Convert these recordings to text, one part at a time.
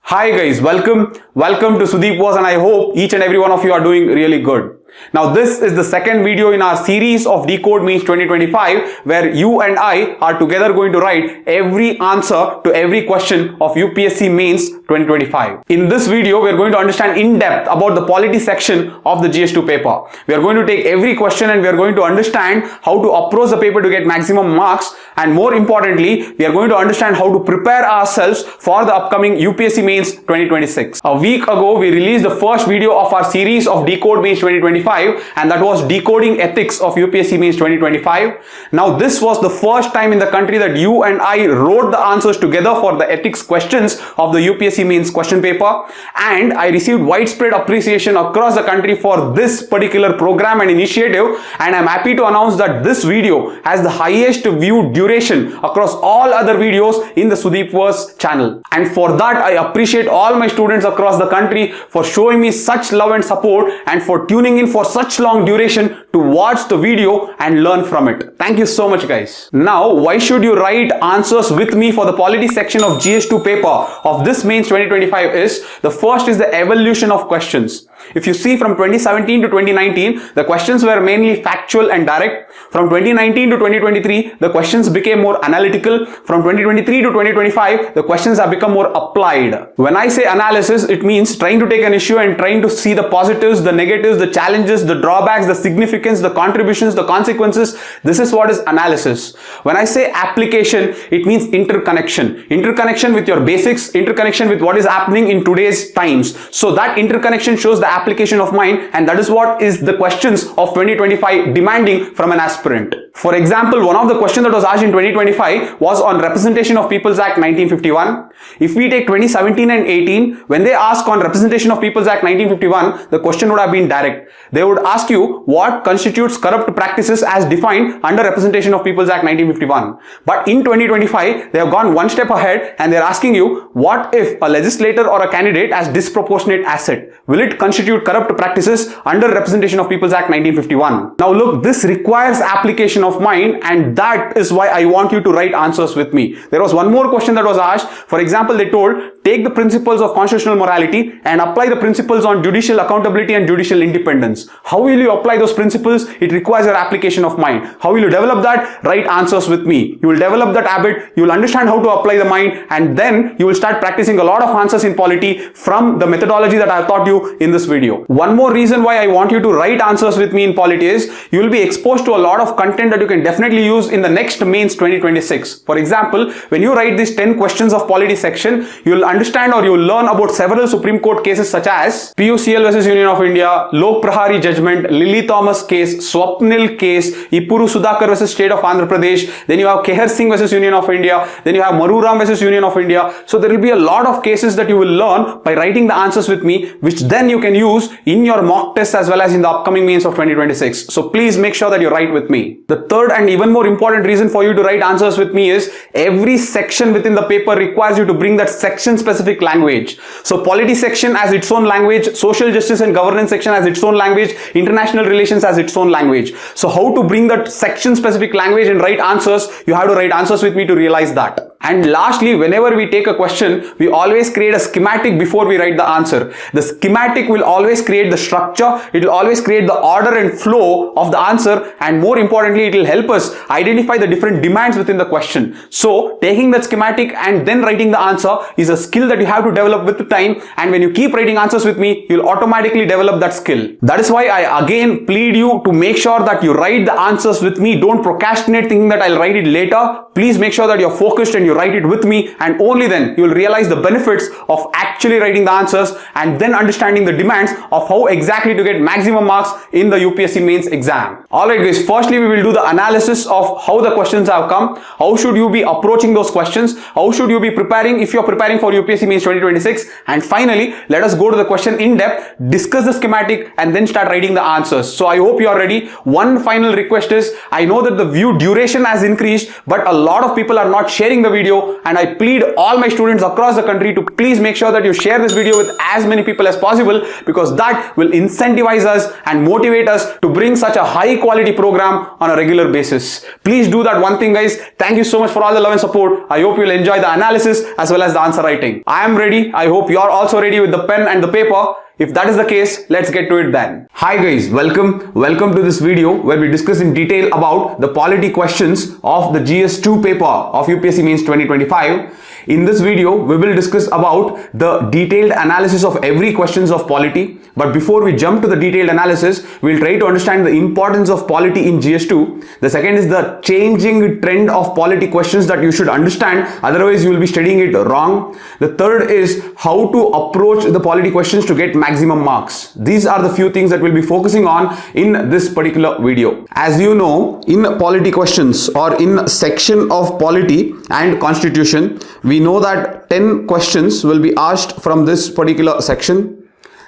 Hi guys, welcome to Sudeep Was, and I hope each and every one of you are doing really good. Now this is the second video in our series of Decode Mains 2025 where you and I are together going to write every answer to every question of UPSC Mains 2025. In this video we are going to understand in depth about the polity section of the GS2 paper. We are going to take every question and we are going to understand how to approach the paper to get maximum marks, and more importantly we are going to understand how to prepare ourselves for the upcoming UPSC Mains 2026. A week ago we released the first video of our series of Decode Mains 2025, and that was decoding ethics of UPSC Mains 2025. Now this was the first time in the country that you and I wrote the answers together for the ethics questions of the UPSC Mains question paper, and I received widespread appreciation across the country for this particular program and initiative, and I'm happy to announce that this video has the highest viewed duration across all other videos in the Sudeep Was channel, and for that I appreciate all my students across the country for showing me such love and support and for tuning in for such long duration to watch the video and learn from it. Thank you so much guys. Now why should you write answers with me for the polity section of GS2 paper of this Mains 2025 is, the first is the evolution of questions. If you see, from 2017 to 2019 the questions were mainly factual and direct. From 2019 to 2023 the questions became more analytical. From 2023 to 2025 the questions have become more applied. When I say analysis, it means trying to take an issue and trying to see the positives, the negatives, the challenges, the drawbacks, the significance, the contributions, the consequences. This is what is analysis. When I say application, it means interconnection with your basics, interconnection with what is happening in today's times. So that interconnection shows the application of mind, and that is what is the questions of 2025 demanding from an aspirant. For example, one of the questions that was asked in 2025 was on Representation of Peoples Act 1951. If we take 2017 and 18, when they ask on Representation of Peoples Act 1951, the question would have been direct. They would ask you what constitutes corrupt practices as defined under Representation of Peoples Act 1951. But in 2025, they have gone one step ahead and they are asking you, what if a legislator or a candidate has disproportionate asset? Will it constitute corrupt practices under Representation of Peoples Act 1951? Now look, this requires application of mind, and that is why I want you to write answers with me. There was one more question that was asked. For example, they told, take the principles of constitutional morality and apply the principles on judicial accountability and judicial independence. How will you apply those principles? It requires your application of mind. How will you develop that? Write answers with me. You will develop that habit, you will understand how to apply the mind, and then you will start practicing a lot of answers in polity from the methodology that I have taught you in this video. One more reason why I want you to write answers with me in polity is, you will be exposed to a lot of content that you can definitely use in the next Mains 2026. For example, when you write these 10 questions of polity section, you will understand or you will learn about several Supreme Court cases such as PUCL versus Union of India, Lok Prahari judgment, Lily Thomas case, Swapnil case, Ipuru Sudhakar versus State of Andhra Pradesh, then you have Kehar Singh versus Union of India, then you have Maruram versus Union of India. So there will be a lot of cases that you will learn by writing the answers with me, which then you can use in your mock tests as well as in the upcoming Mains of 2026. So please make sure that you write with me. The third and even more important reason for you to write answers with me is, every section within the paper requires you to bring that section specific language. So polity section has its own language, social justice and governance section has its own language, international relations has its own language. So how to bring that section specific language and write answers? You have to write answers with me to realize that. And lastly, whenever we take a question, we always create a schematic before we write the answer. The schematic will always create the structure, it will always create the order and flow of the answer, and more importantly, it will help us identify the different demands within the question. So taking that schematic and then writing the answer is a skill that you have to develop with the time, and when you keep writing answers with me, you'll automatically develop that skill. That is why I again plead you to make sure that you write the answers with me. Don't procrastinate thinking that I'll write it later. Please make sure that you're focused and you write it with me, and only then you will realize the benefits of actually writing the answers and then understanding the demands of how exactly to get maximum marks in the UPSC Mains exam. Alright guys, firstly we will do the analysis of how the questions have come. How should you be approaching those questions? How should you be preparing if you're preparing for UPSC Mains 2026? And finally, let us go to the question in depth, discuss the schematic, and then start writing the answers. So I hope you are ready. One final request is, I know that the view duration has increased, but a lot of people are not sharing the video video, and I plead all my students across the country to please make sure that you share this video with as many people as possible, because that will incentivize us and motivate us to bring such a high quality program on a regular basis. Please do that one thing, guys. Thank you so much for all the love and support. I hope you'll enjoy the analysis as well as the answer writing. I am ready. I hope you are also ready with the pen and the paper. If that is the case, let's get to it then. Hi guys, welcome to this video where we discuss in detail about the polity questions of the GS2 paper of UPSC Mains 2025. In this video, we will discuss about the detailed analysis of every questions of polity. But before we jump to the detailed analysis, we'll try to understand the importance of polity in GS2. The second is the changing trend of polity questions that you should understand, otherwise you will be studying it wrong. The third is how to approach the polity questions to get maximum marks. These are the few things that we'll be focusing on in this particular video. As you know, in polity questions or in section of polity and constitution, we know that 10 questions will be asked from this particular section.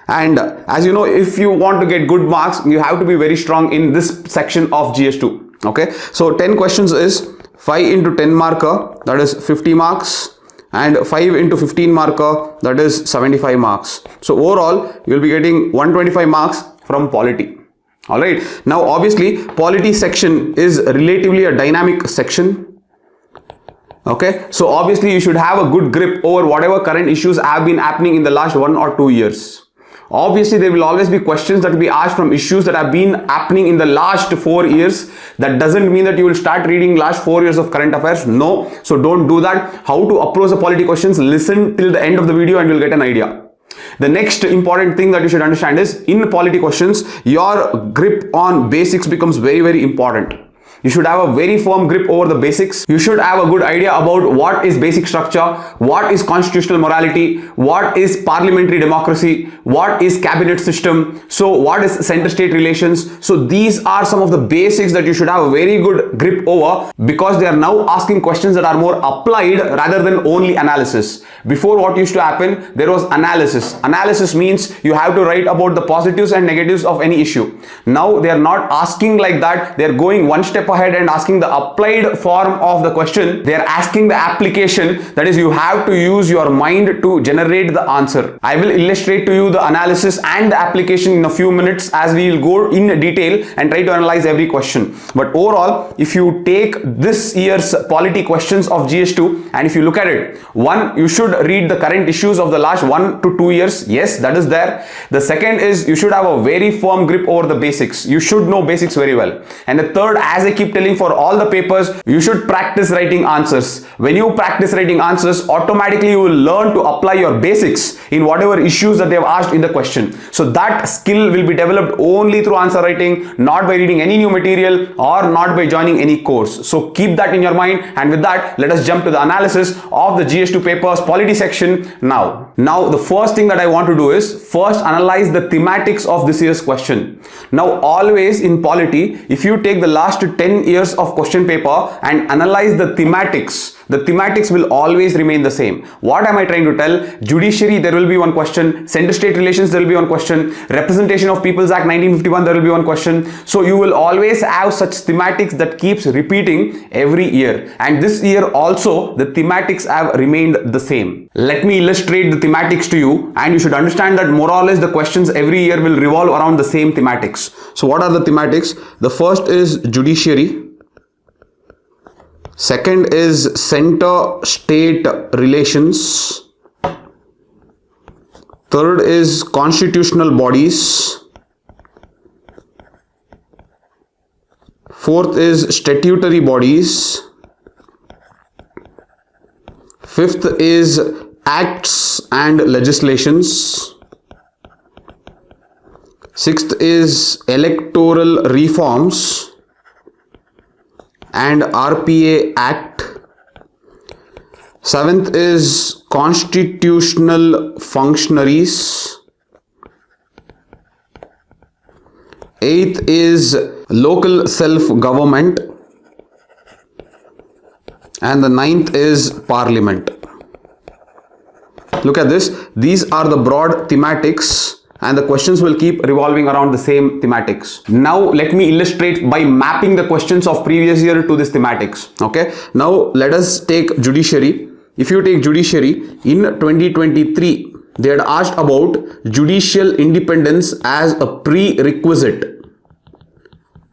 And as you know, if you want to get good marks, you have to be very strong in this section of GS2. Okay, so 10 questions is 5 into 10 marker, that is 50 marks, and 5 into 15 marker, that is 75 marks. So overall, you will be getting 125 marks from polity. Alright, now obviously, polity section is relatively a dynamic section. Okay, so obviously you should have a good grip over whatever current issues have been happening in the last 1 or 2 years. Obviously, there will always be questions that will be asked from issues that have been happening in the last 4 years. That doesn't mean that you will start reading last 4 years of current affairs. No, so don't do that. How to approach the polity questions? Listen till the end of the video and you'll get an idea. The next important thing that you should understand is in polity questions, your grip on basics becomes very, very important. You should have a very firm grip over the basics. You should have a good idea about what is basic structure, what is constitutional morality, what is parliamentary democracy, what is cabinet system, so what is center-state relations. So these are some of the basics that you should have a very good grip over, because they are now asking questions that are more applied rather than only analysis. Before, what used to happen, there was analysis. Analysis means you have to write about the positives and negatives of any issue. Now they are not asking like that. They are going one step ahead and asking the applied form of the question. They are asking the application, that is, you have to use your mind to generate the answer. I will illustrate to you the analysis and the application in a few minutes as we will go in detail and try to analyze every question. But overall, if you take this year's polity questions of GS2 and if you look at it, one, you should read the current issues of the last 1 to 2 years. Yes, that is there. The second is you should have a very firm grip over the basics. You should know basics very well. And the third, as I keep telling for all the papers, you should practice writing answers. When you practice writing answers, automatically you will learn to apply your basics in whatever issues that they have asked in the question. So that skill will be developed only through answer writing, not by reading any new material or not by joining any course. So keep that in your mind, and with that, let us jump to the analysis of the GS2 papers polity section now. Now the first thing that I want to do is first analyze the thematics of this year's question. Now always in polity, if you take the last 10 years of question paper and analyze the thematics will always remain the same. What am I trying to tell? Judiciary, there will be one question. Center-state relations, there will be one question. Representation of People's Act 1951, there will be one question. So you will always have such thematics that keeps repeating every year. And this year also, the thematics have remained the same. Let me illustrate the thematics to you, and you should understand that more or less the questions every year will revolve around the same thematics. So what are the thematics? The first is judiciary. Second is center-state relations. Third is constitutional bodies. Fourth is statutory bodies. Fifth is acts and legislations. Sixth is electoral reforms and RPA Act. Seventh is constitutional functionaries. Eighth is local self-government. And the ninth is Parliament. Look at this. These are the broad thematics and the questions will keep revolving around the same thematics. Now let me illustrate by mapping the questions of previous year to this thematics. Okay, now let us take judiciary. If you take judiciary, in 2023 they had asked about judicial independence as a prerequisite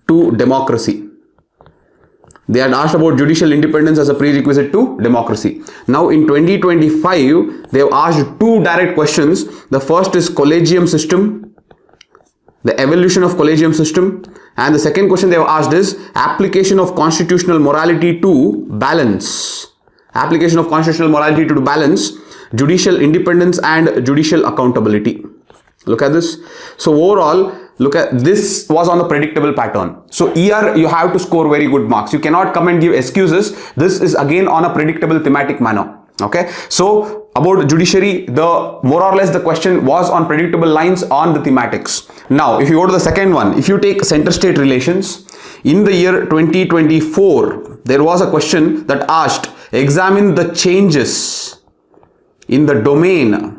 to democracy. They had asked about judicial independence as a prerequisite to democracy. Now in 2025, they have asked two direct questions. The first is Collegium system, the evolution of Collegium system, and the second question they have asked is application of constitutional morality to balance. Application of constitutional morality to balance judicial independence and judicial accountability. Look at this. So overall, look at this was on the predictable pattern. So here you have to score very good marks. You cannot come and give excuses. This is again on a predictable thematic manner. Okay. So about judiciary, the more or less the question was on predictable lines on the thematics. Now, if you go to the second one, if you take center-state relations, in the year 2024, there was a question that asked, examine the changes in the domain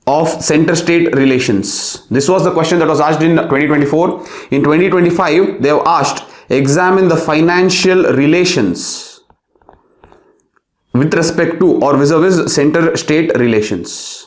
of center-state relations. This was the question that was asked in 2024. In 2025, they have asked, examine the financial relations with respect to or vis-a-vis center-state relations.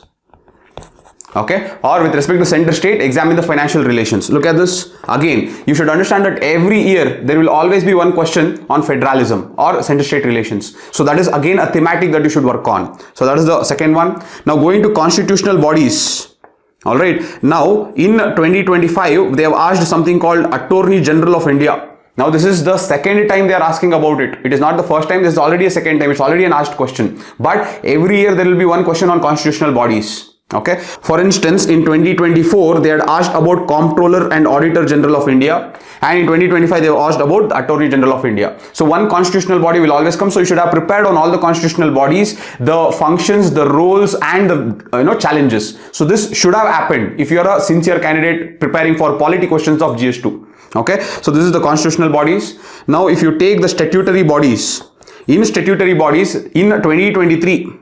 Okay, or with respect to center-state, examine the financial relations. Look at this. Again, you should understand that every year there will always be one question on federalism or center-state relations. So that is again a thematic that you should work on. So that is the second one. Now going to constitutional bodies. All right. Now in 2025, they have asked something called Attorney General of India. Now this is the second time they are asking about it. It is not the first time. This is already a second time. It's already an asked question. But every year there will be one question on constitutional bodies. Okay, for instance, in 2024 they had asked about Comptroller and Auditor General of India, and in 2025 they have asked about the Attorney General of India. So one constitutional body will always come, so you should have prepared on all the constitutional bodies, the functions, the roles, and the challenges. So this should have happened if you are a sincere candidate preparing for polity questions of GS2. Okay, so this is the constitutional bodies. Now if you take the statutory bodies, in statutory bodies in 2023,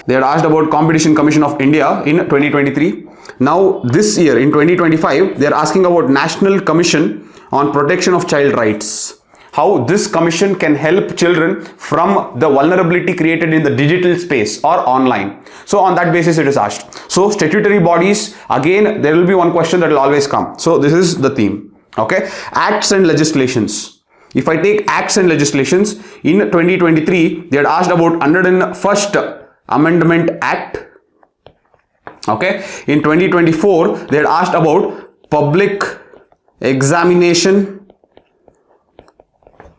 they had asked about Competition Commission of India in 2023. Now this year in 2025, they are asking about National Commission on Protection of Child Rights. How this commission can help children from the vulnerability created in the digital space or online. So on that basis it is asked. So statutory bodies, again there will be one question that will always come. So this is the theme. Okay, acts and legislations. If I take acts and legislations, in 2023, they had asked about 101st Amendment Act. Okay. In 2024, they had asked about Public Examination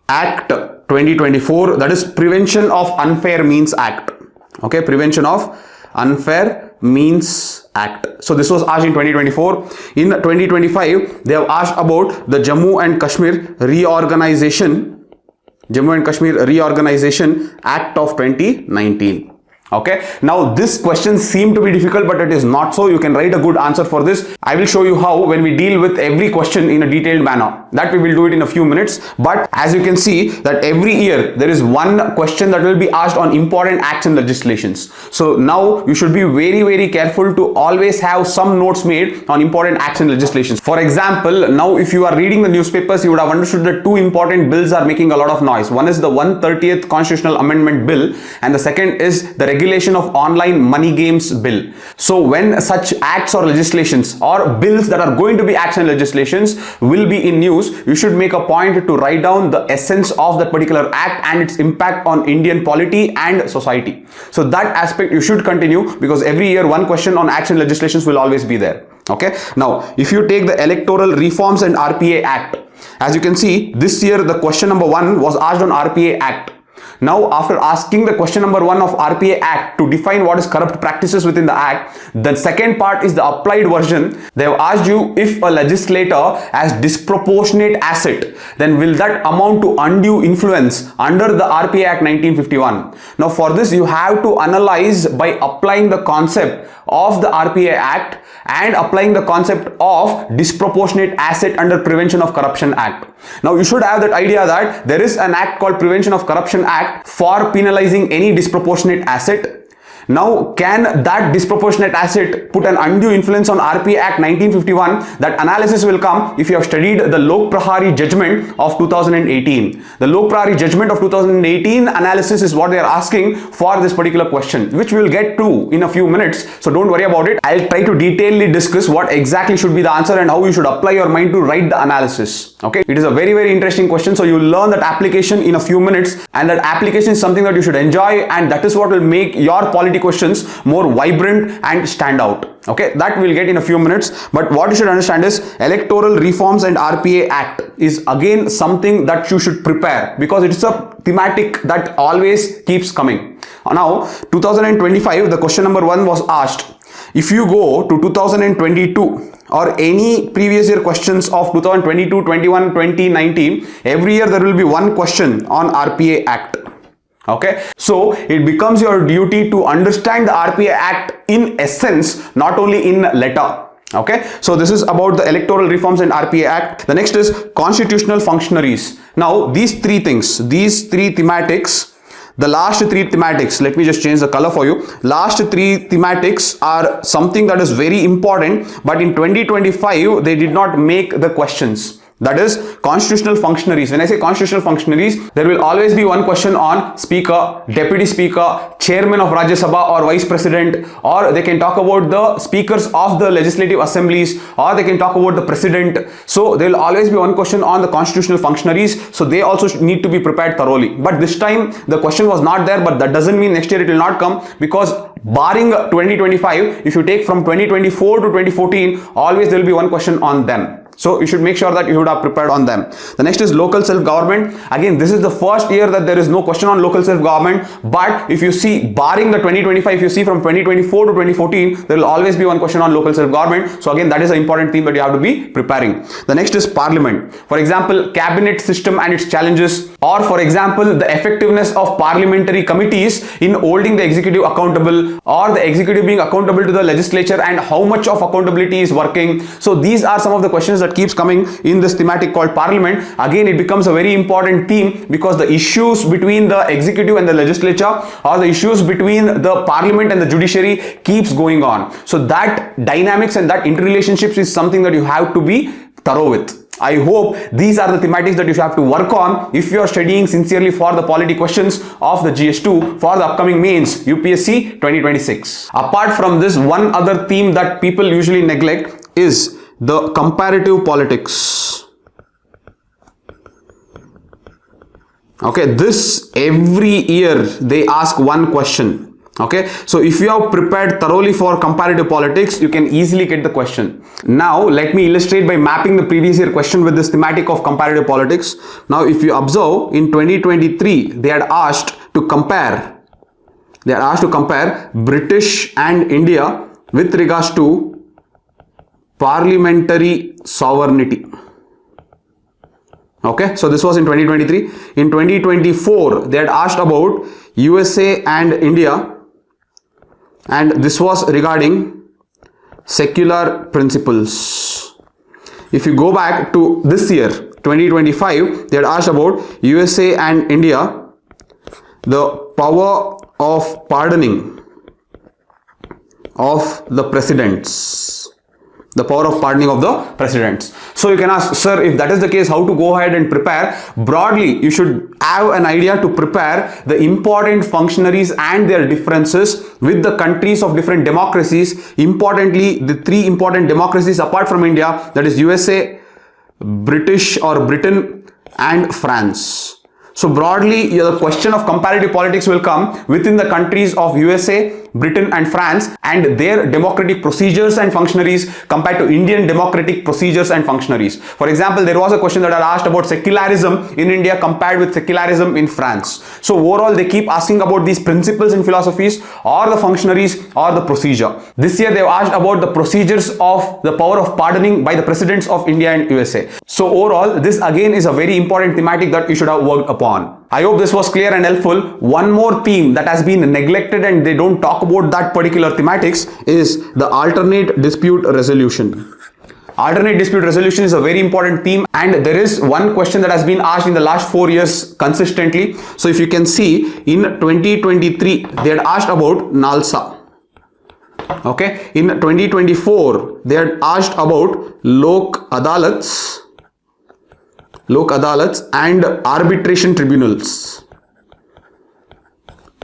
Act 2024. That is Prevention of Unfair Means Act. Okay. Prevention of Unfair Means Act. So this was asked in 2024. In 2025, they have asked about the Jammu and Kashmir Reorganization Act of 2019. Okay, now this question seemed to be difficult, but it is not so. You can write a good answer for this. I will show you how when we deal with every question in a detailed manner. That we will do it in a few minutes. But as you can see that every year there is one question that will be asked on important acts and legislations. So now you should be very, very careful to always have some notes made on important acts and legislations. For example, now if you are reading the newspapers, you would have understood that two important bills are making a lot of noise. One is the 130th Constitutional Amendment Bill, and the second is the Regulation of Online Money Games Bill. So when such acts or legislations or bills that are going to be acts and legislations will be in news, you should make a point to write down the essence of that particular act and its impact on Indian polity and society. So that aspect you should continue, because every year one question on acts and legislations will always be there. Okay. Now if you take the Electoral Reforms and RPA Act, as you can see, this year the question number 1 was asked on RPA Act. Now, after asking the question number 1 of RPA Act to define what is corrupt practices within the Act, the second part is the applied version. They have asked you, if a legislator has disproportionate asset, then will that amount to undue influence under the RPA Act 1951? Now, for this you have to analyze by applying the concept of the RPA Act and applying the concept of disproportionate asset under Prevention of Corruption Act. Now you should have that idea that there is an act called Prevention of Corruption Act for penalizing any disproportionate asset. Now, can that disproportionate asset put an undue influence on RPA Act 1951? That analysis will come if you have studied the Lok Prahari judgment of 2018. The Lok Prahari judgment of 2018 analysis is what they are asking for this particular question, which we will get to in a few minutes. So don't worry about it. I'll try to detailedly discuss what exactly should be the answer and how you should apply your mind to write the analysis. Okay, it is a very, very interesting question. So you'll learn that application in a few minutes, and that application is something that you should enjoy, and that is what will make your polity questions more vibrant and stand out. Okay, that we'll get in a few minutes. But what you should understand is electoral reforms and RPA Act is again something that you should prepare, because it's a thematic that always keeps coming. Now 2025, the question number 1 was asked. If you go to 2022 or any previous year questions of 2022, 21, 2019, every year there will be one question on RPA Act. Okay, so it becomes your duty to understand the RPA Act in essence, not only in letter. Okay, so this is about the electoral reforms and RPA Act. The next is constitutional functionaries. Now these three things, these three thematics, the last three thematics, let me just change the color for you. Last three thematics are something that is very important, but in 2025 they did not make the questions. That is constitutional functionaries. When I say constitutional functionaries, there will always be one question on speaker, deputy speaker, chairman of Rajya Sabha or vice president, or they can talk about the speakers of the legislative assemblies, or they can talk about the president. So there will always be one question on the constitutional functionaries. So they also need to be prepared thoroughly. But this time the question was not there, but that doesn't mean next year it will not come, because barring 2025, if you take from 2024 to 2014, always there will be one question on them. So you should make sure that you should have prepared on them. The next is local self-government. Again, this is the first year that there is no question on local self-government. But if you see, barring the 2025, if you see from 2024 to 2014, there will always be one question on local self-government. So again, that is an important theme that you have to be preparing. The next is parliament. For example, cabinet system and its challenges, or for example, the effectiveness of parliamentary committees in holding the executive accountable, or the executive being accountable to the legislature, and how much of accountability is working. So these are some of the questions that keeps coming in this thematic called parliament. Again, it becomes a very important theme, because the issues between the executive and the legislature, or the issues between the parliament and the judiciary, keeps going on. So that dynamics and that interrelationships is something that you have to be thorough with. I hope these are the thematics that you have to work on if you are studying sincerely for the polity questions of the GS2 for the upcoming mains UPSC 2026. Apart from this, one other theme that people usually neglect is the comparative politics. Okay, this every year they ask one question. Okay, so if you have prepared thoroughly for comparative politics, you can easily get the question. Now let me illustrate by mapping the previous year question with this thematic of comparative politics. Now if you observe, in 2023 they had asked to compare British and India with regards to parliamentary sovereignty. Okay, so this was in 2023. In 2024 they had asked about USA and India, and this was regarding secular principles. If you go back to this year 2025, they had asked about USA and India, the power of pardoning of the presidents. The power of pardoning of the presidents. So you can ask, sir, if that is the case, how to go ahead and prepare? Broadly, you should have an idea to prepare the important functionaries and their differences with the countries of different democracies. Importantly, the three important democracies apart from India, that is USA, British or Britain, and France. So broadly, the question of comparative politics will come within the countries of USA, Britain and France, and their democratic procedures and functionaries compared to Indian democratic procedures and functionaries. For example, there was a question that I asked about secularism in India compared with secularism in France. So overall, they keep asking about these principles and philosophies, or the functionaries, or the procedure. This year, they've asked about the procedures of the power of pardoning by the presidents of India and USA. So overall, this again is a very important thematic that you should have worked upon. I hope this was clear and helpful. One more theme that has been neglected and they don't talk about that particular thematics is the alternate dispute resolution. Alternate dispute resolution is a very important theme, and there is one question that has been asked in the last 4 years consistently. So if you can see, in 2023 they had asked about NALSA. Okay, in 2024 they had asked about Lok Adalats and arbitration tribunals,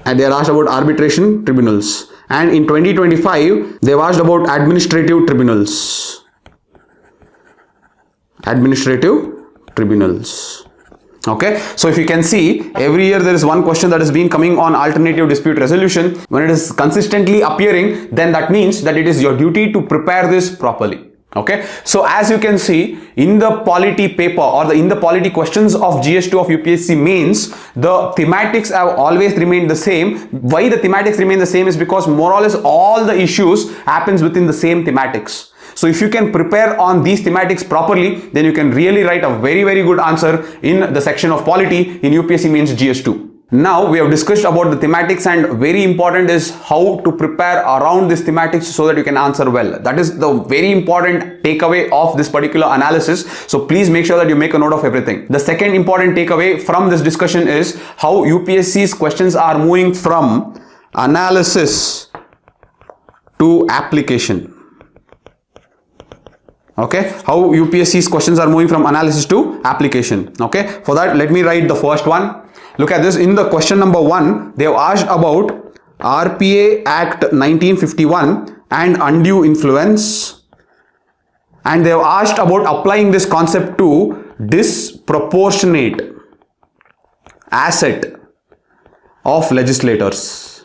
and they are asked about arbitration tribunals. And in 2025 they have asked about administrative tribunals. Okay, so if you can see, every year there is one question that is being coming on alternative dispute resolution. When it is consistently appearing, then that means that it is your duty to prepare this properly. Okay, so as you can see in the polity paper or in the polity questions of GS2 of UPSC Mains, the thematics have always remained the same. Why the thematics remain the same is because more or less all the issues happens within the same thematics. So if you can prepare on these thematics properly, then you can really write a very good answer in the section of polity in UPSC Mains GS2. Now we have discussed about the thematics, and very important is how to prepare around this thematics so that you can answer well. That is the very important takeaway of this particular analysis. So please make sure that you make a note of everything. The second important takeaway from this discussion is how UPSC's questions are moving from analysis to application. Okay, how UPSC's questions are moving from analysis to application. Okay, for that let me write the first one. Look at this. In the question number 1, they have asked about RPA Act 1951 and undue influence, and they have asked about applying this concept to disproportionate asset of legislators.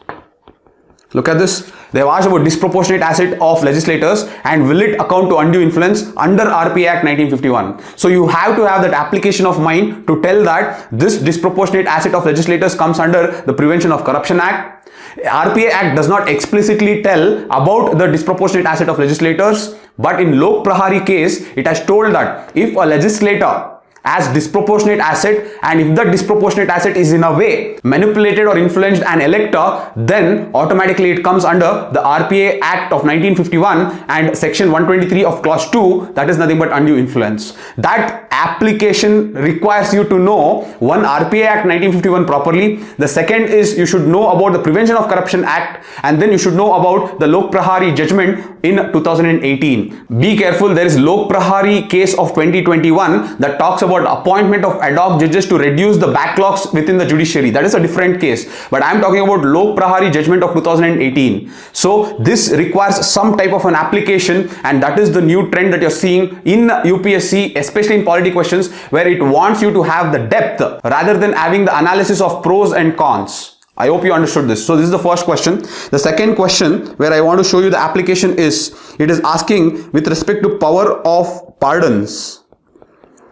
Look at this. They have asked about disproportionate asset of legislators and will it account to undue influence under RPA Act 1951. So you have to have that application of mind to tell that this disproportionate asset of legislators comes under the Prevention of Corruption Act. RPA Act does not explicitly tell about the disproportionate asset of legislators, but in Lok Prahari case, it has told that if a legislator as disproportionate asset, and if the disproportionate asset is in a way manipulated or influenced an elector, then automatically it comes under the RPA Act of 1951 and section 123 of clause 2, that is nothing but undue influence. That application requires you to know one, RPA Act 1951 properly. The second is you should know about the Prevention of Corruption Act, and then you should know about the Lok Prahari judgment in 2018. Be careful, there is Lok Prahari case of 2021 that talks about appointment of ad hoc judges to reduce the backlogs within the judiciary. That is a different case, but I am talking about Lok Prahari judgment of 2018. So this requires some type of an application, and that is the new trend that you're seeing in UPSC, especially in polity questions, where it wants you to have the depth rather than having the analysis of pros and cons. I hope you understood this. So this is the first question. The second question where I want to show you the application is, it is asking with respect to power of pardons.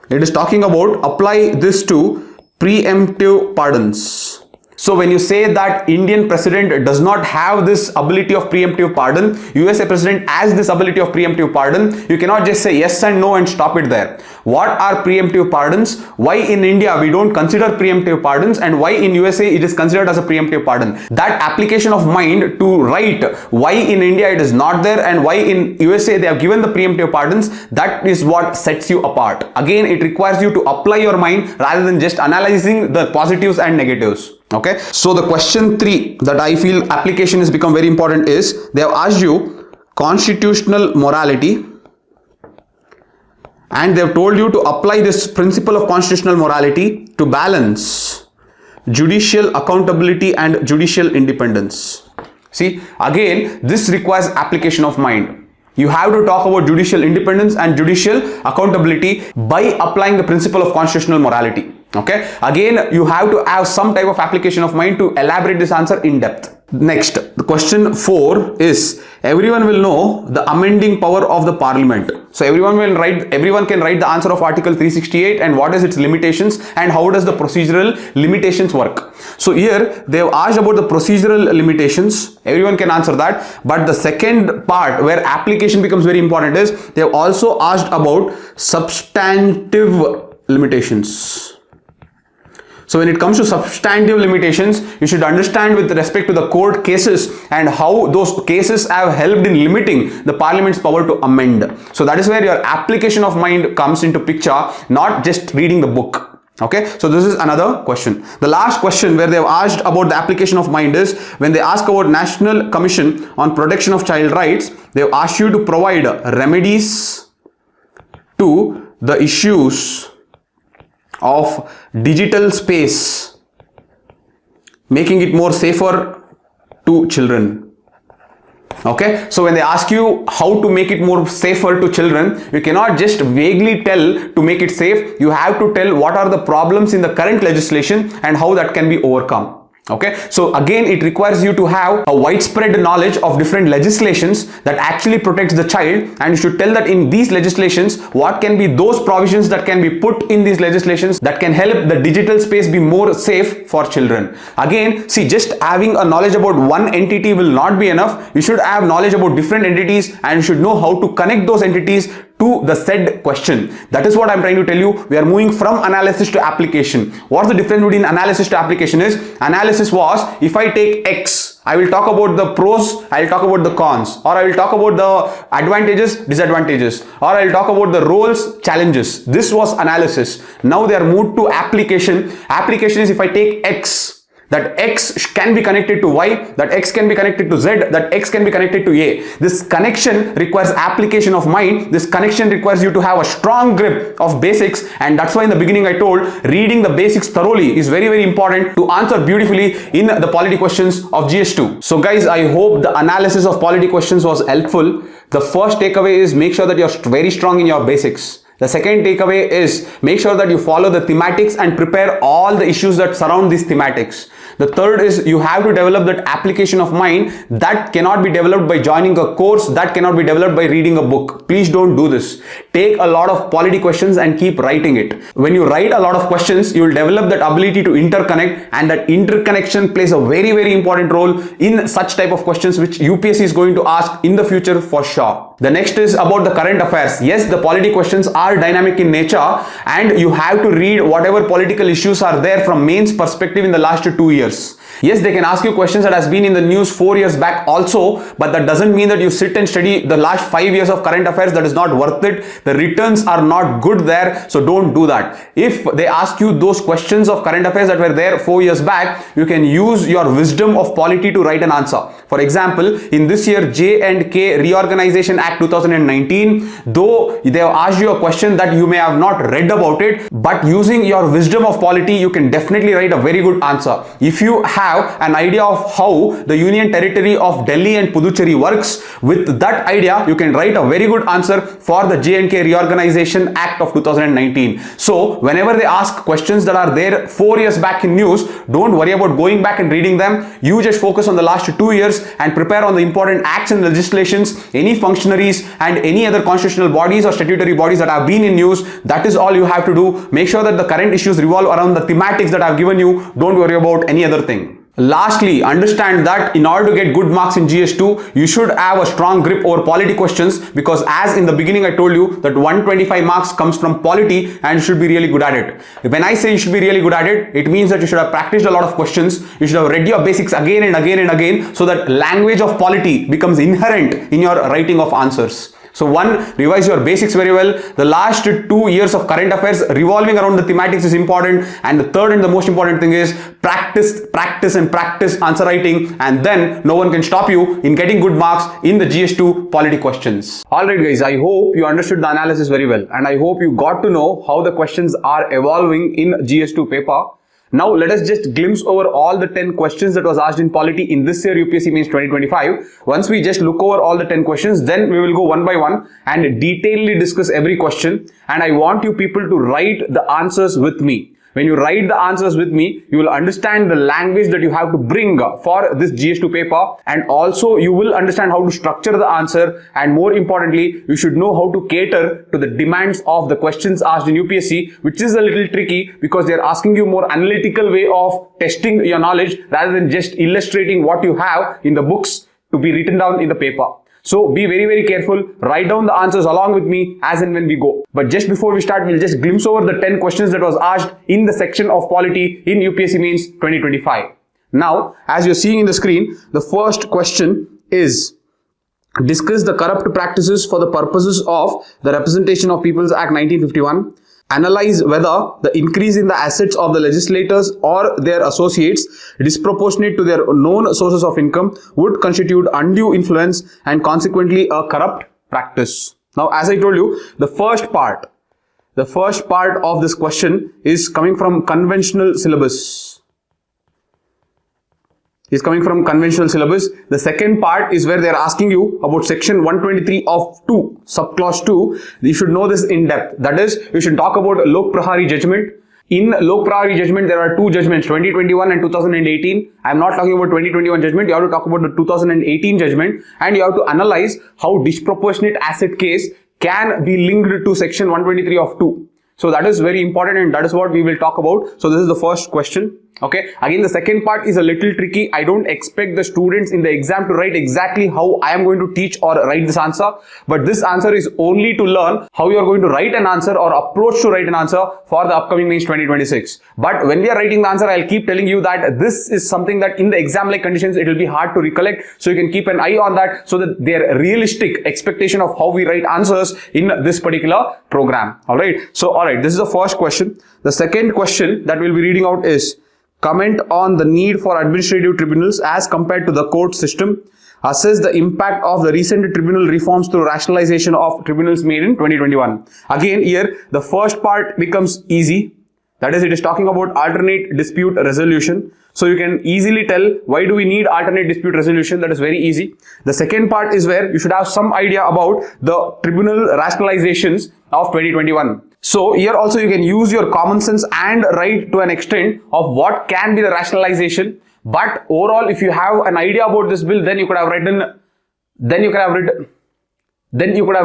It is talking about apply this to preemptive pardons. So when you say that Indian president does not have this ability of preemptive pardon, USA president has this ability of preemptive pardon, you cannot just say yes and no and stop it there. What are preemptive pardons? Why in India we don't consider preemptive pardons, and why in USA it is considered as a preemptive pardon? That application of mind to write why in India it is not there and why in USA they have given the preemptive pardons, that is what sets you apart. Again, it requires you to apply your mind rather than just analyzing the positives and negatives. Okay, so the question 3 that I feel application has become very important is, they have asked you constitutional morality, and they have told you to apply this principle of constitutional morality to balance judicial accountability and judicial independence. See, again, this requires application of mind. You have to talk about judicial independence and judicial accountability by applying the principle of constitutional morality. Okay, again, you have to have some type of application of mind to elaborate this answer in depth. Next, the question 4 is, everyone will know the amending power of the Parliament. So everyone can write the answer of Article 368 and what is its limitations and how does the procedural limitations work. So here they have asked about the procedural limitations. Everyone can answer that, but the second part where application becomes very important is, they have also asked about substantive limitations. So when it comes to substantive limitations, you should understand with respect to the court cases and how those cases have helped in limiting the Parliament's power to amend. So that is where your application of mind comes into picture, not just reading the book. Okay, so this is another question. The last question where they have asked about the application of mind is when they ask about National Commission on Protection of Child Rights, they have asked you to provide remedies to the issues of digital space, making it more safer to children. Okay, so when they ask you how to make it more safer to children, you cannot just vaguely tell to make it safe. You have to tell what are the problems in the current legislation and how that can be overcome. Okay, so again it requires you to have a widespread knowledge of different legislations that actually protects the child, and you should tell that in these legislations what can be those provisions that can be put in these legislations that can help the digital space be more safe for children. Again, see, just having a knowledge about one entity will not be enough. You should have knowledge about different entities and you should know how to connect those entities to the said question. That is what I'm trying to tell you. We are moving from analysis to application. What's the difference between analysis to application is, analysis was, if I take X, I will talk about the pros, I will talk about the cons, or I will talk about the advantages, disadvantages, or I will talk about the roles, challenges. This was analysis. Now they are moved to application. Application is, if I take X, that X can be connected to Y, that X can be connected to Z, that X can be connected to A. This connection requires application of mind. This connection requires you to have a strong grip of basics, and that's why in the beginning I told reading the basics thoroughly is very, very important to answer beautifully in the polity questions of GS2. So guys, I hope the analysis of polity questions was helpful. The first takeaway is make sure that you're very strong in your basics. The second takeaway is make sure that you follow the thematics and prepare all the issues that surround these thematics. The third is you have to develop that application of mind that cannot be developed by joining a course, that cannot be developed by reading a book. Please don't do this. Take a lot of polity questions and keep writing it. When you write a lot of questions, you will develop that ability to interconnect, and that interconnection plays a very, very important role in such type of questions which UPSC is going to ask in the future for sure. The next is about the current affairs. Yes, the polity questions are dynamic in nature and you have to read whatever political issues are there from mains perspective in the last 2 years. Yes, they can ask you questions that has been in the news 4 years back also, but that doesn't mean that you sit and study the last 5 years of current affairs. That is not worth it. The returns are not good there, so don't do that. If they ask you those questions of current affairs that were there 4 years back, you can use your wisdom of polity to write an answer. For example, in this year J&K Reorganization Act 2019, though they have asked you a question that you may have not read about it, but using your wisdom of polity, you can definitely write a very good answer. If you have an idea of how the Union Territory of Delhi and Puducherry works, with that idea you can write a very good answer for the J&K Reorganization Act of 2019. So whenever they ask questions that are there 4 years back in news, don't worry about going back and reading them. You just focus on the last 2 years and prepare on the important acts and legislations, any functionaries and any other constitutional bodies or statutory bodies that have been in news. That is all you have to do. Make sure that the current issues revolve around the thematics that I have given you. Don't worry about any other thing. Lastly, understand that in order to get good marks in GS2, you should have a strong grip over polity questions, because as in the beginning I told you that 125 marks comes from polity and you should be really good at it. When I say you should be really good at it, it means that you should have practiced a lot of questions, you should have read your basics again and again and again, so that language of polity becomes inherent in your writing of answers. So one, revise your basics very well. The last 2 years of current affairs revolving around the thematics is important. And the third and the most important thing is practice, practice and practice answer writing, and then no one can stop you in getting good marks in the GS2 polity questions. Alright guys, I hope you understood the analysis very well, and I hope you got to know how the questions are evolving in GS2 paper. Now let us just glimpse over all the 10 questions that was asked in polity in this year UPSC Mains 2025. Once we just look over all the 10 questions, then we will go one by one and detailedly discuss every question. And I want you people to write the answers with me. When you write the answers with me, you will understand the language that you have to bring for this GS2 paper, and also you will understand how to structure the answer, and more importantly, you should know how to cater to the demands of the questions asked in UPSC, which is a little tricky because they are asking you more analytical way of testing your knowledge rather than just illustrating what you have in the books to be written down in the paper. So be very, very careful. Write down the answers along with me as and when we go. But just before we start, we'll just glimpse over the 10 questions that was asked in the section of polity in UPSC Mains 2025. Now, as you're seeing in the screen, the first question is: discuss the corrupt practices for the purposes of the Representation of Peoples Act 1951. Analyze whether the increase in the assets of the legislators or their associates disproportionate to their known sources of income would constitute undue influence and consequently a corrupt practice. Now, as I told you, the first part of this question is coming from conventional syllabus. The second part is where they are asking you about section 123 of 2, subclause 2. You should know this in depth. That is, you should talk about Lok Prahari judgment. In Lok Prahari judgment, there are two judgments, 2021 and 2018. I am not talking about 2021 judgment. You have to talk about the 2018 judgment, and you have to analyze how disproportionate asset case can be linked to section 123 of 2. So that is very important, and that is what we will talk about. So this is the first question. Okay, again, the second part is a little tricky. I don't expect the students in the exam to write exactly how I am going to teach or write this answer, but this answer is only to learn how you are going to write an answer or approach to write an answer for the upcoming Mains 2026. But when we are writing the answer, I'll keep telling you that this is something that in the exam like conditions, it will be hard to recollect. So you can keep an eye on that so that their realistic expectation of how we write answers in this particular program. Alright, so this is the first question. The second question that we'll be reading out is: comment on the need for administrative tribunals as compared to the court system. Assess the impact of the recent tribunal reforms through rationalization of tribunals made in 2021. Again, here the first part becomes easy. That is, it is talking about alternate dispute resolution. So you can easily tell why do we need alternate dispute resolution. That is very easy. The second part is where you should have some idea about the tribunal rationalizations of 2021. So here also you can use your common sense and write to an extent of what can be the rationalization. But overall, if you have an idea about this bill, then you could have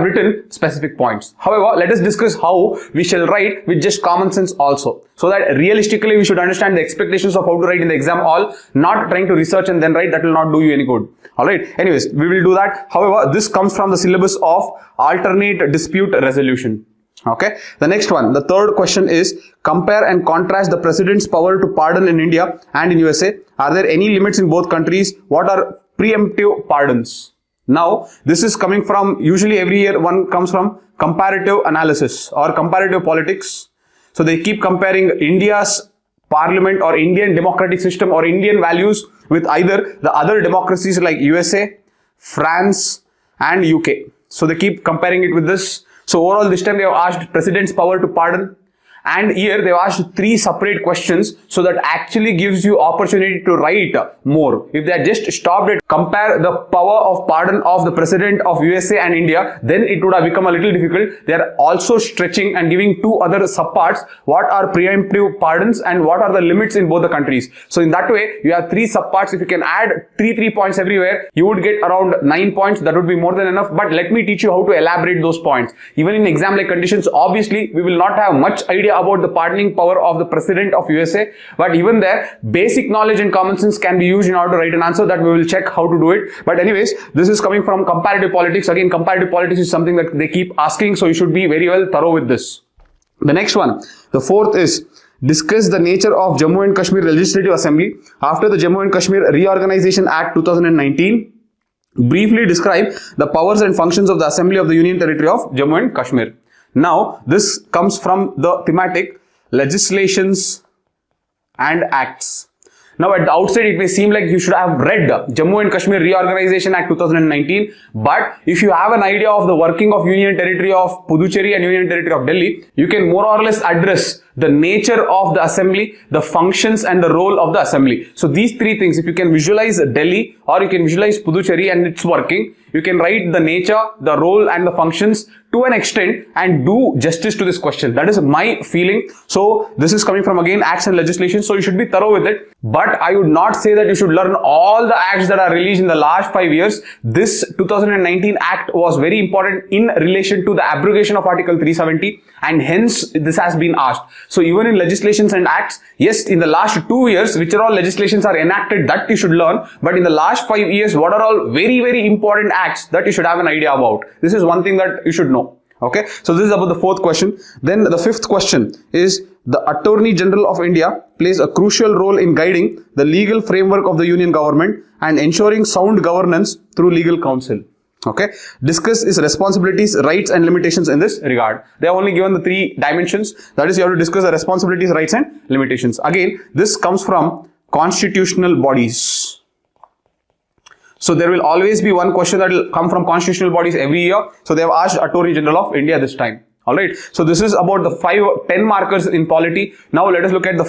written specific points. However, let us discuss how we shall write with just common sense also, so that realistically we should understand the expectations of how to write in the exam hall, not trying to research and then write. That will not do you any good. Alright, anyways, we will do that. However, this comes from the syllabus of alternate dispute resolution. Okay, the next one, the third question is: compare and contrast the president's power to pardon in India and in USA. Are there any limits in both countries? What are preemptive pardons? Now, this is coming from, usually every year one comes from comparative analysis or comparative politics. So they keep comparing India's parliament or Indian democratic system or Indian values with either the other democracies like USA, France and UK. So they keep comparing it with this. So overall, this time they have asked president's power to pardon, and here they have asked 3 separate questions, so that actually gives you opportunity to write more. If they had just stopped it, compare the power of pardon of the president of USA and India, then it would have become a little difficult. They are also stretching and giving 2 other subparts: what are preemptive pardons and what are the limits in both the countries. So in that way, you have 3 subparts. If you can add 3 points everywhere, you would get around 9 points. That would be more than enough. But let me teach you how to elaborate those points. Even in exam like conditions, obviously we will not have much idea about the pardoning power of the president of USA, but even there, basic knowledge and common sense can be used in order to write an answer. That we will check how to do it. But anyways, this is coming from comparative politics. Again, comparative politics is something that they keep asking, so you should be very well thorough with this. The next one, the fourth, is discuss the nature of Jammu and Kashmir Legislative Assembly after the Jammu and Kashmir Reorganization Act 2019. Briefly describe the powers and functions of the Assembly of the Union Territory of Jammu and Kashmir. Now, this comes from the thematic legislations and acts. Now, at the outset, it may seem like you should have read Jammu and Kashmir Reorganization Act 2019, but if you have an idea of the working of Union Territory of Puducherry and Union Territory of Delhi, you can more or less address the nature of the assembly, the functions and the role of the assembly. So these 3 things, if you can visualize Delhi or you can visualize Puducherry and its working, you can write the nature, the role and the functions to an extent and do justice to this question. That is my feeling. So this is coming from, again, acts and legislation. So you should be thorough with it. But I would not say that you should learn all the acts that are released in the last 5 years. This 2019 act was very important in relation to the abrogation of Article 370, and hence this has been asked. So even in legislations and acts, yes, in the last 2 years, which are all legislations are enacted, that you should learn. But in the last 5 years, what are all very, very important acts that you should have an idea about. This is one thing that you should know. Okay, so this is about the fourth question. Then the fifth question is, the Attorney General of India plays a crucial role in guiding the legal framework of the Union government and ensuring sound governance through legal counsel. Okay, discuss his responsibilities, rights and limitations in this regard. They have only given the three dimensions. That is, you have to discuss the responsibilities, rights and limitations. Again, this comes from constitutional bodies. So there will always be one question that will come from constitutional bodies every year. So they have asked Attorney General of India this time. Alright, so this is about the 10 markers in polity. Now let us look at the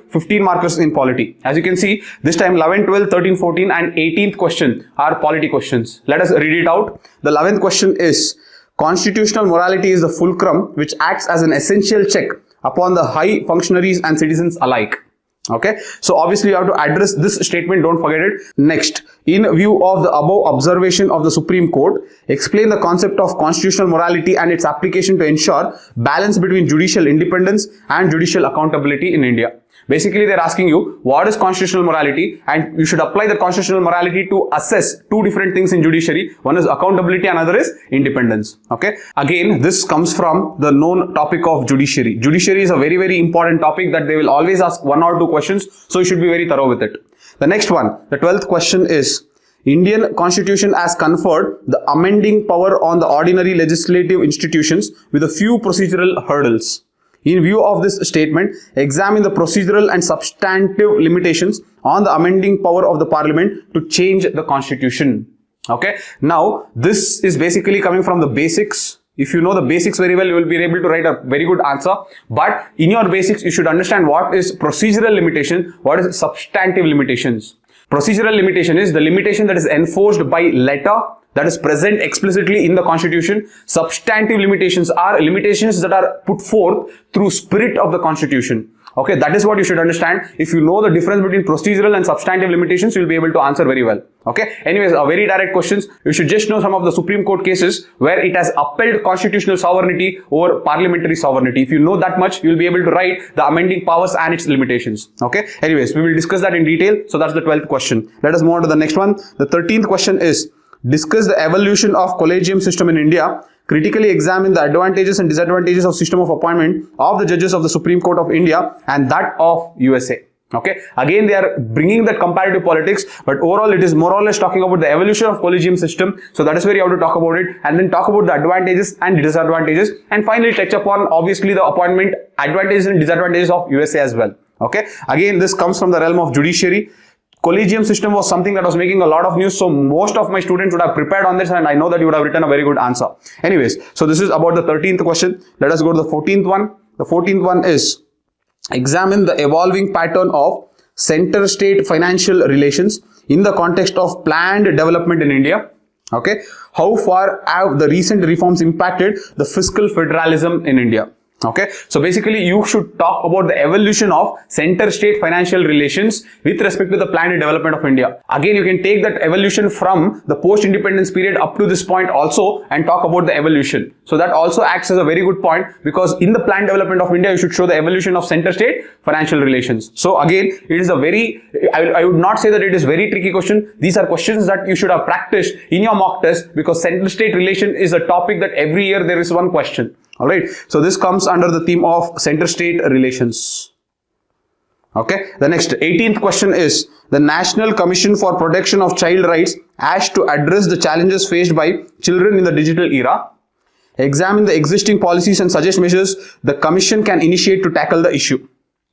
15 markers in polity. As you can see, this time 11, 12, 13, 14 and 18th question are polity questions. Let us read it out. The 11th question is, constitutional morality is the fulcrum which acts as an essential check upon the high functionaries and citizens alike. Okay, so obviously you have to address this statement, don't forget it. Next, in view of the above observation of the Supreme Court, explain the concept of constitutional morality and its application to ensure balance between judicial independence and judicial accountability in India. Basically, they're asking you, what is constitutional morality? And you should apply the constitutional morality to assess two different things in judiciary. One is accountability, another is independence. Okay. Again, this comes from the known topic of judiciary. Judiciary is a very, very important topic that they will always ask 1 or 2 questions. So you should be very thorough with it. The next one, the 12th question is, Indian Constitution has conferred the amending power on the ordinary legislative institutions with a few procedural hurdles. In view of this statement, examine the procedural and substantive limitations on the amending power of the Parliament to change the Constitution. Okay. Now, this is basically coming from the basics. If you know the basics very well, you will be able to write a very good answer. But in your basics, you should understand what is procedural limitation, what is substantive limitations. Procedural limitation is the limitation that is enforced by letter, that is present explicitly in the Constitution. Substantive limitations are limitations that are put forth through spirit of the Constitution. Okay, that is what you should understand. If you know the difference between procedural and substantive limitations, you will be able to answer very well. Okay, anyways, very direct questions. You should just know some of the Supreme Court cases where it has upheld constitutional sovereignty over parliamentary sovereignty. If you know that much, you will be able to write the amending powers and its limitations. Okay, anyways, we will discuss that in detail. So that's the 12th question. Let us move on to the next one. The 13th question is, discuss the evolution of Collegium system in India. Critically examine the advantages and disadvantages of system of appointment of the judges of the Supreme Court of India and that of USA. Okay, again they are bringing that comparative politics, but overall it is more or less talking about the evolution of Collegium system. So that is where you have to talk about it, and then talk about the advantages and disadvantages, and finally touch upon obviously the appointment advantages and disadvantages of USA as well. Okay, again this comes from the realm of judiciary. Collegium system was something that was making a lot of news, so most of my students would have prepared on this, and I know that you would have written a very good answer. Anyways, so this is about the 13th question. Let us go to the 14th one. The 14th one is, examine the evolving pattern of center-state financial relations in the context of planned development in India. Okay, how far have the recent reforms impacted the fiscal federalism in India? Okay, so basically you should talk about the evolution of center-state financial relations with respect to the planned development of India. Again, you can take that evolution from the post-independence period up to this point also and talk about the evolution. So that also acts as a very good point, because in the planned development of India, you should show the evolution of center-state financial relations. So again, it is a very, I would not say that it is very tricky question. These are questions that you should have practiced in your mock test, because center-state relation is a topic that every year there is one question. Alright, so this comes under the theme of center-state relations. Okay, the next 18th question is, the National Commission for Protection of Child Rights has to address the challenges faced by children in the digital era. Examine the existing policies and suggest measures the Commission can initiate to tackle the issue.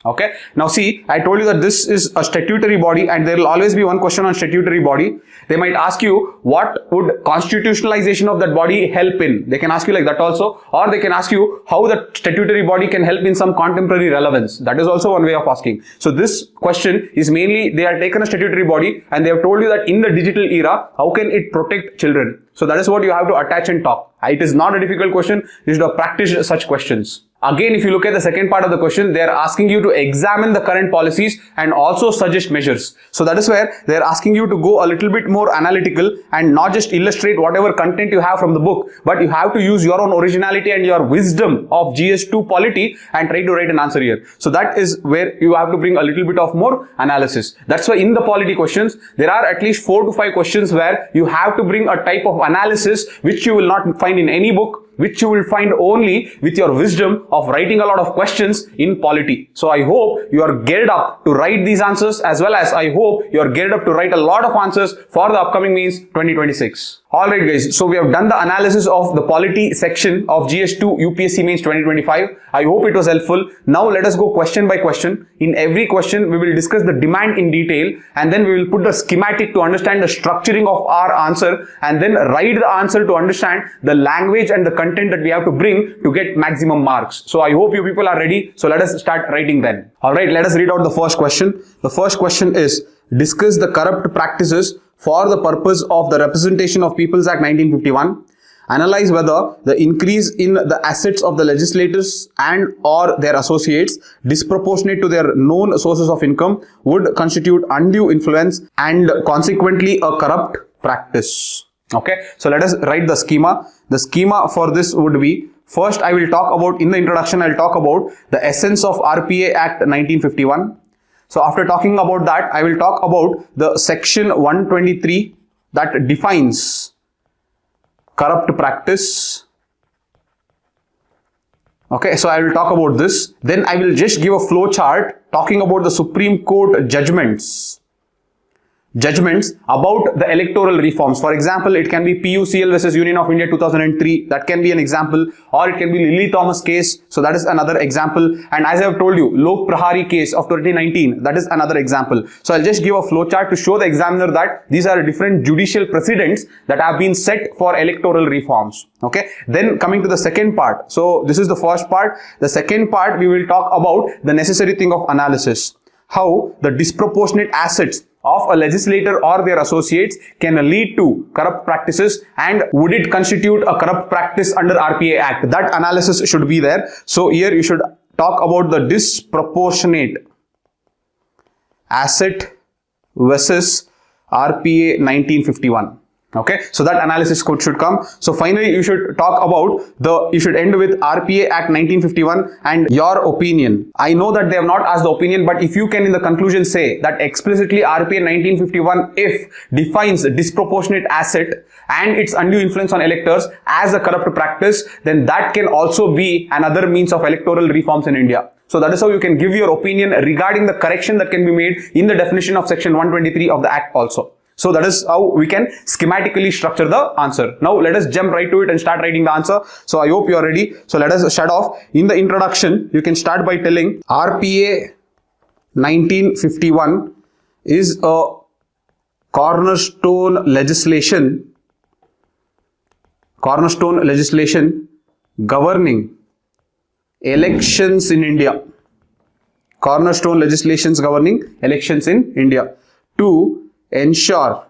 Okay, now see, I told you that this is a statutory body, and there will always be one question on statutory body. They might ask you, what would constitutionalization of that body help in? They can ask you like that also, or they can ask you how the statutory body can help in some contemporary relevance. That is also one way of asking. So this question is mainly, they have taken a statutory body and they have told you that in the digital era, how can it protect children? So that is what you have to attach and talk. It is not a difficult question. You should have practiced such questions. Again, if you look at the second part of the question, they are asking you to examine the current policies and also suggest measures. So that is where they are asking you to go a little bit more analytical and not just illustrate whatever content you have from the book, but you have to use your own originality and your wisdom of GS2 polity and try to write an answer here. So that is where you have to bring a little bit of more analysis. That's why in the polity questions, there are at least 4 to 5 questions where you have to bring a type of analysis which you will not find in any book, which you will find only with your wisdom of writing a lot of questions in polity. So I hope you are geared up to write these answers, as well as I hope you are geared up to write a lot of answers for the upcoming Mains 2026. Alright guys, so we have done the analysis of the polity section of GS2 UPSC Mains 2025. I hope it was helpful. Now let us go question by question. In every question, we will discuss the demand in detail, and then we will put the schematic to understand the structuring of our answer, and then write the answer to understand the language and the content that we have to bring to get maximum marks. So I hope you people are ready. So let us start writing then. Alright, let us read out the first question. The first question is, discuss the corrupt practices for the purpose of the Representation of Peoples Act 1951. Analyze whether the increase in the assets of the legislators and or their associates disproportionate to their known sources of income would constitute undue influence and consequently a corrupt practice. Okay, so let us write the schema. The schema for this would be, first I will talk about, in the introduction I will talk about the essence of RPA Act 1951. So after talking about that, I will talk about the section 123 that defines corrupt practice. Okay, so I will talk about this. Then I will just give a flow chart talking about the Supreme Court judgments about the electoral reforms. For example, it can be PUCL versus Union of India 2003. That can be an example, or it can be Lily Thomas case. So that is another example. And as I have told you, Lok Prahari case of 2019. That is another example. So I'll just give a flow chart to show the examiner that these are different judicial precedents that have been set for electoral reforms. Okay. Then coming to the second part. So this is the first part. The second part, we will talk about the necessary thing of analysis. How the disproportionate assets of a legislator or their associates can lead to corrupt practices, and would it constitute a corrupt practice under RPA Act? That analysis should be there. So here you should talk about the disproportionate asset versus RPA 1951. Okay, so that analysis code should come. So finally, you should talk about you should end with RPA Act 1951 and your opinion. I know that they have not asked the opinion, but if you can in the conclusion say that explicitly RPA 1951 if defines disproportionate asset and its undue influence on electors as a corrupt practice, then that can also be another means of electoral reforms in India. So that is how you can give your opinion regarding the correction that can be made in the definition of section 123 of the Act also. So that is how we can schematically structure the answer. Now let us jump right to it and start writing the answer. So I hope you are ready. So let us start off. In the introduction, you can start by telling RPA 1951 is a cornerstone legislation governing elections in India. Cornerstone legislations governing elections in India to ensure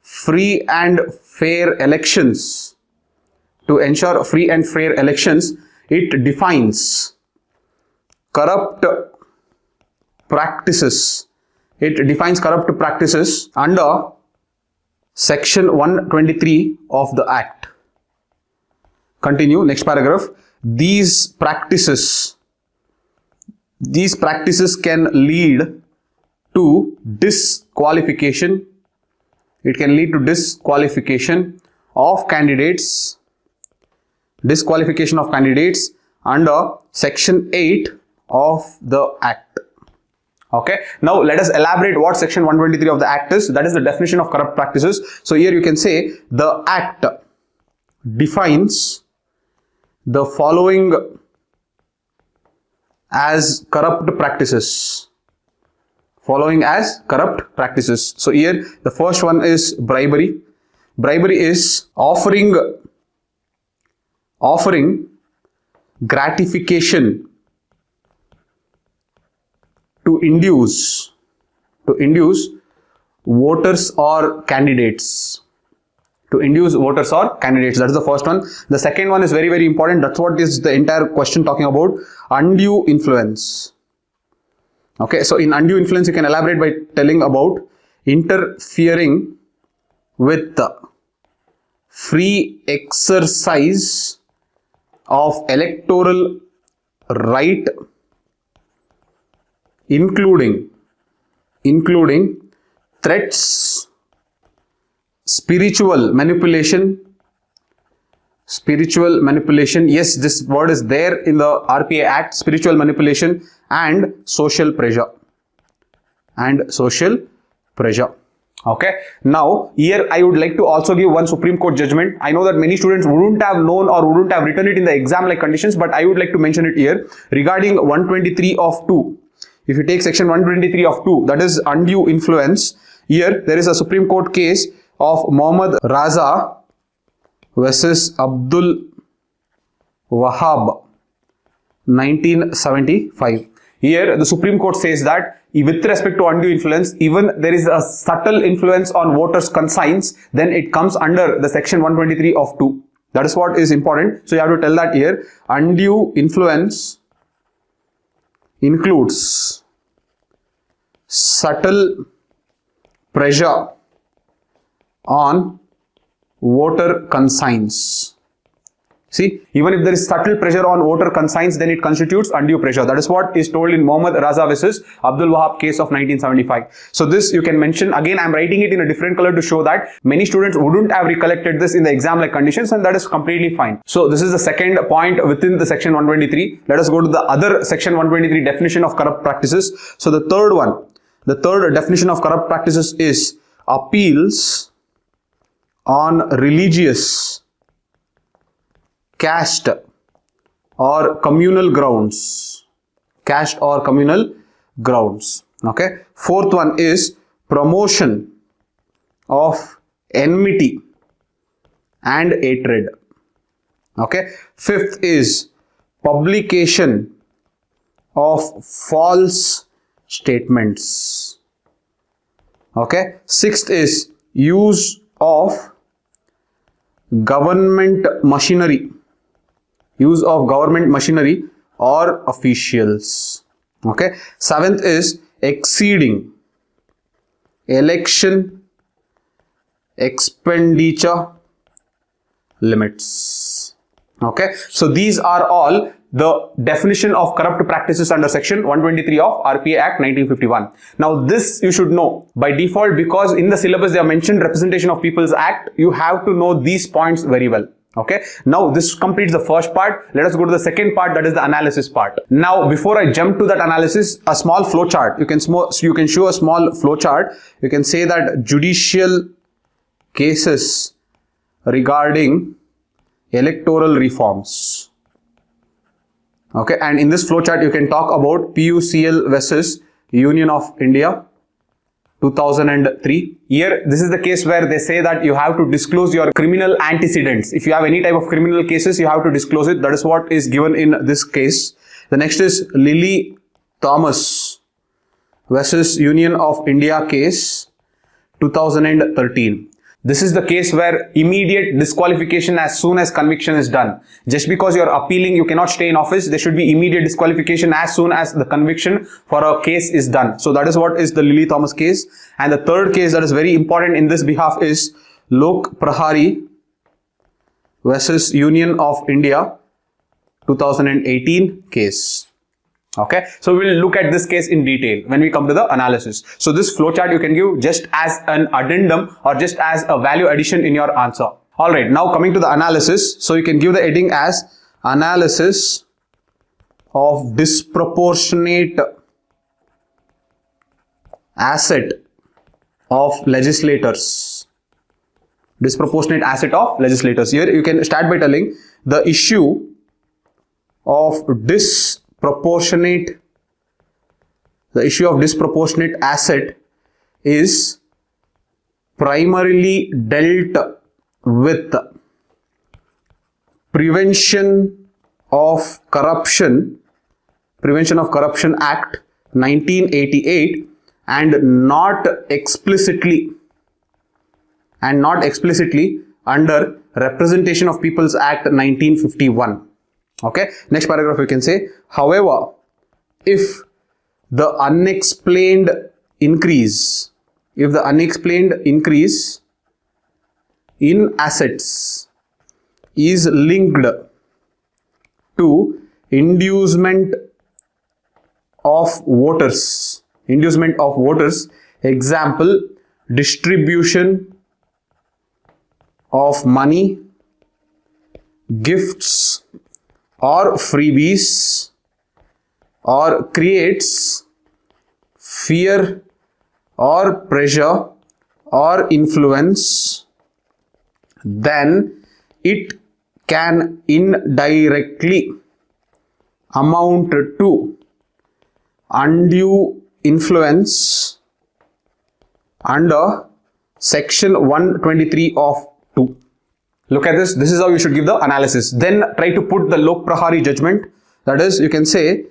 free and fair elections. To ensure free and fair elections, it defines corrupt practices. It defines corrupt practices under section 123 of the Act. Continue, next paragraph. These practices can lead to disqualification. It can lead to disqualification of candidates under section 8 of the Act. Okay, now let us elaborate what section 123 of the Act is. That is the definition of corrupt practices. So here you can say the Act defines the following as corrupt practices. So here the first one is bribery. Bribery is offering gratification to induce voters or candidates To induce voters or candidates. That is the first one. The second one is very, very important. That's what is the entire question talking about. Undue influence. Okay, so in undue influence, you can elaborate by telling about interfering with the free exercise of electoral right, including threats, spiritual manipulation. Yes, this word is there in the RPA Act. Spiritual manipulation and social pressure. Okay, now here I would like to also give one Supreme Court judgment. I know that many students wouldn't have known or wouldn't have written it in the exam like conditions, but I would like to mention it here regarding 123 of 2. If you take section 123 of 2, that is undue influence. Here there is a Supreme Court case of Mohammad Raza versus Abdul Wahab, 1975. Here the Supreme Court says that with respect to undue influence, even there is a subtle influence on voters' conscience, then it comes under the section 123 of 2. That is what is important. So you have to tell that here. Undue influence includes subtle pressure on voter conscience. See, even if there is subtle pressure on voter conscience, then it constitutes undue pressure. That is what is told in Mohammad Raza versus Abdul Wahab case of 1975. So this you can mention. Again, I am writing it in a different color to show that many students wouldn't have recollected this in the exam like conditions, and that is completely fine. So this is the second point within the section 123. Let us go to the other section 123 definition of corrupt practices. So the third one, the third definition of corrupt practices is appeals on religious, caste or communal grounds. Okay. Fourth one is promotion of enmity and hatred. Okay. Fifth is publication of false statements. Okay. Sixth is use of government machinery or officials. Okay. Seventh is exceeding election expenditure limits. Okay. So these are all the definition of corrupt practices under section 123 of RPA Act 1951. Now this you should know by default, because in the syllabus they have mentioned Representation of People's Act. You have to know these points very well. Okay. Now this completes the first part. Let us go to the second part, that is the analysis part. Now before I jump to that analysis, a small flow chart. You can show a small flow chart. You can say that judicial cases regarding electoral reforms. Okay, and in this flowchart you can talk about PUCL versus Union of India 2003. Here this is the case where they say that you have to disclose your criminal antecedents. If you have any type of criminal cases, you have to disclose it. That is what is given in this case. The next is Lily Thomas versus Union of India case 2013. This is the case where immediate disqualification as soon as conviction is done. Just because you're appealing, you cannot stay in office. There should be immediate disqualification as soon as the conviction for a case is done. So that is what is the Lily Thomas case. And the third case that is very important in this behalf is Lok Prahari versus Union of India 2018 case. Okay, so we'll look at this case in detail when we come to the analysis. So this flowchart you can give just as an addendum or just as a value addition in your answer. Alright, now coming to the analysis. So you can give the heading as analysis of disproportionate asset of legislators. Disproportionate asset of legislators. Here you can start by telling the issue of disproportionate asset is primarily dealt with Prevention of Corruption Act 1988 and not explicitly under Representation of People's Act 1951. Okay, next paragraph you can say, however, if the unexplained increase in assets is linked to inducement of voters, example, distribution of money, gifts or freebies, or creates fear or pressure or influence, then it can indirectly amount to undue influence under section 123 of 2. Look at this. This is how you should give the analysis. Then try to put the Lok Prahari judgment. That is, you can say,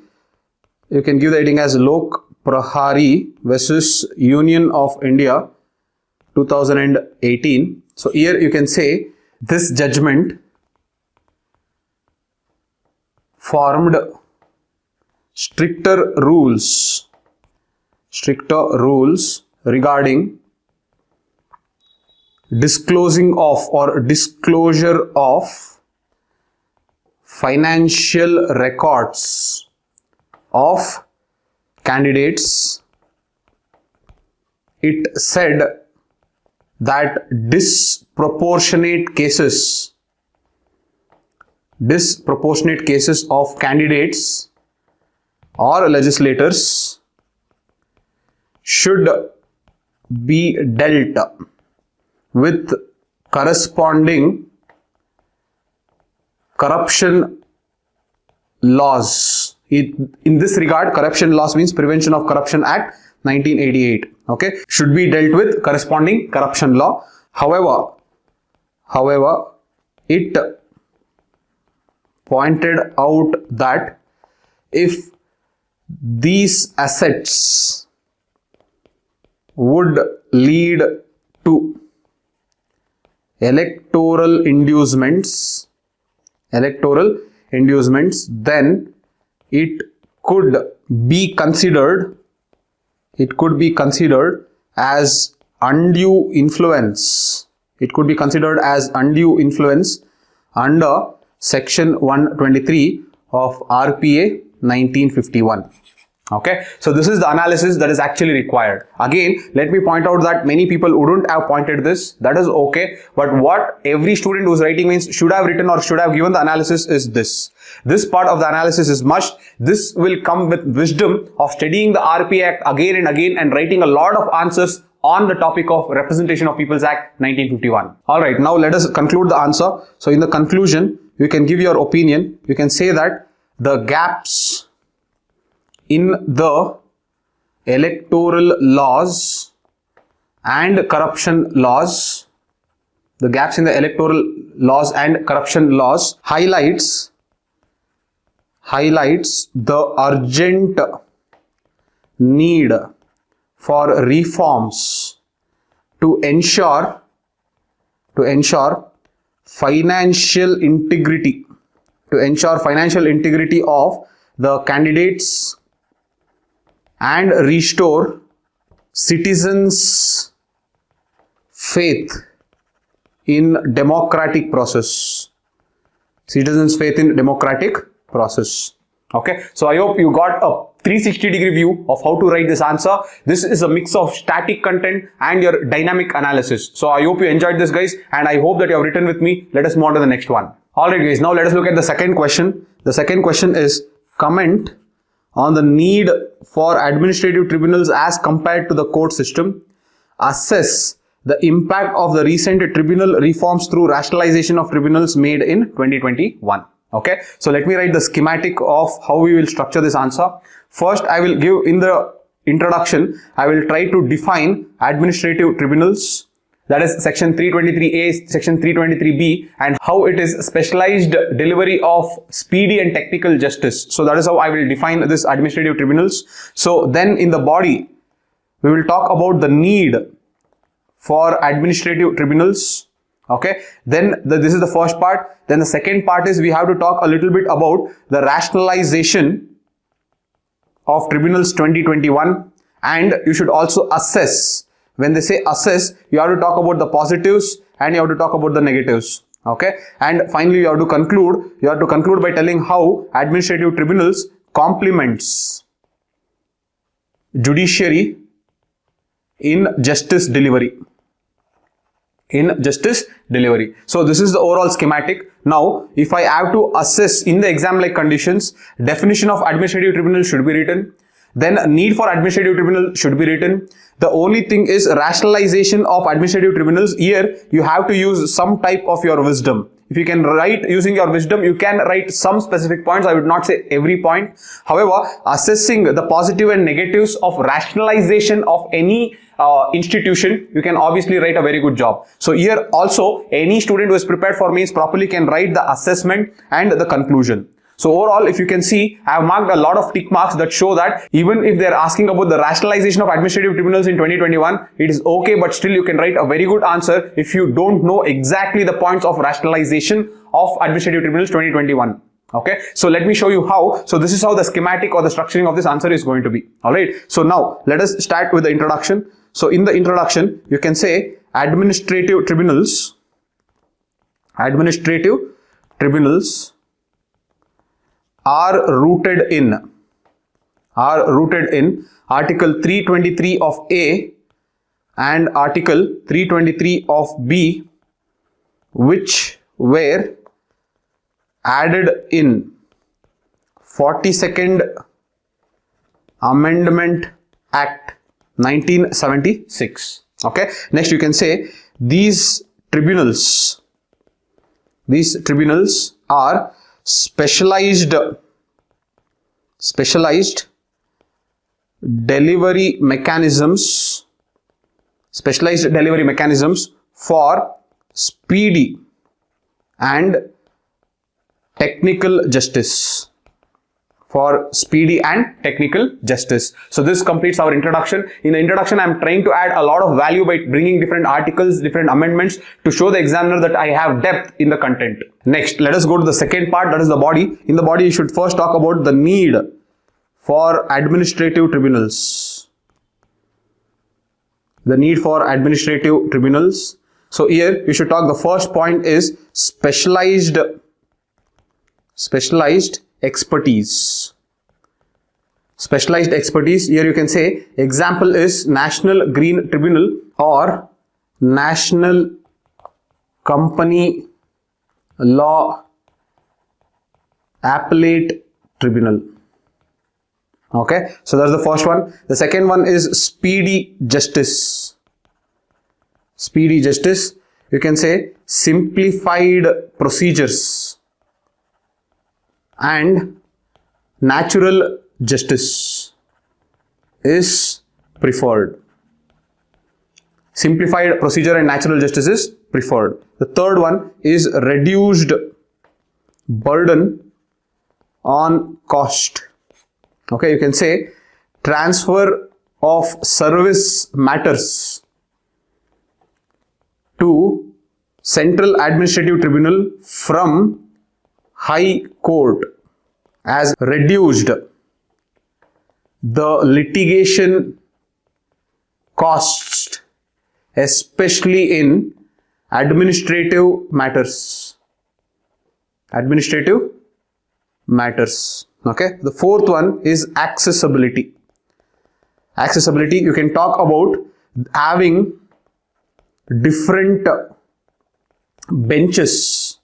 you can give the heading as Lok Prahari versus Union of India 2018. So here you can say this judgment formed stricter rules regarding disclosure of financial records of candidates. It said that disproportionate cases of candidates or legislators should be dealt with corresponding corruption laws. In this regard, corruption laws means Prevention of Corruption Act 1988. Okay, should be dealt with corresponding corruption law. However, it pointed out that if these assets would lead to electoral inducements, then it could be considered as undue influence. Under section 123 of RPA 1951. Okay, so this is the analysis that is actually required. Again, let me point out that many people wouldn't have pointed this. That is okay, but what every student who's writing means should have written or should have given the analysis is this. This part of the analysis is must. This will come with wisdom of studying the RPA Act again and again and writing a lot of answers on the topic of Representation of People's Act 1951. Alright, now let us conclude the answer. So in the conclusion, you can give your opinion. You can say that the gaps in the electoral laws and corruption laws, highlights the urgent need for reforms to ensure financial integrity of the candidates and restore citizens' faith in democratic process. Okay, so I hope you got a 360-degree view of how to write this answer. This is a mix of static content and your dynamic analysis. So I hope you enjoyed this, guys, and I hope that you have written with me. Let us move on to the next one. Alright, guys, now let us look at the second question. The second question is comment on the need for administrative tribunals as compared to the court system. Assess the impact of the recent tribunal reforms through rationalization of tribunals made in 2021. Okay, so let me write the schematic of how we will structure this answer. First, I will give in the introduction, I will try to define administrative tribunals, that is section 323A, section 323B, and how it is specialized delivery of speedy and technical justice. So that is how I will define this administrative tribunals. So then in the body, we will talk about the need for administrative tribunals, Okay, then this is the first part. Then the second part is we have to talk a little bit about the rationalization of Tribunals 2021, and you should also assess. When they say assess, you have to talk about the positives and you have to talk about the negatives. Okay, and finally you have to conclude. You have to conclude by telling how administrative tribunals complements judiciary in justice delivery. So this is the overall schematic. Now, if I have to assess in the exam like conditions, definition of administrative tribunal should be written. Then need for administrative tribunal should be written. The only thing is rationalization of administrative tribunals. Here you have to use some type of your wisdom. If you can write using your wisdom, you can write some specific points. I would not say every point. However, assessing the positive and negatives of rationalization of any institution, you can obviously write a very good job. So here also, any student who is prepared for mains properly can write the assessment and the conclusion. So overall, if you can see, I have marked a lot of tick marks that show that even if they are asking about the rationalization of administrative tribunals in 2021, it is okay, but still you can write a very good answer if you don't know exactly the points of rationalization of administrative tribunals 2021. Okay, so let me show you how. So this is how the schematic or the structuring of this answer is going to be. Alright, so now let us start with the introduction. So in the introduction, you can say administrative tribunals are rooted in Article 323 of A and Article 323 of B, which were added in 42nd Amendment Act 1976. Okay, next you can say these tribunals are specialized delivery mechanisms for speedy and technical justice. So this completes our introduction. In the introduction, I am trying to add a lot of value by bringing different articles, different amendments to show the examiner that I have depth in the content. Next, let us go to the second part, that is the body. In the body, you should first talk about the need for administrative tribunals. The need for administrative tribunals. So here, you should talk, the first point is specialized expertise. Here you can say example is National Green Tribunal or National Company Law Appellate Tribunal. Okay, so that's the first one. The second one is speedy justice. You can say simplified procedures and natural justice is preferred. Simplified procedure and natural justice is preferred. The third one is reduced burden on cost. Okay, you can say transfer of service matters to Central Administrative Tribunal from High Court has reduced the litigation costs, especially in administrative matters. Okay, the fourth one is accessibility. You can talk about having different benches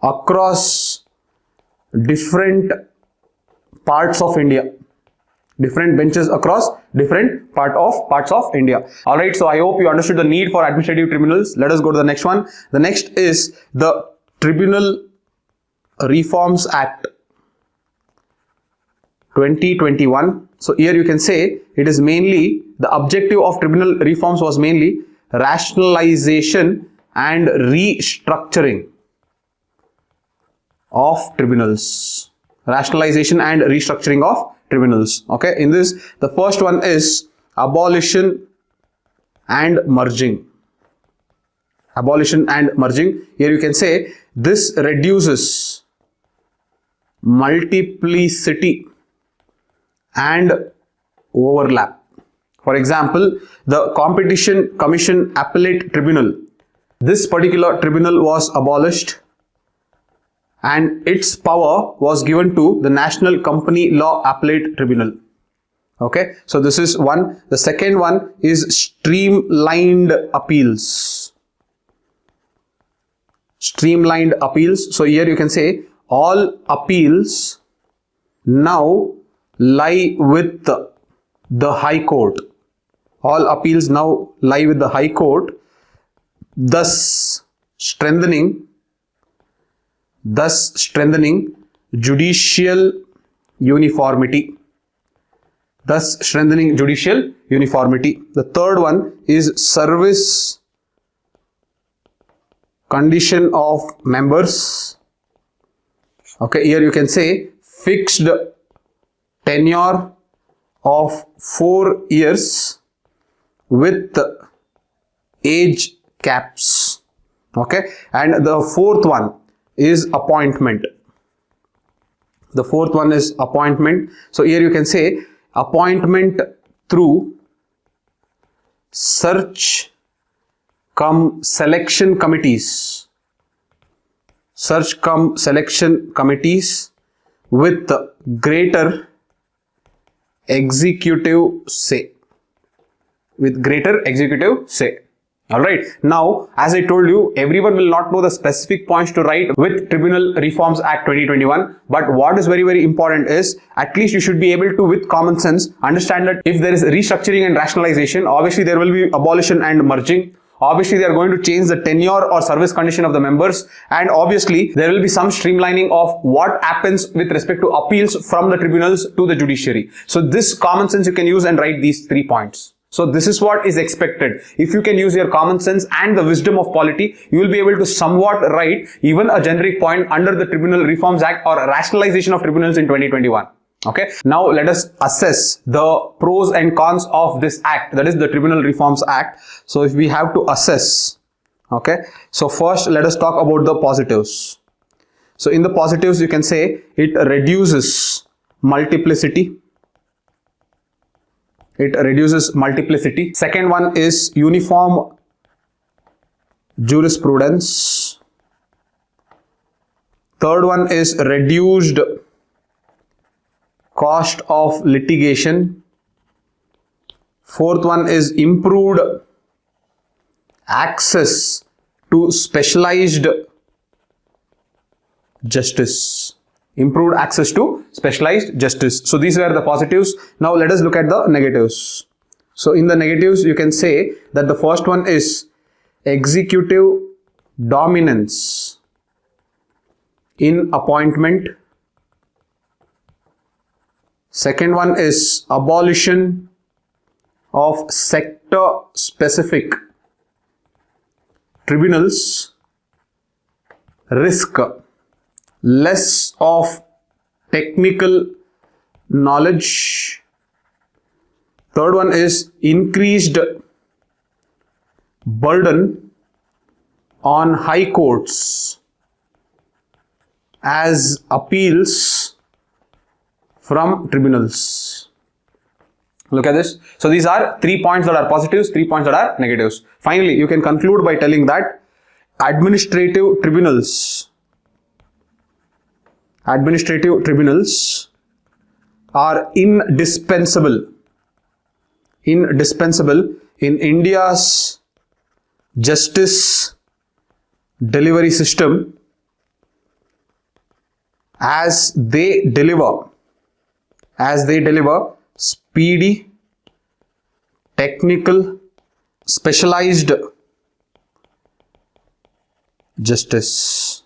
across different parts of India. Different benches across different parts of India. Alright, so I hope you understood the need for administrative tribunals. Let us go to the next one. The next is the Tribunal Reforms Act 2021. So here you can say it is mainly, the objective of tribunal reforms was mainly rationalization and restructuring of tribunals. Okay, in this, the first one is abolition and merging. abolition and merging. Here you can say this reduces multiplicity and overlap. For example, the Competition Commission Appellate Tribunal. This particular tribunal was abolished and its power was given to the National Company Law Appellate Tribunal. Okay, so this is one. The second one is streamlined appeals. Streamlined appeals. So here you can say all appeals now lie with the High Court. All appeals now lie with the High Court, thus strengthening judicial uniformity. Thus strengthening judicial uniformity. The third one is service condition of members. Okay, here you can say fixed tenure of 4 years with age caps. Okay, and the fourth one is appointment. The fourth one is appointment. So here you can say appointment through search cum selection committees. Search cum selection committees with greater executive say. With greater executive say. Alright, now as I told you, everyone will not know the specific points to write with Tribunal Reforms Act 2021, but what is very, very important is at least you should be able to, with common sense, understand that if there is restructuring and rationalization, obviously there will be abolition and merging. Obviously, they are going to change the tenure or service condition of the members, and obviously there will be some streamlining of what happens with respect to appeals from the tribunals to the judiciary. So this common sense you can use and write these 3 points. So this is what is expected. If you can use your common sense and the wisdom of polity, you will be able to somewhat write even a generic point under the Tribunal Reforms Act or rationalization of tribunals in 2021. Okay, now let us assess the pros and cons of this act, that is the Tribunal Reforms Act. So if we have to assess, okay, so first let us talk about the positives. So in the positives you can say it reduces multiplicity. It reduces multiplicity. Second one is uniform jurisprudence. Third one is reduced cost of litigation. Fourth one is improved access to specialized justice. Improved access to specialized justice. So these were the positives. Now let us look at the negatives. So in the negatives you can say that the first one is executive dominance in appointment. Second one is abolition of sector specific tribunals. Risk less of technical knowledge. Third one is increased burden on high courts as appeals from tribunals. Look at this. So these are 3 points that are positives, 3 points that are negatives. Finally, you can conclude by telling that administrative tribunals are indispensable in India's justice delivery system, as they deliver speedy, technical, specialized justice.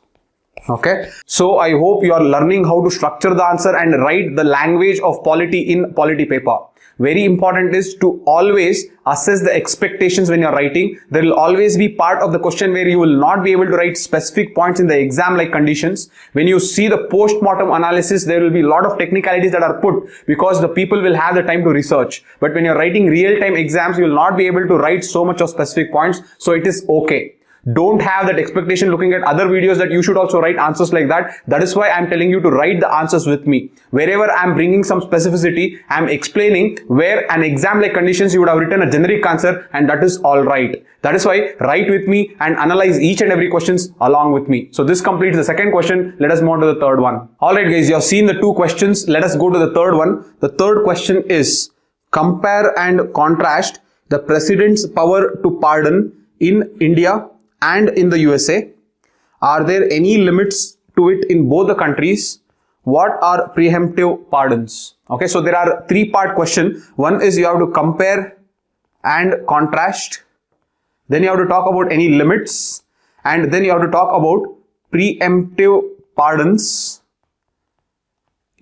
Okay, so I hope you are learning how to structure the answer and write the language of polity in polity paper. Very important is to always assess the expectations when you are writing. There will always be part of the question where you will not be able to write specific points in the exam like conditions. When you see the post-mortem analysis, there will be a lot of technicalities that are put because the people will have the time to research. But when you are writing real-time exams, you will not be able to write so much of specific points. So it is okay. don't have that expectation looking at other videos that you should also write answers like that. That is why I'm telling you to write the answers with me. Wherever I'm bringing some specificity, I'm explaining where an exam like conditions you would have written a generic answer, and that is all right. That is why write with me and analyze each and every questions along with me. So this completes the second question. Let us move on to the third one. Alright guys, you have seen the two questions. Let us go to the third one. The third question is compare and contrast the President's power to pardon in India and in the USA. Are there any limits to it in both the countries? What are preemptive pardons? Okay, so there are three-part question. One is you have to compare and contrast. Then you have to talk about any limits, and then you have to talk about preemptive pardons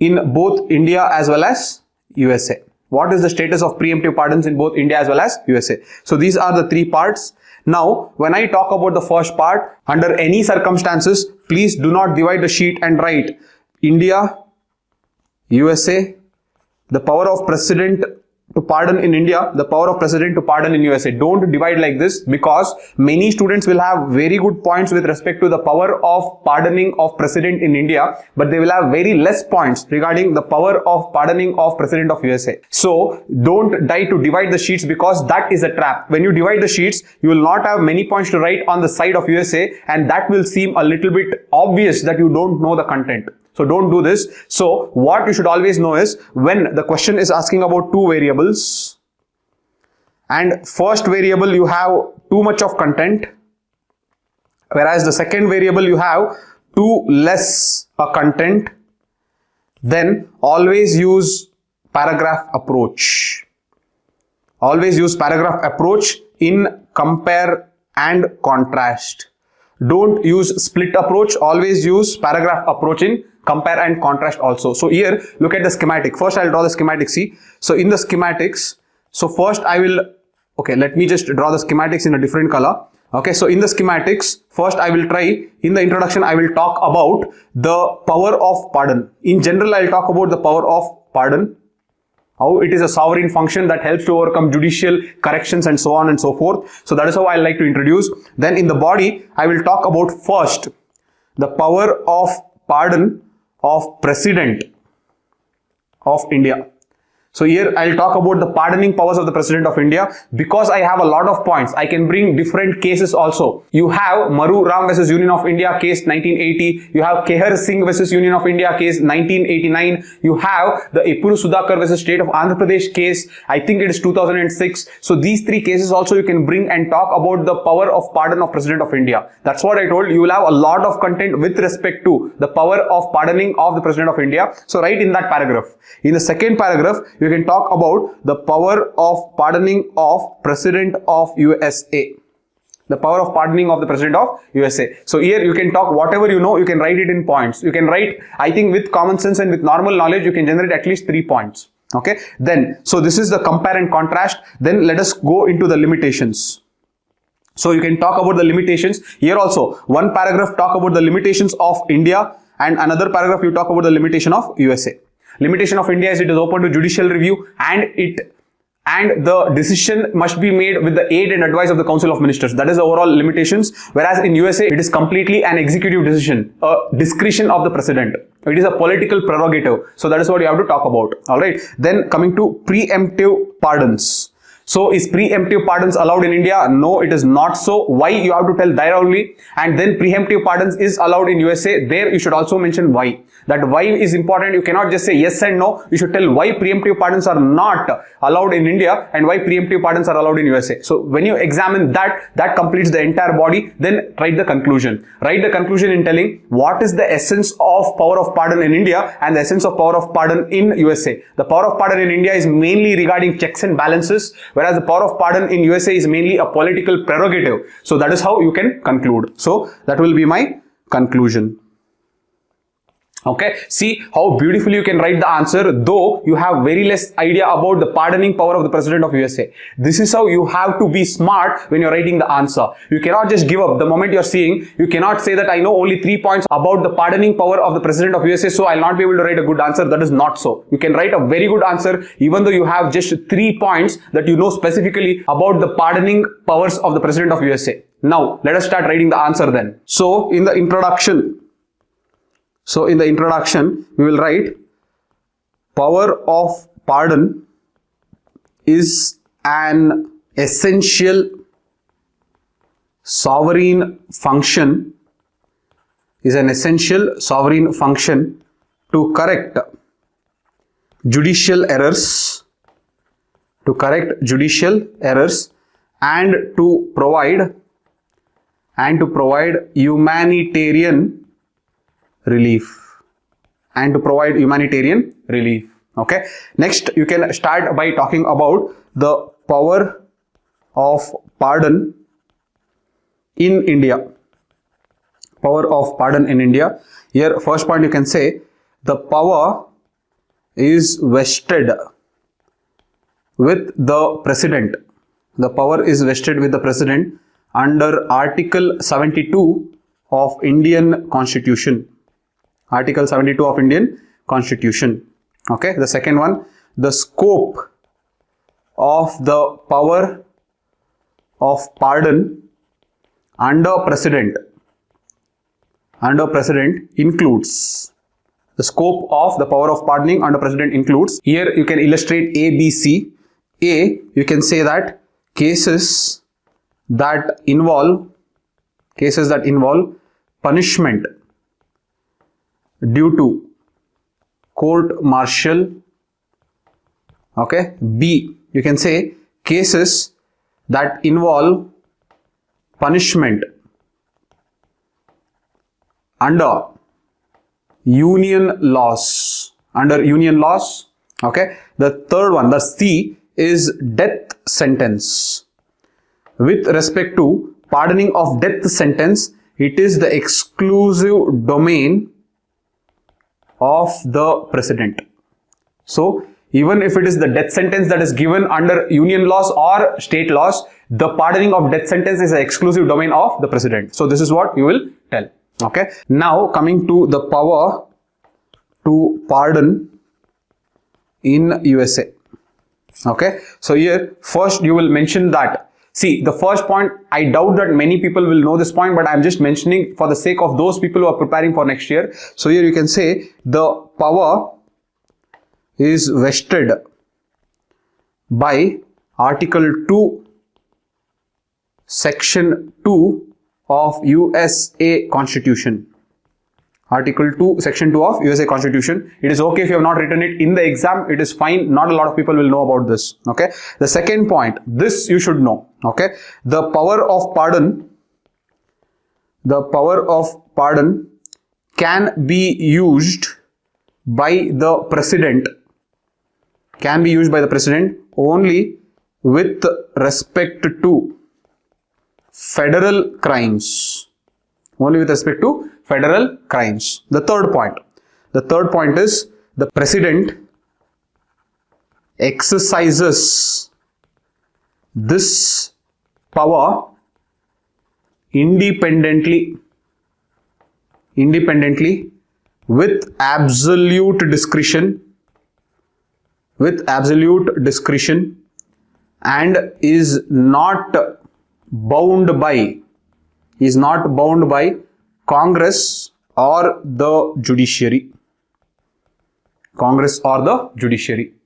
in both India as well as USA. What is the status of preemptive pardons in both India as well as USA? So these are the three parts. Now, when I talk about the first part, under any circumstances, please do not divide the sheet and write India, USA, the power of President to pardon in India, the power of President to pardon in USA. Don't divide like this, because many students will have very good points with respect to the power of pardoning of President in India, but they will have very less points regarding the power of pardoning of President of USA. So don't try to divide the sheets, because that is a trap. When you divide the sheets, you will not have many points to write on the side of USA, and that will seem a little bit obvious that you don't know the content. So don't do this. So what you should always know is, when the question is asking about two variables, and first variable you have too much of content, whereas the second variable you have too less a content, then always use paragraph approach. Always use paragraph approach in compare and contrast. Don't use split approach. Always use paragraph approach in compare and contrast also. So here, look at the schematic. First, I'll draw the schematic. See, so in the schematics, so first I will, okay, let me just draw the schematics in a different color. Okay, so in the schematics, first I will try, in the introduction, I will talk about the power of pardon. In general, I'll talk about the power of pardon, how it is a sovereign function that helps to overcome judicial corrections and so on and so forth. So that is how I like to introduce. Then in the body, I will talk about first the power of pardon of President of India. So here I'll talk about the pardoning powers of the President of India, because I have a lot of points. I can bring different cases also. You have Maru Ram versus Union of India case 1980. You have Kehar Singh versus Union of India case 1989. You have the Epuru Sudhakar versus State of Andhra Pradesh case. I think it is 2006. So these three cases also you can bring and talk about the power of pardon of President of India. That's what I told you. You will have a lot of content with respect to the power of pardoning of the President of India. So write in that paragraph. In the second paragraph, you can talk about the power of pardoning of President of USA. The power of pardoning of the President of USA. So here you can talk whatever you know, you can write it in points. You can write, I think with common sense and with normal knowledge, you can generate at least 3 points. Okay. Then, so this is the compare and contrast. Then let us go into the limitations. So you can talk about the limitations. Here also, one paragraph talk about the limitations of India, and another paragraph you talk about the limitation of USA. Limitation of India is it is open to judicial review, and the decision must be made with the aid and advice of the Council of Ministers. That is the overall limitations. Whereas in USA, it is completely an executive decision, a discretion of the President. It is a political prerogative. So that is what you have to talk about. Alright. Then coming to preemptive pardons. So is preemptive pardons allowed in India? No, it is not so. Why? You have to tell there only. And then preemptive pardons is allowed in USA. There you should also mention why. That why is important. You cannot just say yes and no. You should tell why preemptive pardons are not allowed in India and why preemptive pardons are allowed in USA. So when you examine that completes the entire body. Then write the conclusion. Write the conclusion in telling what is the essence of power of pardon in India and the essence of power of pardon in USA. The power of pardon in India is mainly regarding checks and balances, whereas the power of pardon in USA is mainly a political prerogative. So that is how you can conclude. So that will be my conclusion. Okay, see how beautifully you can write the answer, though you have very less idea about the pardoning power of the President of USA. This is how you have to be smart when you're writing the answer. You cannot just give up the moment you're seeing. You cannot say that I know only 3 points about the pardoning power of the President of USA, so I'll not be able to write a good answer. That is not so. You can write a very good answer even though you have just 3 points that you know specifically about the pardoning powers of the President of USA. Now let us start writing the answer then. So in the introduction we will write power of pardon is an essential sovereign function to correct judicial errors and to provide humanitarian relief. Okay, next you can start by talking about the power of pardon in India. Here first point you can say the power is vested with the president. Under Article 72 of Indian Constitution. Okay, the second one, the scope of the power of pardon under president includes. The scope of the power of pardoning under president includes. Here you can illustrate A, B, C. A, you can say that cases that involve punishment due to court martial. Okay. B, you can say cases that involve punishment under union laws. Okay. The third one, the C, is death sentence. With respect to pardoning of death sentence, it is the exclusive domain of the president. So even if it is the death sentence that is given under union laws or state laws, the pardoning of death sentence is the exclusive domain of the president. So this is what you will tell. Okay. Now coming to the power to pardon in USA. Okay. So here first you will mention that. See, the first point, I doubt that many people will know this point, but I'm just mentioning for the sake of those people who are preparing for next year. So here you can say the power is vested by Article 2, Section 2 of USA Constitution. Article 2, Section 2 of USA Constitution. It is okay if you have not written it in the exam. It is fine. Not a lot of people will know about this. Okay. The second point, this you should know. Okay. The power of pardon can be used by the president. Only with respect to federal crimes. The third point is the president exercises this power independently with absolute discretion and is not bound by Congress or the Judiciary.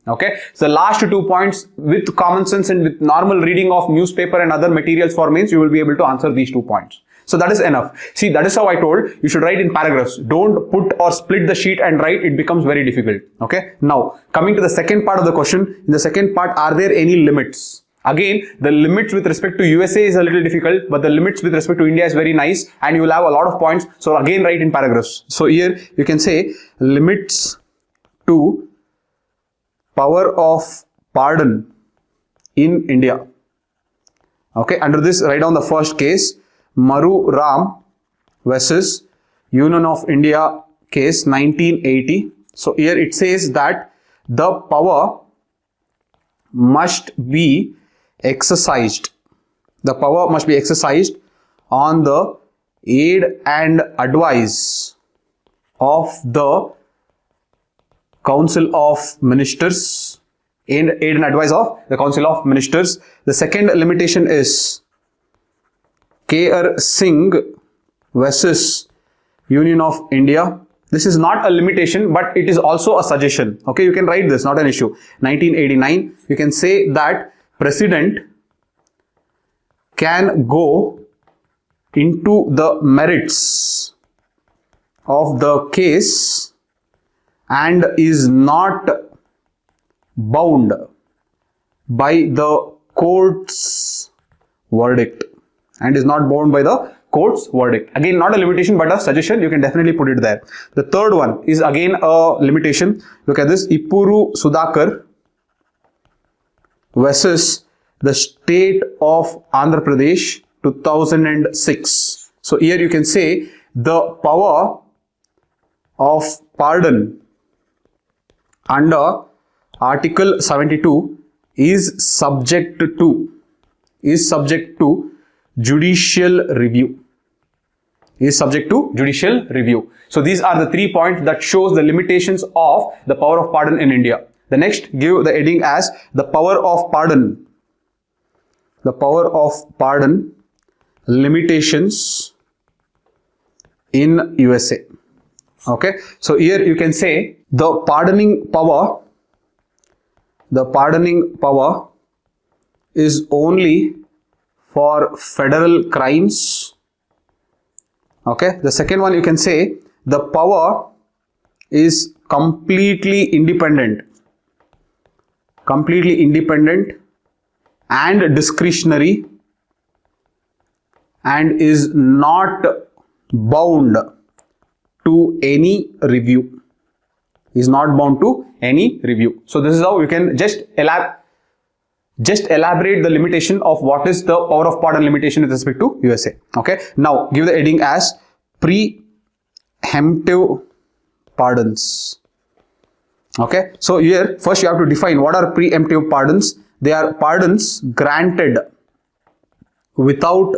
Okay. So the last 2 points, with common sense and with normal reading of newspaper and other materials for mains, you will be able to answer these 2 points. So that is enough. See, that is how I told you should write in paragraphs. Don't put or split the sheet and write. It becomes very difficult. Okay. Now coming to the second part of the question. In the second part, are there any limits? Again, the limits with respect to USA is a little difficult, but the limits with respect to India is very nice, and you will have a lot of points. So again, write in paragraphs. So here you can say limits to power of pardon in India. Okay, under this, write down the first case, Maru Ram versus Union of India case 1980. So here it says that the power must be exercised. On the aid and advice of the Council of Ministers. Aid and advice of the Council of Ministers. The second limitation is K.R. Singh versus Union of India. This is not a limitation, but it is also a suggestion. Okay, you can write this, not an issue. 1989, you can say that President can go into the merits of the case and is not bound by the court's verdict. And is not bound by the court's verdict. Again, not a limitation but a suggestion. You can definitely put it there. The third one is again a limitation. Look at this. Ipuru Sudhakar versus the state of Andhra Pradesh 2006. So here you can say the power of pardon under Article 72 is subject to judicial review. So these are the 3 points that shows the limitations of the power of pardon in India. The next, give the heading as the power of pardon. The power of pardon limitations in USA. Okay, so here you can say the pardoning power is only for federal crimes. Okay, the second one you can say the power is completely independent and discretionary and is not bound to any review. So this is how you can just elaborate the limitation of what is the power of pardon limitation with respect to USA. Okay, now give the heading as preemptive pardons. Okay, so here first you have to define what are preemptive pardons. They are pardons granted without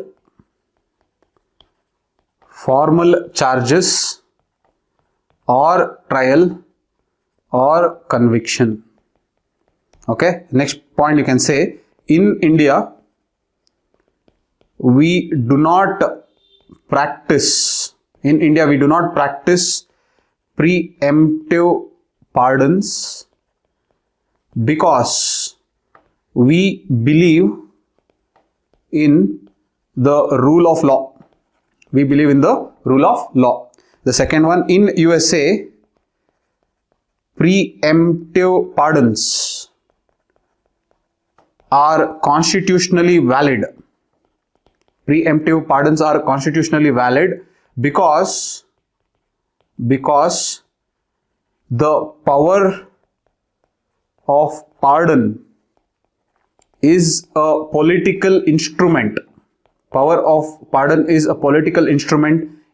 formal charges or trial or conviction. Okay, next point you can say in India we do not practice preemptive pardons because we believe in the rule of law. The second one, in USA preemptive pardons are constitutionally valid. Because the power of pardon is a political instrument.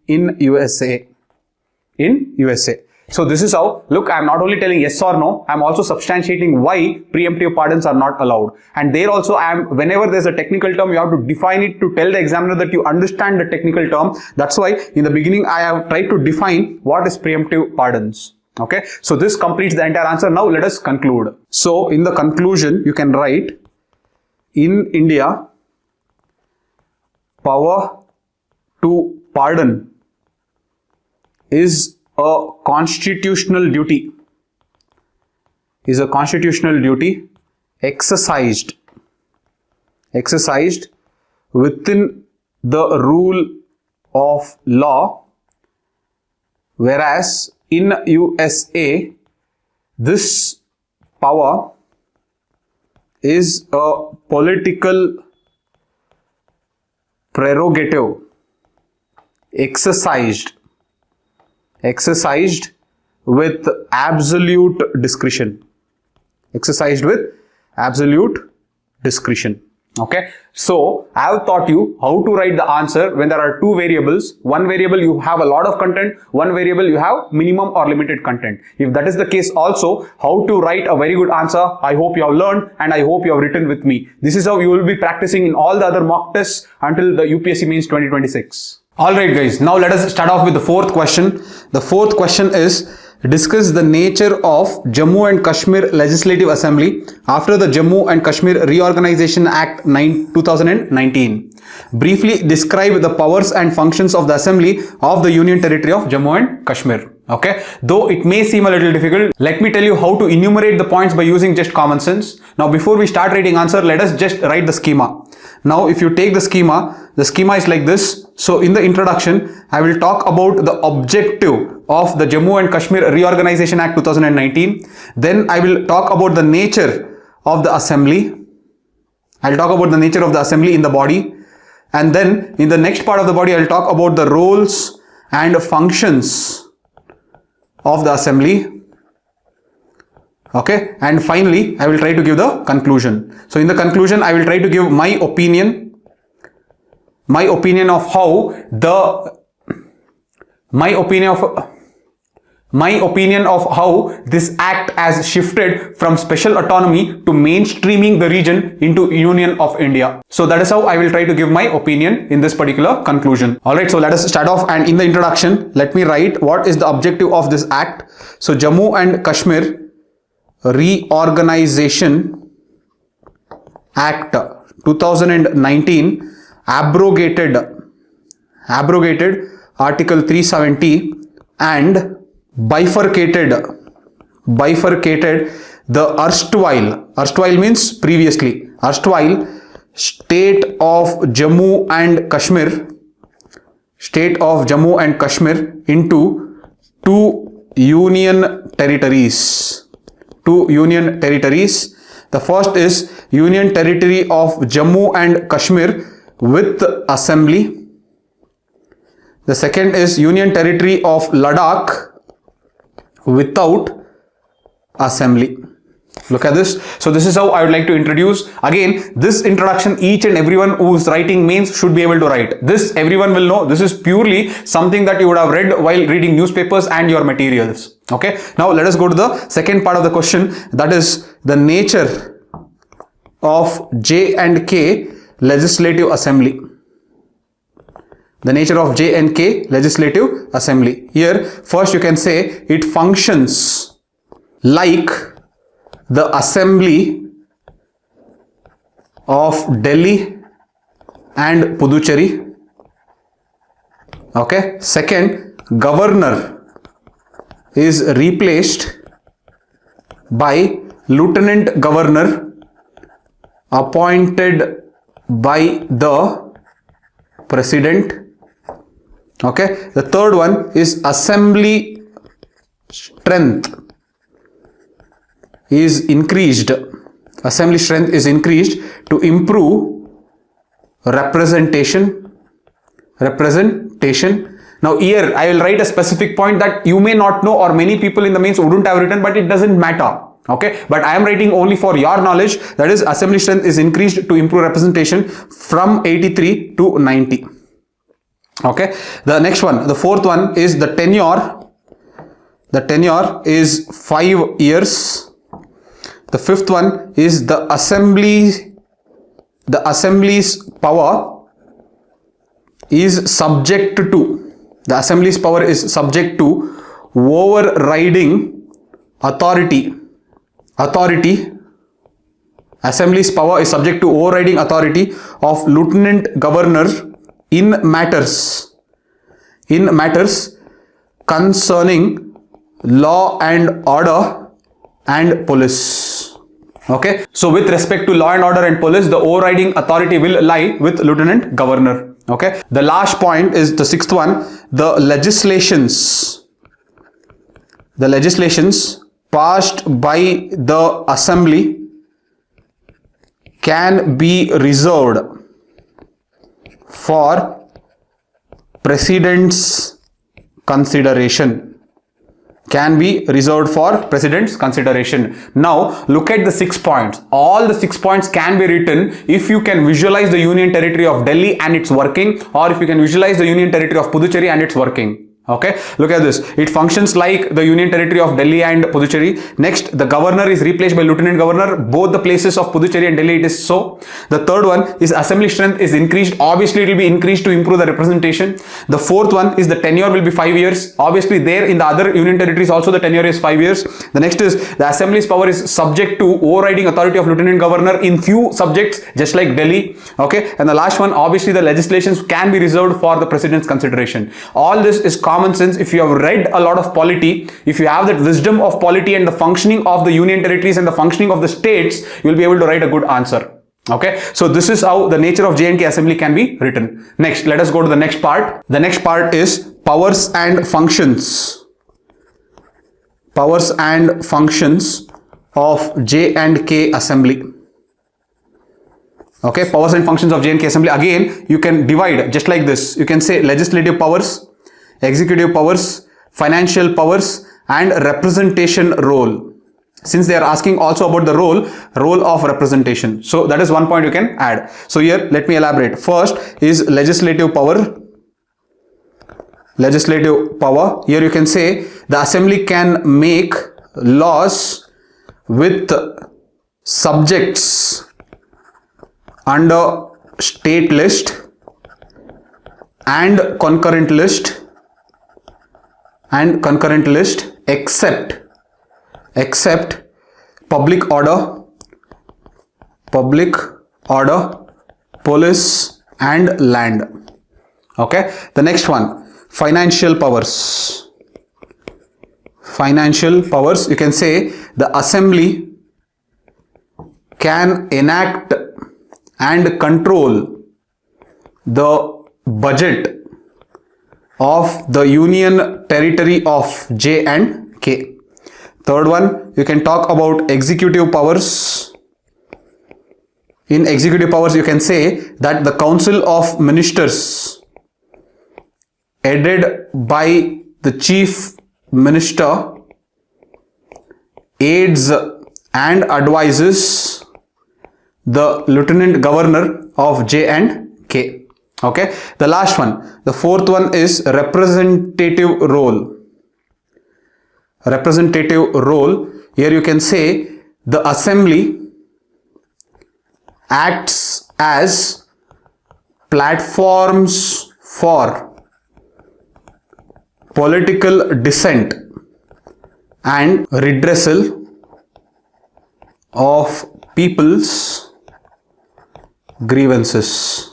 In USA. So this is how, look, I am not only telling yes or no, I am also substantiating why preemptive pardons are not allowed. And there also whenever there's a technical term, you have to define it to tell the examiner that you understand the technical term. That's why in the beginning I have tried to define what is preemptive pardons. Okay, so this completes the entire answer. Now let us conclude. So in the conclusion you can write, in India power to pardon is a constitutional duty exercised within the rule of law, whereas in USA this power is a political prerogative exercised with absolute discretion. Okay, so I have taught you how to write the answer when there are two variables. One variable you have a lot of content, one variable you have minimum or limited content. If that is the case also, how to write a very good answer, I hope you have learned and I hope you have written with me. This is how you will be practicing in all the other mock tests until the UPSC Mains 2026. Alright guys, now let us start off with the fourth question. The fourth question is, discuss the nature of Jammu and Kashmir Legislative Assembly after the Jammu and Kashmir Reorganization Act 2019. Briefly describe the powers and functions of the Assembly of the Union Territory of Jammu and Kashmir. Okay, though it may seem a little difficult, let me tell you how to enumerate the points by using just common sense. Now before we start writing answer, let us just write the schema. Now if you take the schema is like this. So in the introduction, I will talk about the objective of the Jammu and Kashmir Reorganization Act 2019. Then I will talk about the nature of the assembly. I will talk about the nature of the assembly in the body. And then in the next part of the body, I will talk about the roles and functions of the assembly. Okay. And finally, I will try to give the conclusion. So in the conclusion, I will try to give my opinion of how this act has shifted from special autonomy to mainstreaming the region into Union of India. So that is how I will try to give my opinion in this particular conclusion. Alright, so let us start off, and in the introduction, let me write what is the objective of this act. So Jammu and Kashmir Reorganization Act 2019 abrogated Article 370 and bifurcated the erstwhile means previously, state of Jammu and Kashmir into two union territories. The first is Union Territory of Jammu and Kashmir with assembly. The second is Union Territory of Ladakh without assembly. Look at this. So this is how I would like to introduce. Again, this introduction, each and everyone who is writing mains should be able to write. This everyone will know. This is purely something that you would have read while reading newspapers and your materials. Okay. Now let us go to the second part of the question. That is the nature of J&K Legislative Assembly. The nature of J&K Legislative Assembly. Here, first you can say it functions like the Assembly of Delhi and Puducherry. Okay. Second, Governor is replaced by Lieutenant Governor appointed by the President. Okay. The third one is Assembly strength is increased. Assembly strength is increased to improve representation. Now here I will write a specific point that you may not know, or many people in the mains wouldn't have written, but it doesn't matter. Okay, but I am writing only for your knowledge. That is, assembly strength is increased to improve representation from 83 to 90. Okay, the next one, the fourth one is the tenure. The tenure is 5 years. The fifth one is the assembly's power is subject to. The assembly's power is subject to overriding authority. Assembly's power is subject to overriding authority of Lieutenant Governor in matters concerning law and order and police. Okay, so with respect to law and order and police, the overriding authority will lie with Lieutenant Governor. Okay, the last point is the sixth one, the legislations passed by the assembly can be reserved for President's consideration. Can be reserved for President's consideration. Now look at the 6 points. All the 6 points can be written if you can visualize the Union Territory of Delhi and its working, or if you can visualize the Union Territory of Puducherry and its working. Okay, look at this. It functions like the Union Territory of Delhi and Puducherry. Next, the governor is replaced by Lieutenant Governor. Both the places of Puducherry and Delhi it is so. The third one is assembly strength is increased. Obviously, it will be increased to improve the representation. The fourth one is the tenure will be 5 years. Obviously, there in the other Union Territories also the tenure is 5 years. The next is the assembly's power is subject to overriding authority of Lieutenant Governor in few subjects, just like Delhi. Okay, and the last one, obviously, the legislations can be reserved for the President's consideration. All this is common sense. If you have read a lot of polity, if you have that wisdom of polity and the functioning of the Union Territories and the functioning of the states, you will be able to write a good answer. Okay, so this is how the nature of J&K Assembly can be written. Next, let us go to the next part. The next part is powers and functions. Powers and functions of J&K Assembly. Okay, powers and functions of J&K Assembly. Again, you can divide just like this. You can say legislative powers, executive powers, financial powers, and representation role. Since they are asking also about the role of representation. So that is one point you can add. So here, let me elaborate. First is legislative power. Legislative power. Here you can say the assembly can make laws with subjects under state list and concurrent list except public order, police and land. Okay, the next one, financial powers. Financial powers, you can say the assembly can enact and control the budget of the Union Territory of J&K. Third one, you can talk about executive powers. In executive powers, you can say that the Council of Ministers, headed by the Chief Minister, aids and advises the Lieutenant Governor of J&K. Okay, the last one, the fourth one is representative role. Representative role, here you can say the assembly acts as platforms for political dissent and redressal of people's grievances.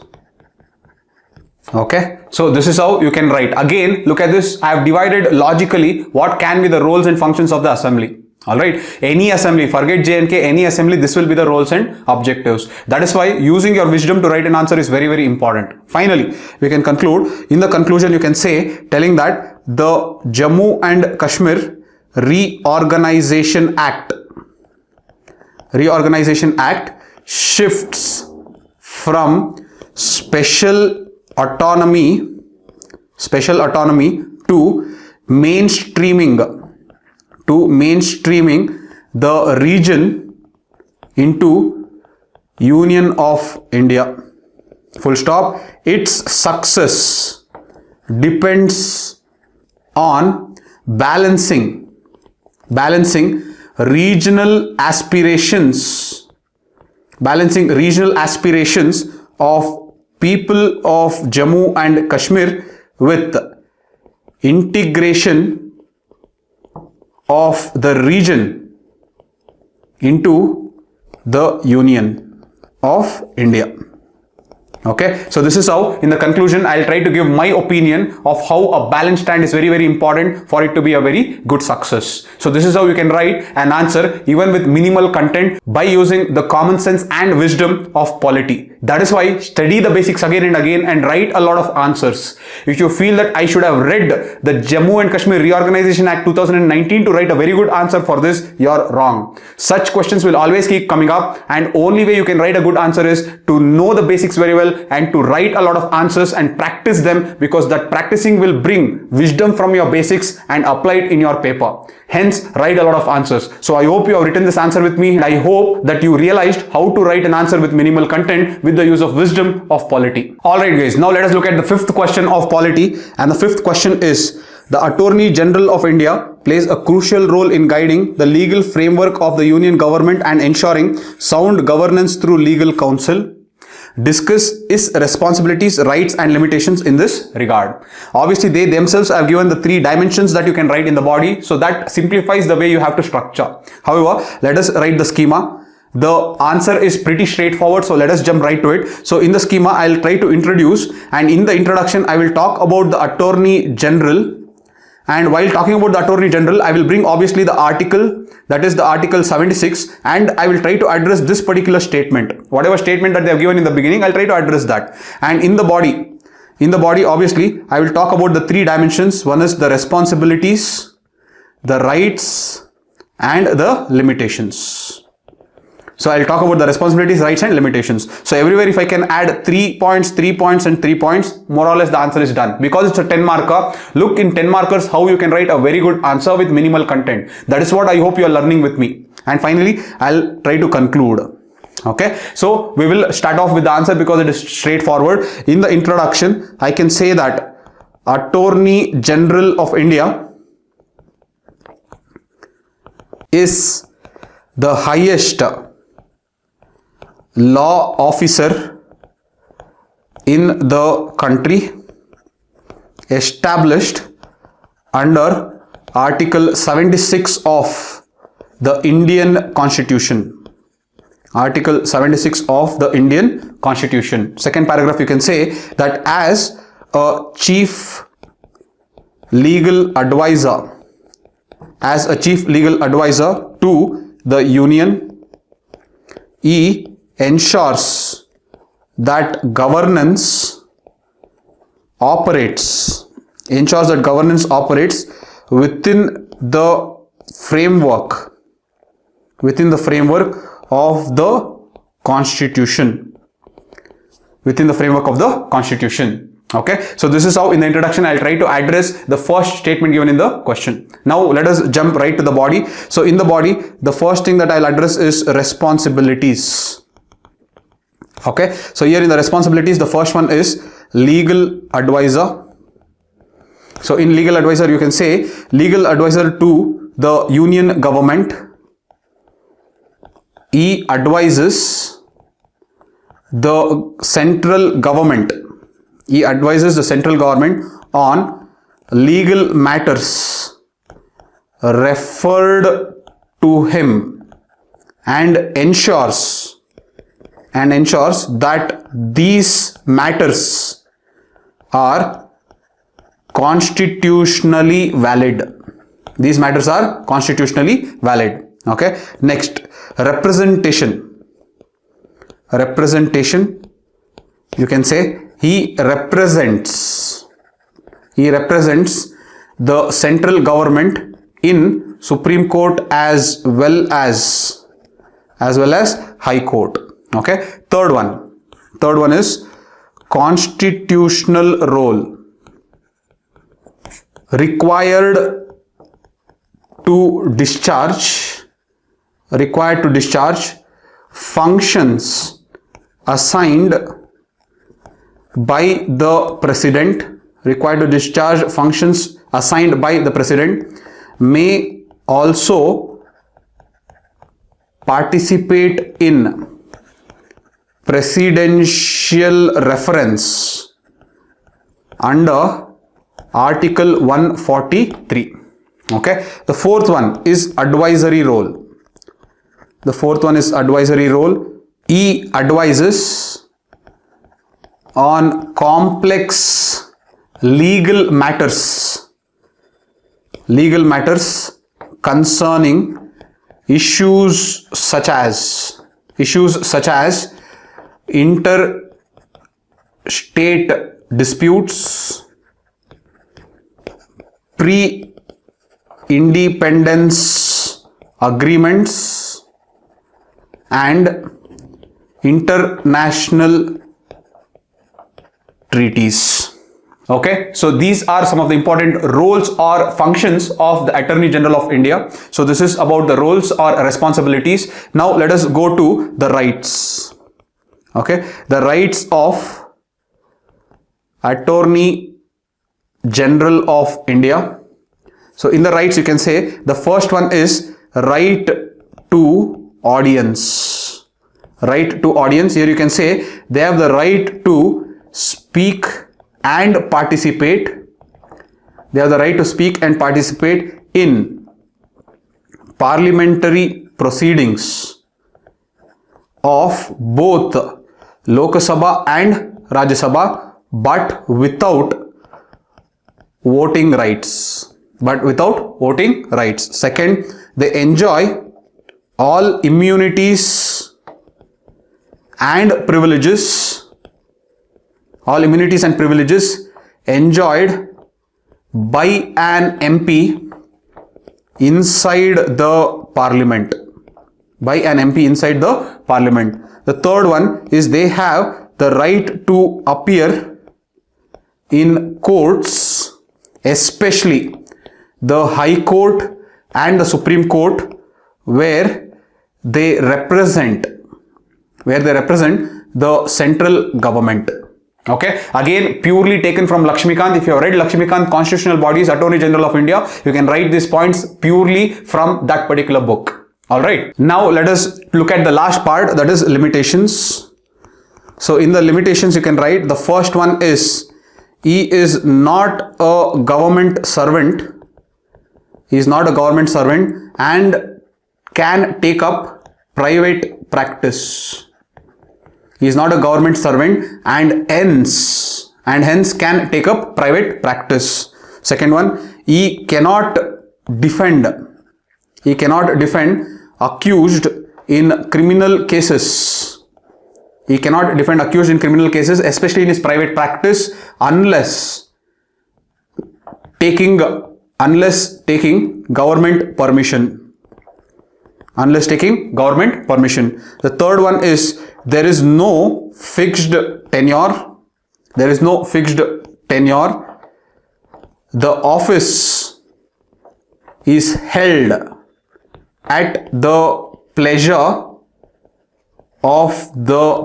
Okay, so this is how you can write. Again, look at this. I have divided logically what can be the roles and functions of the assembly. Alright, any assembly, forget J&K, any assembly, this will be the roles and objectives. That is why using your wisdom to write an answer is very, very important. Finally, we can conclude. In the conclusion, you can say, telling that the Jammu and Kashmir Reorganization Act shifts from special autonomy to mainstreaming the region into Union of India. Full stop. Its success depends on balancing regional aspirations of people of Jammu and Kashmir with integration of the region into the Union of India. Okay, so this is how in the conclusion I'll try to give my opinion of how a balanced stand is very, very important for it to be a very good success. So this is how you can write an answer even with minimal content by using the common sense and wisdom of polity. That is why study the basics again and again and write a lot of answers. If you feel that I should have read the Jammu and Kashmir Reorganization Act 2019 to write a very good answer for this, you're wrong. Such questions will always keep coming up, and only way you can write a good answer is to know the basics very well and to write a lot of answers and practice them, because that practicing will bring wisdom from your basics and apply it in your paper. Hence, write a lot of answers. So I hope you have written this answer with me, and I hope that you realized how to write an answer with minimal content with the use of wisdom of polity. Alright guys, now let us look at the fifth question of polity, and the fifth question is, The Attorney General of India plays a crucial role in guiding the legal framework of the Union government and ensuring sound governance through legal counsel. Discuss its responsibilities, rights and limitations in this regard. Obviously, they themselves have given the 3 dimensions that you can write in the body, so that simplifies the way you have to structure. However, let us write the schema. The answer is pretty straightforward, so let us jump right to it. So in the schema, I'll try to introduce, and in the introduction, I will talk about the Attorney General. And while talking about the Attorney General, I will bring obviously the article, that is the article 76, and I will try to address this particular statement. Whatever statement that they have given in the beginning, I'll try to address that. And in the body obviously, I will talk about the 3 dimensions. One is the responsibilities, the rights and the limitations. So I'll talk about the responsibilities, rights and limitations. So everywhere if I can add 3 points, 3 points and 3 points, more or less the answer is done. Because it's a 10 marker, look in 10 markers how you can write a very good answer with minimal content. That is what I hope you are learning with me. And finally, I'll try to conclude. Okay, so we will start off with the answer because it is straightforward. In the introduction, I can say that Attorney General of India is the highest law officer in the country, established under Article 76 of the Indian Constitution. Article 76 of the Indian Constitution. Second paragraph, you can say that as a chief legal advisor, to the Union, he ensures that governance operates within the framework of the Constitution. Okay, so this is how in the introduction I'll try to address the first statement given in the question. Now let us jump right to the body. So in the body, the first thing that I'll address is responsibilities. Okay, so here in the responsibilities, the first one is legal advisor. So in legal advisor, you can say legal advisor to the Union government. He advises the central government. On legal matters referred to him and ensures that these matters are constitutionally valid. Okay, next, representation. You can say he represents the central government in Supreme Court as well as High Court. Okay, third one is constitutional role. Required to discharge functions assigned by the President, may also participate in presidential reference under Article 143. Okay, the fourth one is advisory role. He advises on complex legal matters concerning issues such as interstate disputes, pre-independence agreements and international treaties. Okay, so these are some of the important roles or functions of the Attorney General of India. So this is about the roles or responsibilities. Now let us go to the rights. Okay, the rights of Attorney General of India. So in the rights you can say the first one is right to audience. Right to audience. Here you can say they have the right to speak and participate. They have the right to speak and participate in parliamentary proceedings of both Lok Sabha and Rajya Sabha, but without voting rights. Second, they enjoy all immunities and privileges. Enjoyed by an MP inside the parliament. The third one is they have the right to appear in courts, especially the High Court and the Supreme Court, where they represent the central government. Okay, again purely taken from Lakshmikant. If you have read Lakshmikant, Constitutional Bodies, Attorney General of India, you can write these points purely from that particular book. Alright, now let us look at the last part, that is limitations. So in the limitations you can write the first one is he is not a government servant. And can take up private practice. He is not a government servant and hence can take up private practice. Second one, he cannot defend accused in criminal cases. Especially in his private practice, unless taking government permission. The third one is there is no fixed tenure. The office is held at the pleasure of the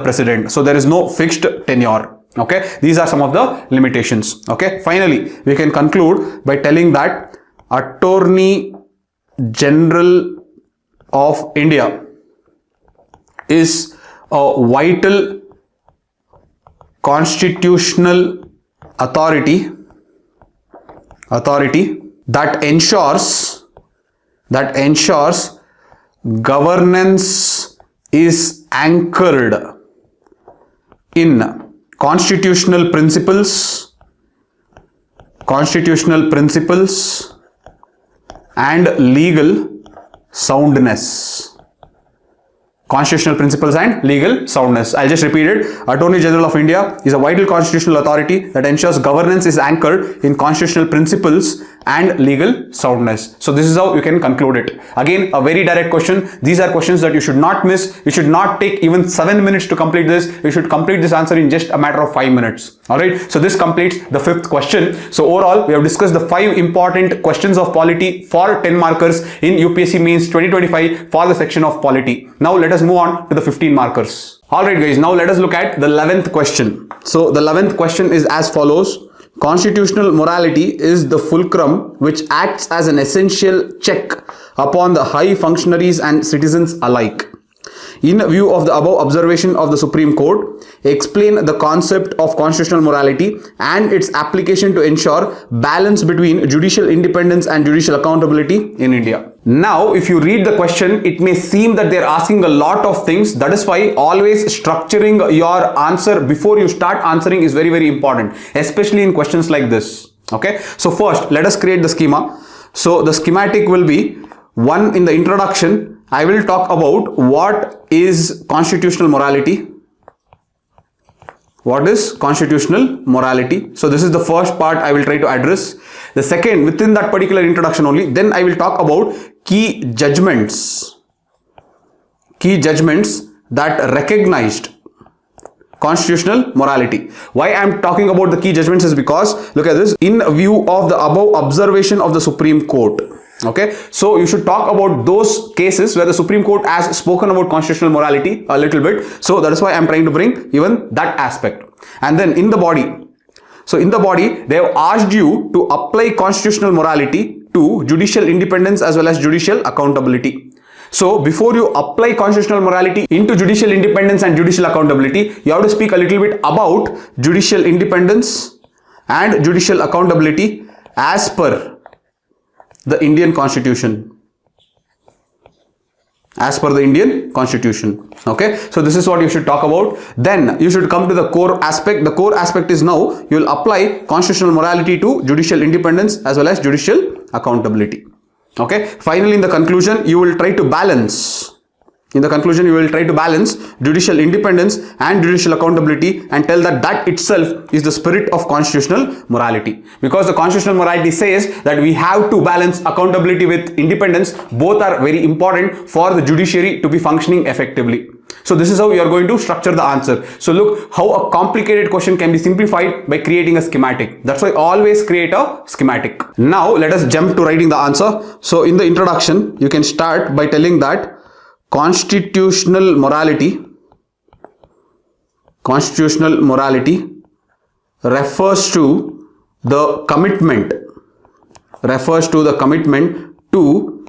president. So there is no fixed tenure. Okay, these are some of the limitations. Okay, finally we can conclude by telling that Attorney General of India is a vital constitutional authority that ensures governance is anchored in constitutional principles and legal soundness. I'll just repeat it. Attorney General of India is a vital constitutional authority that ensures governance is anchored in constitutional principles and legal soundness. So this is how you can conclude it. Again, a very direct question. These are questions that you should not miss. You should not take even 7 minutes to complete this. You should complete this answer in just a matter of 5 minutes. Alright, so this completes the 5th question. So overall, we have discussed the 5 important questions of polity for 10 markers in UPSC Mains 2025 for the section of polity. Now let us move on to the 15 markers. Alright guys, now let us look at the 11th question. So the 11th question is as follows. Constitutional morality is the fulcrum which acts as an essential check upon the high functionaries and citizens alike. In view of the above observation of the Supreme Court, explain the concept of constitutional morality and its application to ensure balance between judicial independence and judicial accountability in India. Now, if you read the question, it may seem that they're asking a lot of things. That is why always structuring your answer before you start answering is very, very important, especially in questions like this. Okay, so first, let us create the schema. So the schematic will be one in the introduction. I will talk about what is constitutional morality. What is constitutional morality? So this is the first part I will try to address. The second, within that particular introduction only, then I will talk about key judgments that recognized constitutional morality. Why I am talking about the key judgments is because, look at this, in view of the above observation of the Supreme Court. Okay, so you should talk about those cases where the Supreme Court has spoken about constitutional morality a little bit. So that is why I am trying to bring even that aspect. And then in the body, So in the body, they have asked you to apply constitutional morality to judicial independence as well as judicial accountability. So before you apply constitutional morality into judicial independence and judicial accountability, you have to speak a little bit about judicial independence and judicial accountability as per the Indian Constitution. As per the Indian Constitution. Okay, so this is what you should talk about. Then you should come to the core aspect. The core aspect is now you will apply constitutional morality to judicial independence as well as judicial accountability. Okay, finally in the conclusion you will try to balance. In the conclusion you will try to balance judicial independence and judicial accountability and tell that that itself is the spirit of constitutional morality. Because the constitutional morality says that we have to balance accountability with independence. Both are very important for the judiciary to be functioning effectively. So this is how you are going to structure the answer. So look how a complicated question can be simplified by creating a schematic. That's why always create a schematic. Now let us jump to writing the answer. So in the introduction you can start by telling that constitutional morality refers to the commitment to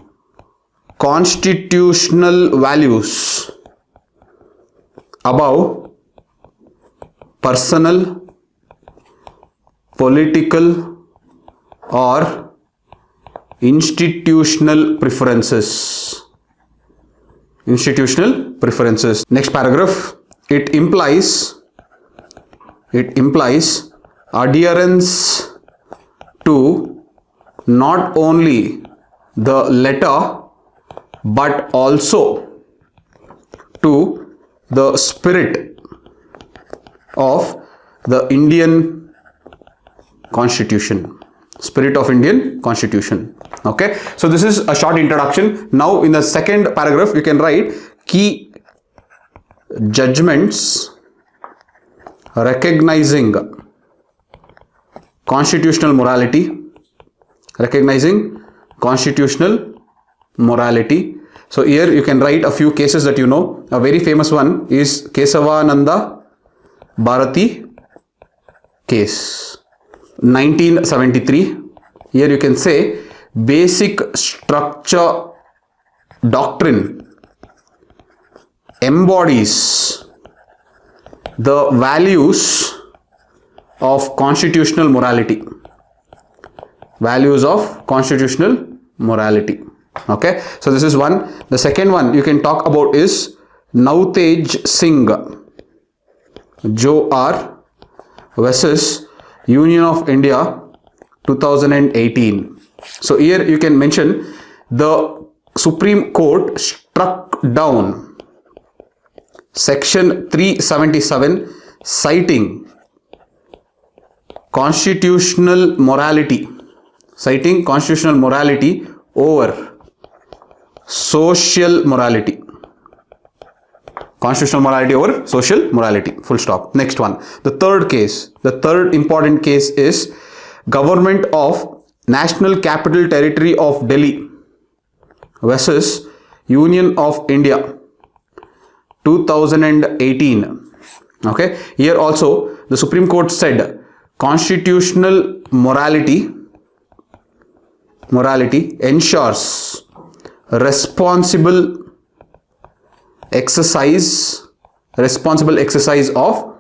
constitutional values above personal, political or institutional preferences. Next paragraph, it implies adherence to not only the letter but also to the spirit of the Indian Constitution. Okay, so this is a short introduction. Now in the second paragraph you can write key judgments recognizing constitutional morality. So here you can write a few cases that you know. A very famous one is Kesavananda Bharati case, 1973. Here you can say basic structure doctrine embodies the values of constitutional morality. Okay, so this is one. The second one you can talk about is Navtej Singh Johar versus Union of India 2018. So here you can mention the Supreme Court struck down section 377 citing constitutional morality over social morality. Full stop. Next one, the third important case is Government of National Capital Territory of Delhi versus Union of India 2018. Okay, here also the Supreme Court said constitutional morality ensures responsible exercise of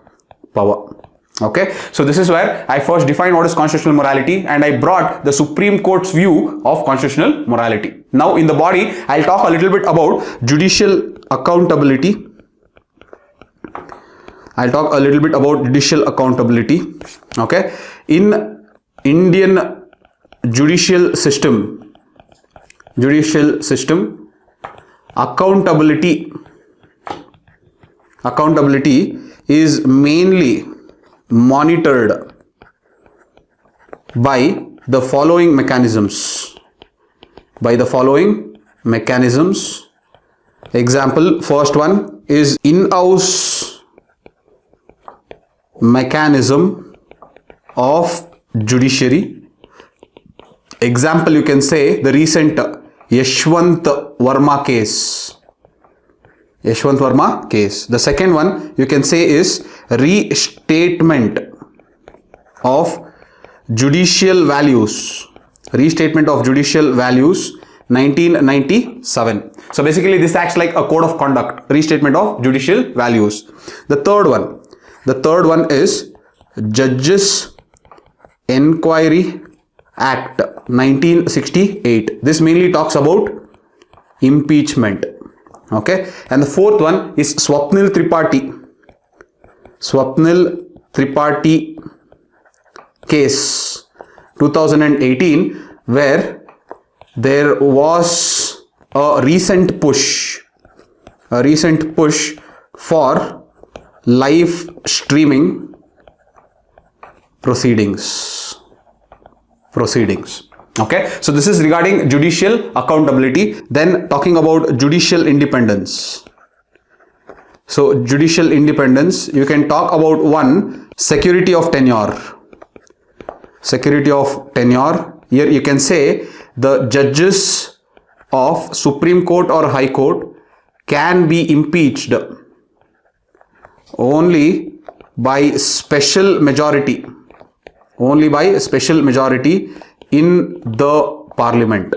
power. Okay, so this is where I first defined what is constitutional morality and I brought the Supreme Court's view of constitutional morality. Now in the body I'll talk a little bit about judicial accountability. Okay, in Indian judicial system, accountability is mainly monitored by the following mechanisms. Example, first one is in-house mechanism of judiciary. Example, you can say the recent Yashwant Verma case. The second one you can say is restatement of judicial values, restatement of judicial values 1997. So basically this acts like a code of conduct, restatement of judicial values. The third one is Judges Enquiry Act 1968. This mainly talks about impeachment. Okay, and the fourth one is Swapnil Tripathi case 2018, where there was a recent push for live streaming proceedings. Okay, so this is regarding judicial accountability. Then talking about judicial independence. So judicial independence, you can talk about one, security of tenure. Here you can say the judges of Supreme Court or High Court can be impeached only by special majority in the Parliament.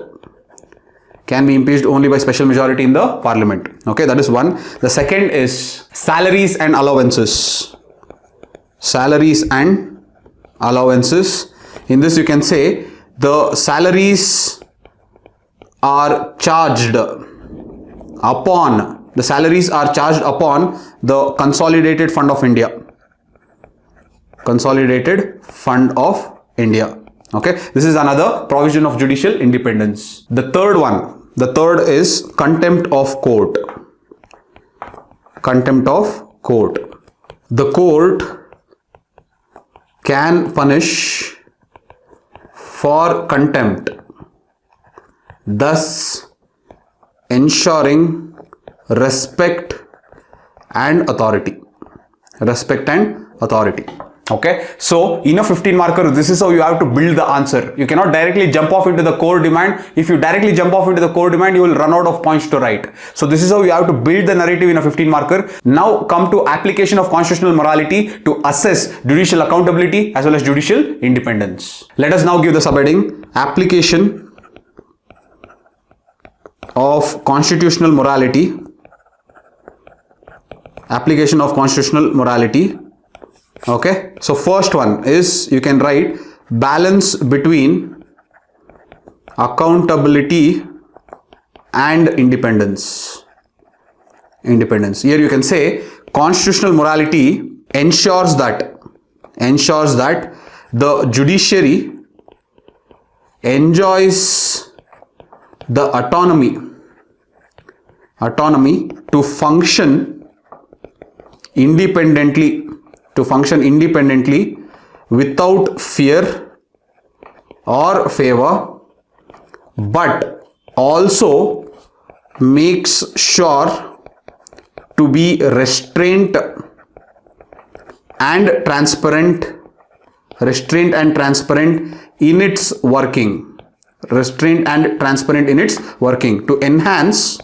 Can be impeached only by special majority in the Parliament. Okay, that is one. The second is salaries and allowances. In this you can say the salaries are charged upon the Consolidated Fund of India. Okay, this is another provision of judicial independence. The third is contempt of court. The court can punish for contempt, thus ensuring respect and authority. Okay, so in a 15 marker, this is how you have to build the answer. You cannot directly jump off into the core demand. If you directly jump off into the core demand, you will run out of points to write. So this is how you have to build the narrative in a 15 marker. Now come to application of constitutional morality to assess judicial accountability as well as judicial independence. Let us now give the subheading, application of constitutional morality. Okay, so first one is, you can write balance between accountability and independence. Here you can say constitutional morality ensures that the judiciary enjoys the autonomy to function independently without fear or favor, but also makes sure to be restrained and transparent in its working. To enhance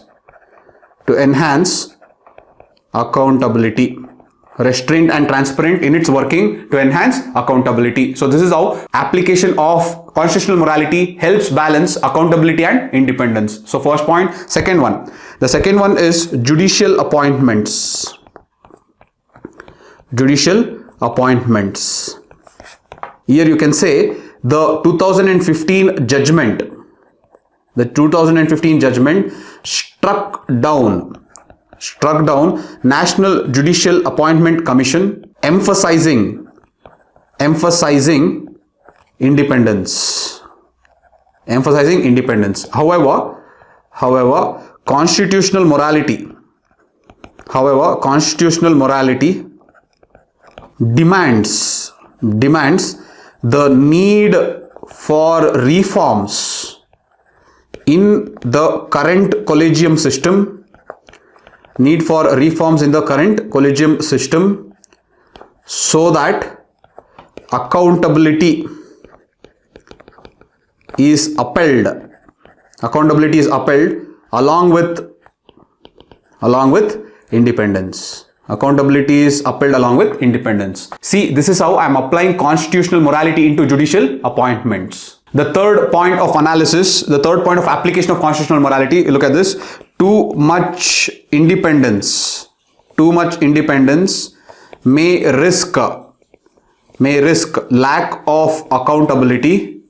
accountability. Restrained and transparent in its working to enhance accountability. So this is how application of constitutional morality helps balance accountability and independence. So first point. Second one. The second one is judicial appointments. Here you can say the 2015 judgment. Struck down National Judicial Appointment Commission, emphasizing independence. However, constitutional morality demands the need for reforms in the current Collegium system. So that accountability is upheld along with independence. Accountability is upheld along with independence. See, this is how I am applying constitutional morality into judicial appointments. The third point of analysis, the third point of application of constitutional morality, look at this. Too much independence may risk lack of accountability,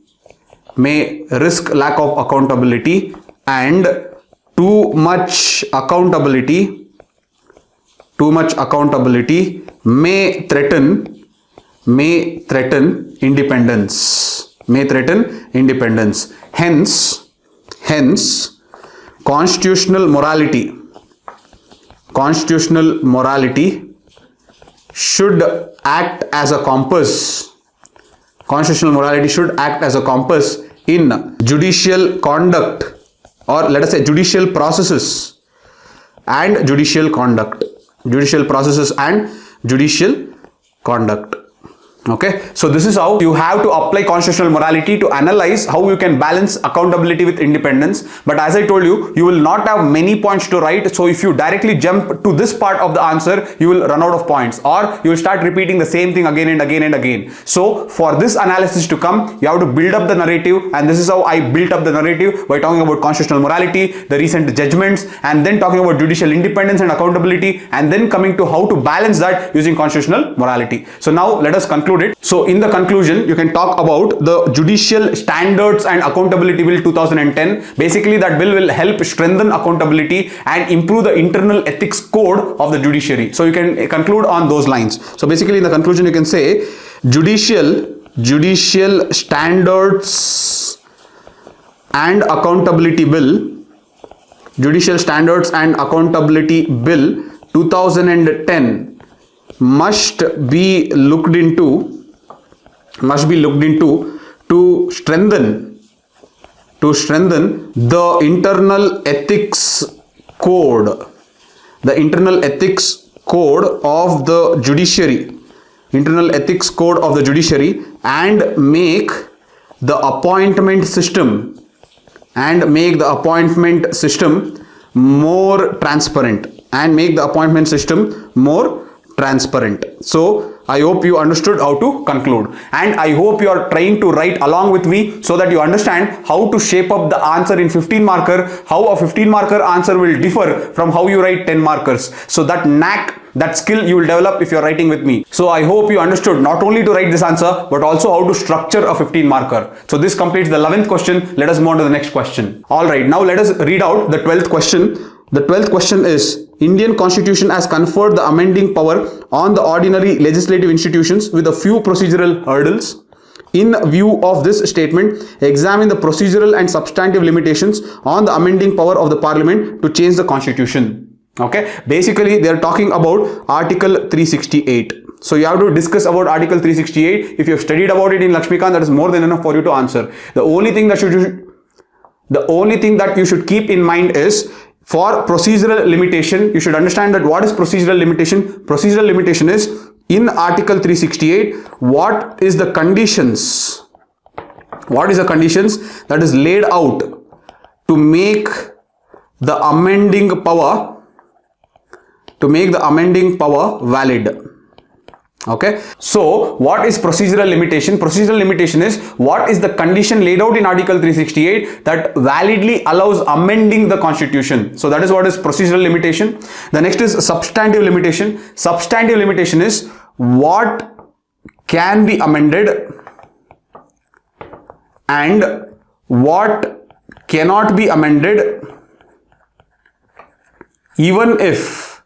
and too much accountability may threaten independence. Hence, constitutional morality should act as a compass. In judicial conduct, or let us say judicial processes and judicial conduct. Okay, so this is how you have to apply constitutional morality to analyze how you can balance accountability with independence. But as I told you, you will not have many points to write. So if you directly jump to this part of the answer, you will run out of points, or you will start repeating the same thing again and again and again. So for this analysis to come, you have to build up the narrative, and this is how I built up the narrative, by talking about constitutional morality, the recent judgments, and then talking about judicial independence and accountability, and then coming to how to balance that using constitutional morality. So now let us conclude it. So in the conclusion, you can talk about the Judicial Standards and Accountability Bill 2010. Basically, that bill will help strengthen accountability and improve the internal ethics code of the judiciary. So you can conclude on those lines. So basically, in the conclusion, you can say Judicial Standards and Accountability Bill, Judicial Standards and Accountability Bill 2010 must be looked into to strengthen the internal ethics code, of the judiciary, and make the appointment system more transparent, So I hope you understood how to conclude, and I hope you are trying to write along with me so that you understand how to shape up the answer in 15 marker, how a 15 marker answer will differ from how you write 10 markers. So that knack, that skill you will develop if you are writing with me. So I hope you understood not only to write this answer, but also how to structure a 15 marker. So this completes the 11th question. Let us move on to the next question. Alright, now let us read out the 12th question. The 12th question is, Indian Constitution has conferred the amending power on the ordinary legislative institutions with a few procedural hurdles. In view of this statement, examine the procedural and substantive limitations on the amending power of the Parliament to change the Constitution. Okay, basically they are talking about Article 368. So you have to discuss about Article 368. If you have studied about it in Lakshmikant, that is more than enough for you to answer. The only thing that you should keep in mind is, for procedural limitation, you should understand that what is procedural limitation. Procedural limitation is, in Article 368, what is the conditions that is laid out to make the amending power valid. Okay, so what is procedural limitation? Procedural limitation is, what is the condition laid out in Article 368 that validly allows amending the Constitution. So that is what is procedural limitation. The next is substantive limitation. Substantive limitation is what can be amended and what cannot be amended even if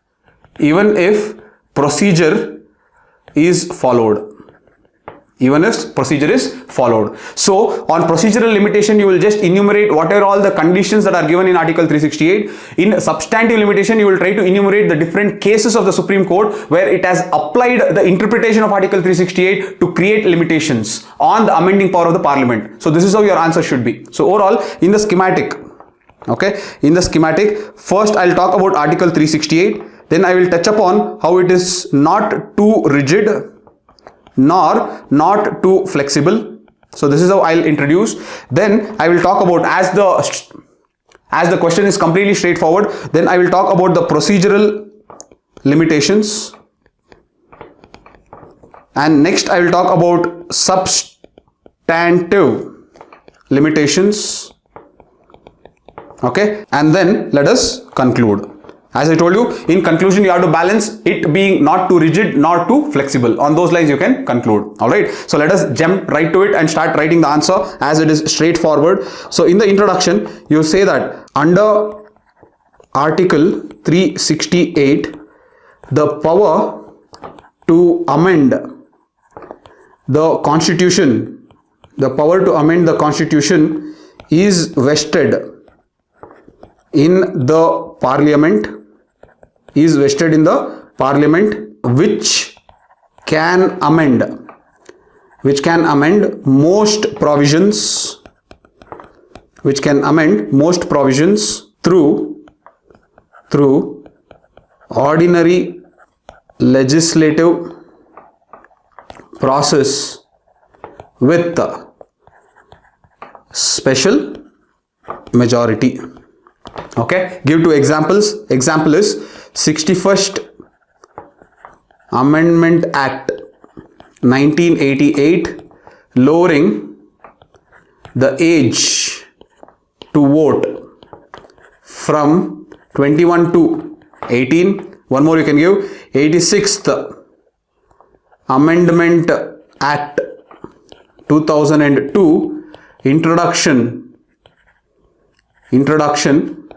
procedure is followed. So on procedural limitation, you will just enumerate what are all the conditions that are given in Article 368. In substantive limitation, you will try to enumerate the different cases of the Supreme Court where it has applied the interpretation of Article 368 to create limitations on the amending power of the Parliament. So this is how your answer should be. So overall, in the schematic, first I'll talk about Article 368. Then I will touch upon how it is not too rigid nor not too flexible. So this is how I'll introduce. Then I will talk about, as the question is completely straightforward, then I will talk about the procedural limitations, and next I will talk about substantive limitations. Okay, and then let us conclude. As I told you, in conclusion you have to balance it being not too rigid, not too flexible. On those lines you can conclude. Alright, so let us jump right to it and start writing the answer, as it is straightforward. So in the introduction you say that under Article 368 the power to amend the constitution, is vested in the parliament, which can amend most provisions through ordinary legislative process with special majority. Okay, give two examples. Example is 61st Amendment Act 1988, lowering the age to vote from 21 to 18. One more you can give. 86th Amendment Act 2002, introduction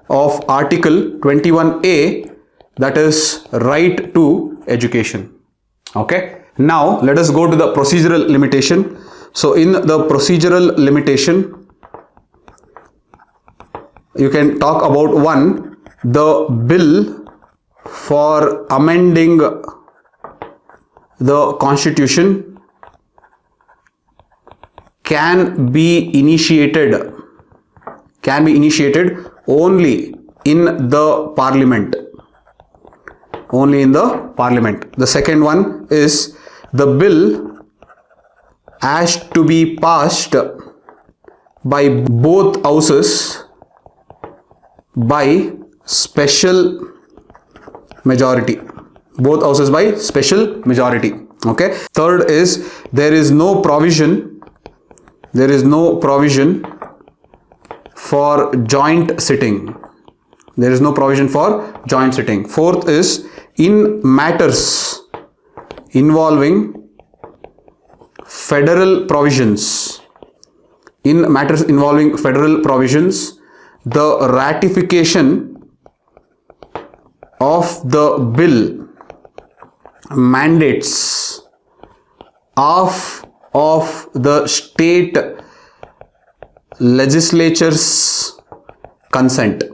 of Article 21A, that is right to education. Okay, now let us go to the procedural limitation. So in the procedural limitation you can talk about one, the bill for amending the constitution can be initiated only in the parliament. The second one is the bill has to be passed by both houses by special majority. Okay, third is there is no provision for joint sitting. Fourth is in matters involving federal provisions, the ratification of the bill mandates half of the state legislature's consent.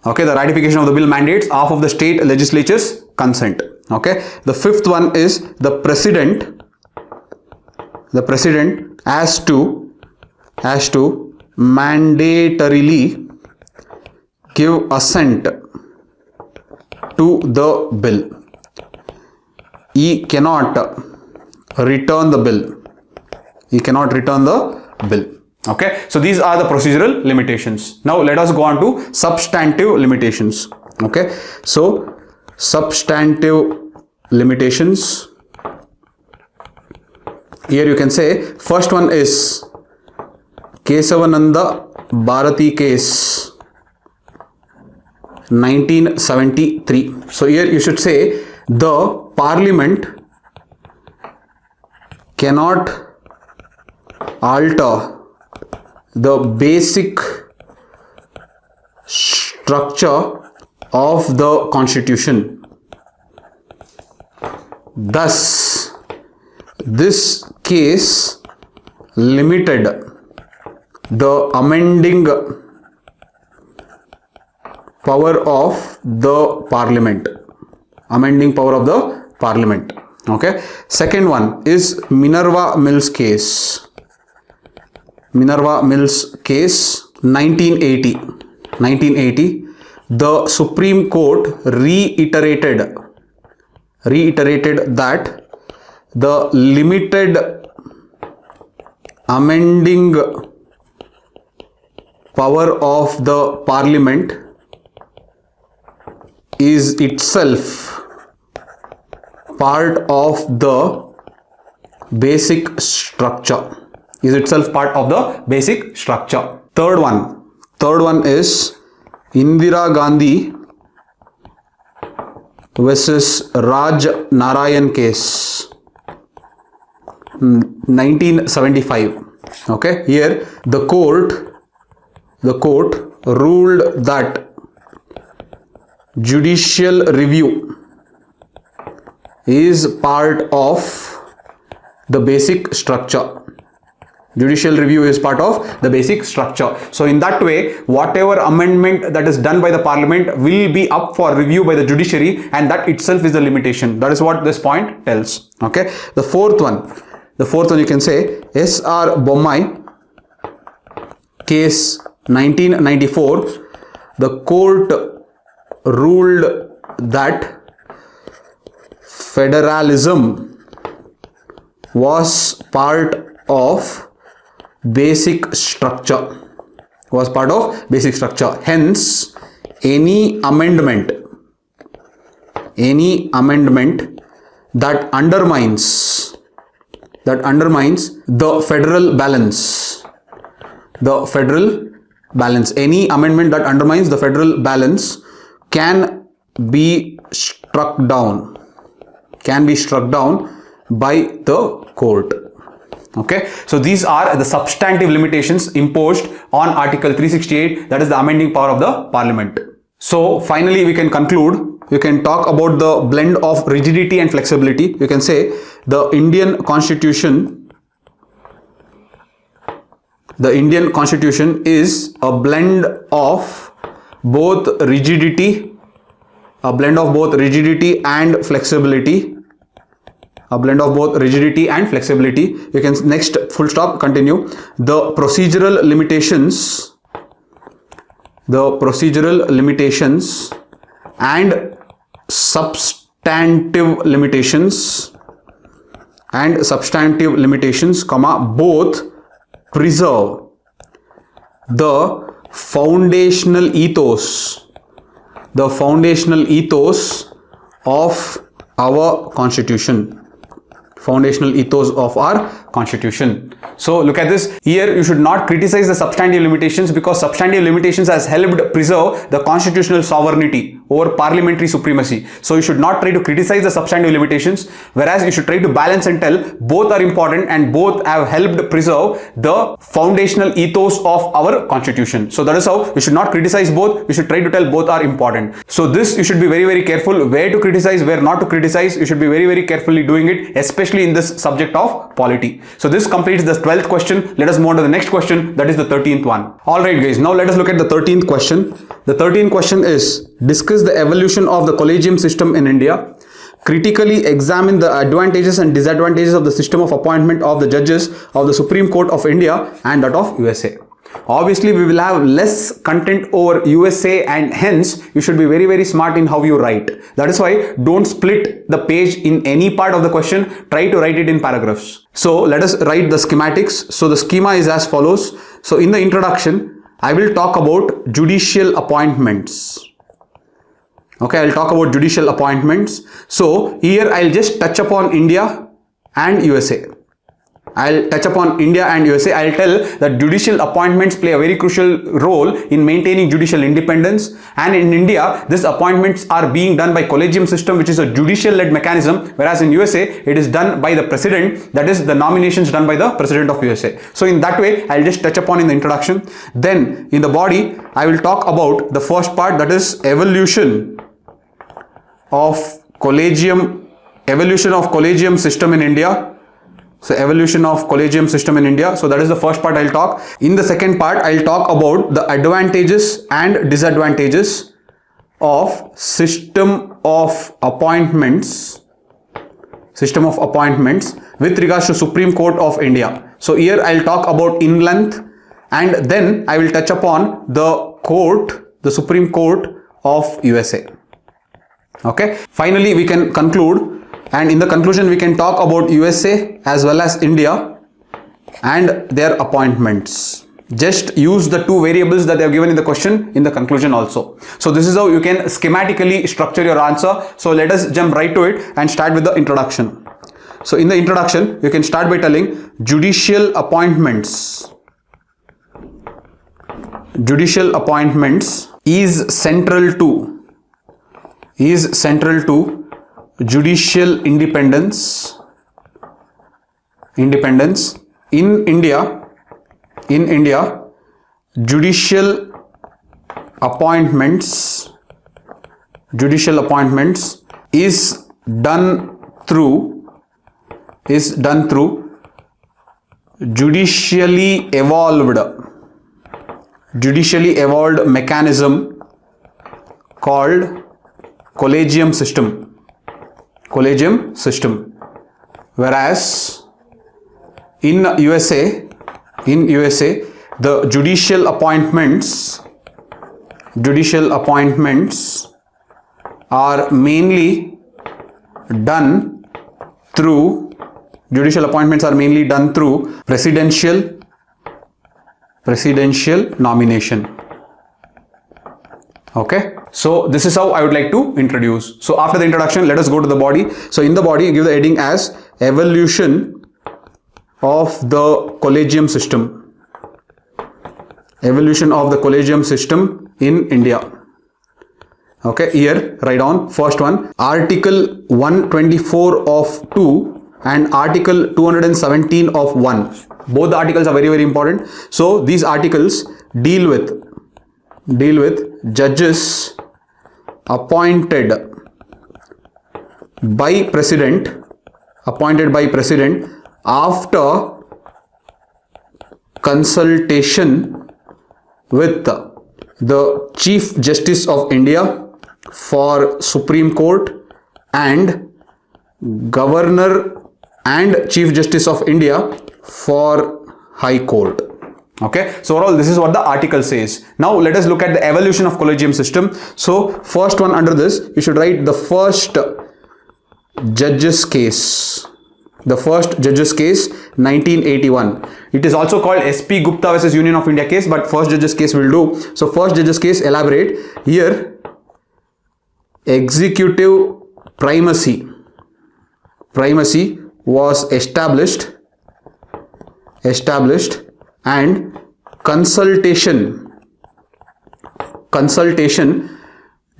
Okay, the ratification of the bill mandates half of the state legislature's consent. Okay, the fifth one is the president has to mandatorily give assent to the bill. He cannot return the bill. Okay, so these are the procedural limitations. Now let us go on to substantive limitations. Okay, so substantive limitations, here you can say first one is Kesavananda Bharati case 1973. So here you should say the parliament cannot alter the basic structure of the constitution. Thus, this case limited the amending power of the parliament. Okay. Second one is Minerva Mills case. 1980. The Supreme Court reiterated that the limited amending power of the parliament is itself part of the basic structure. Is itself part of the basic structure. Third one is Indira Gandhi versus Raj Narayan case, 1975. Okay, here the court ruled that judicial review is part of the basic structure. Judicial review is part of the basic structure. So in that way, whatever amendment that is done by the Parliament will be up for review by the Judiciary, and that itself is the limitation. That is what this point tells. Okay. The fourth one you can say S.R. Bommai case 1994. The court ruled that federalism was part of basic structure. Hence, any amendment that undermines the federal balance, any amendment that undermines the federal balance can be struck down by the court. Okay, so these are the substantive limitations imposed on Article 368, that is the amending power of the Parliament. So finally we can conclude. You can talk about the blend of rigidity and flexibility. You can say the Indian Constitution is a blend of both rigidity and flexibility. You can next full stop continue. The procedural limitations and substantive limitations, both preserve the foundational ethos of our Constitution. So look at this. Here you should not criticize the substantive limitations, because substantive limitations has helped preserve the constitutional sovereignty over parliamentary supremacy. So you should not try to criticize the substantive limitations, whereas you should try to balance and tell both are important and both have helped preserve the foundational ethos of our Constitution. So that is how you should not criticize both. You should try to tell both are important. So this you should be very, very careful where to criticize, where not to criticize. You should be very, very carefully doing it, especially in this subject of polity. So this completes the 12th question. Let us move on to the next question, that is the 13th one. Alright guys, now let us look at the 13th question. The 13th question is, discuss the evolution of the Collegium system in India. Critically examine the advantages and disadvantages of the system of appointment of the judges of the Supreme Court of India and that of USA. Obviously, we will have less content over USA, and hence you should be very, very smart in how you write. That is why don't split the page in any part of the question. Try to write it in paragraphs. So let us write the schematics. So the schema is as follows. So in the introduction, I will talk about judicial appointments. Okay, I'll talk about judicial appointments. So here I'll just touch upon India and USA. I'll tell that judicial appointments play a very crucial role in maintaining judicial independence, and in India these appointments are being done by Collegium system, which is a judicial led mechanism, whereas in USA it is done by the president, that is the nominations done by the president of USA. So in that way I'll just touch upon in the introduction. Then in the body I will talk about the first part, that is evolution of Collegium system in India. So evolution of Collegium system in India. So that is the first part I'll talk. In the second part, I'll talk about the advantages and disadvantages of system of appointments with regards to Supreme Court of India. So here I'll talk about in length, and then I will touch upon the Supreme Court of USA. Okay. Finally, we can conclude. And in the conclusion, we can talk about USA as well as India and their appointments. just use the two variables that they have given in the question in the conclusion also. So this is how you can schematically structure your answer. So let us jump right to it and start with the introduction. So in the introduction, you can start by telling judicial appointments. Judicial appointments is central to judicial independence in India. Judicial appointments is done through judicially evolved mechanism called Collegium system. Whereas in USA the judicial appointments are mainly done through presidential nomination. Okay, so this is how I would like to introduce. So after the introduction, let us go to the body. So in the body, give the heading as evolution of the Collegium system. Evolution of the Collegium system in India. Okay, here write down first one, Article 124 of 2 and Article 217 of 1. Both the articles are very, very important. So these articles deal with judges appointed by president after consultation with the Chief Justice of India for Supreme Court and Governor and Chief Justice of India for High Court. Okay, so overall this is what the article says. Now let us look at the evolution of Collegium system. So first one under this, you should write the first judge's case. The first judge's case, 1981. It is also called SP Gupta versus Union of India case, but first judge's case will do. So first judge's case, elaborate. Here, executive primacy was established and consultation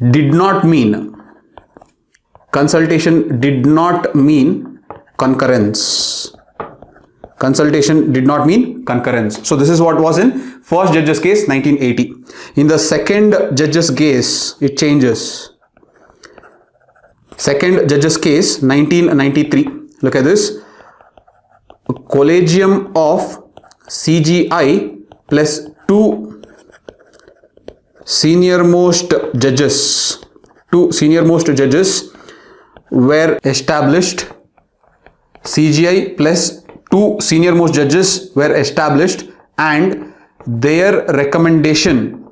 did not mean concurrence. Consultation did not mean concurrence. So this is what was in first judge's case 1980. In the second judge's case, it changes. Second judge's case 1993. Look at this. Collegium of CGI plus 2 senior-most judges. 2 senior-most judges were established. CGI plus 2 senior-most judges were established, and their recommendation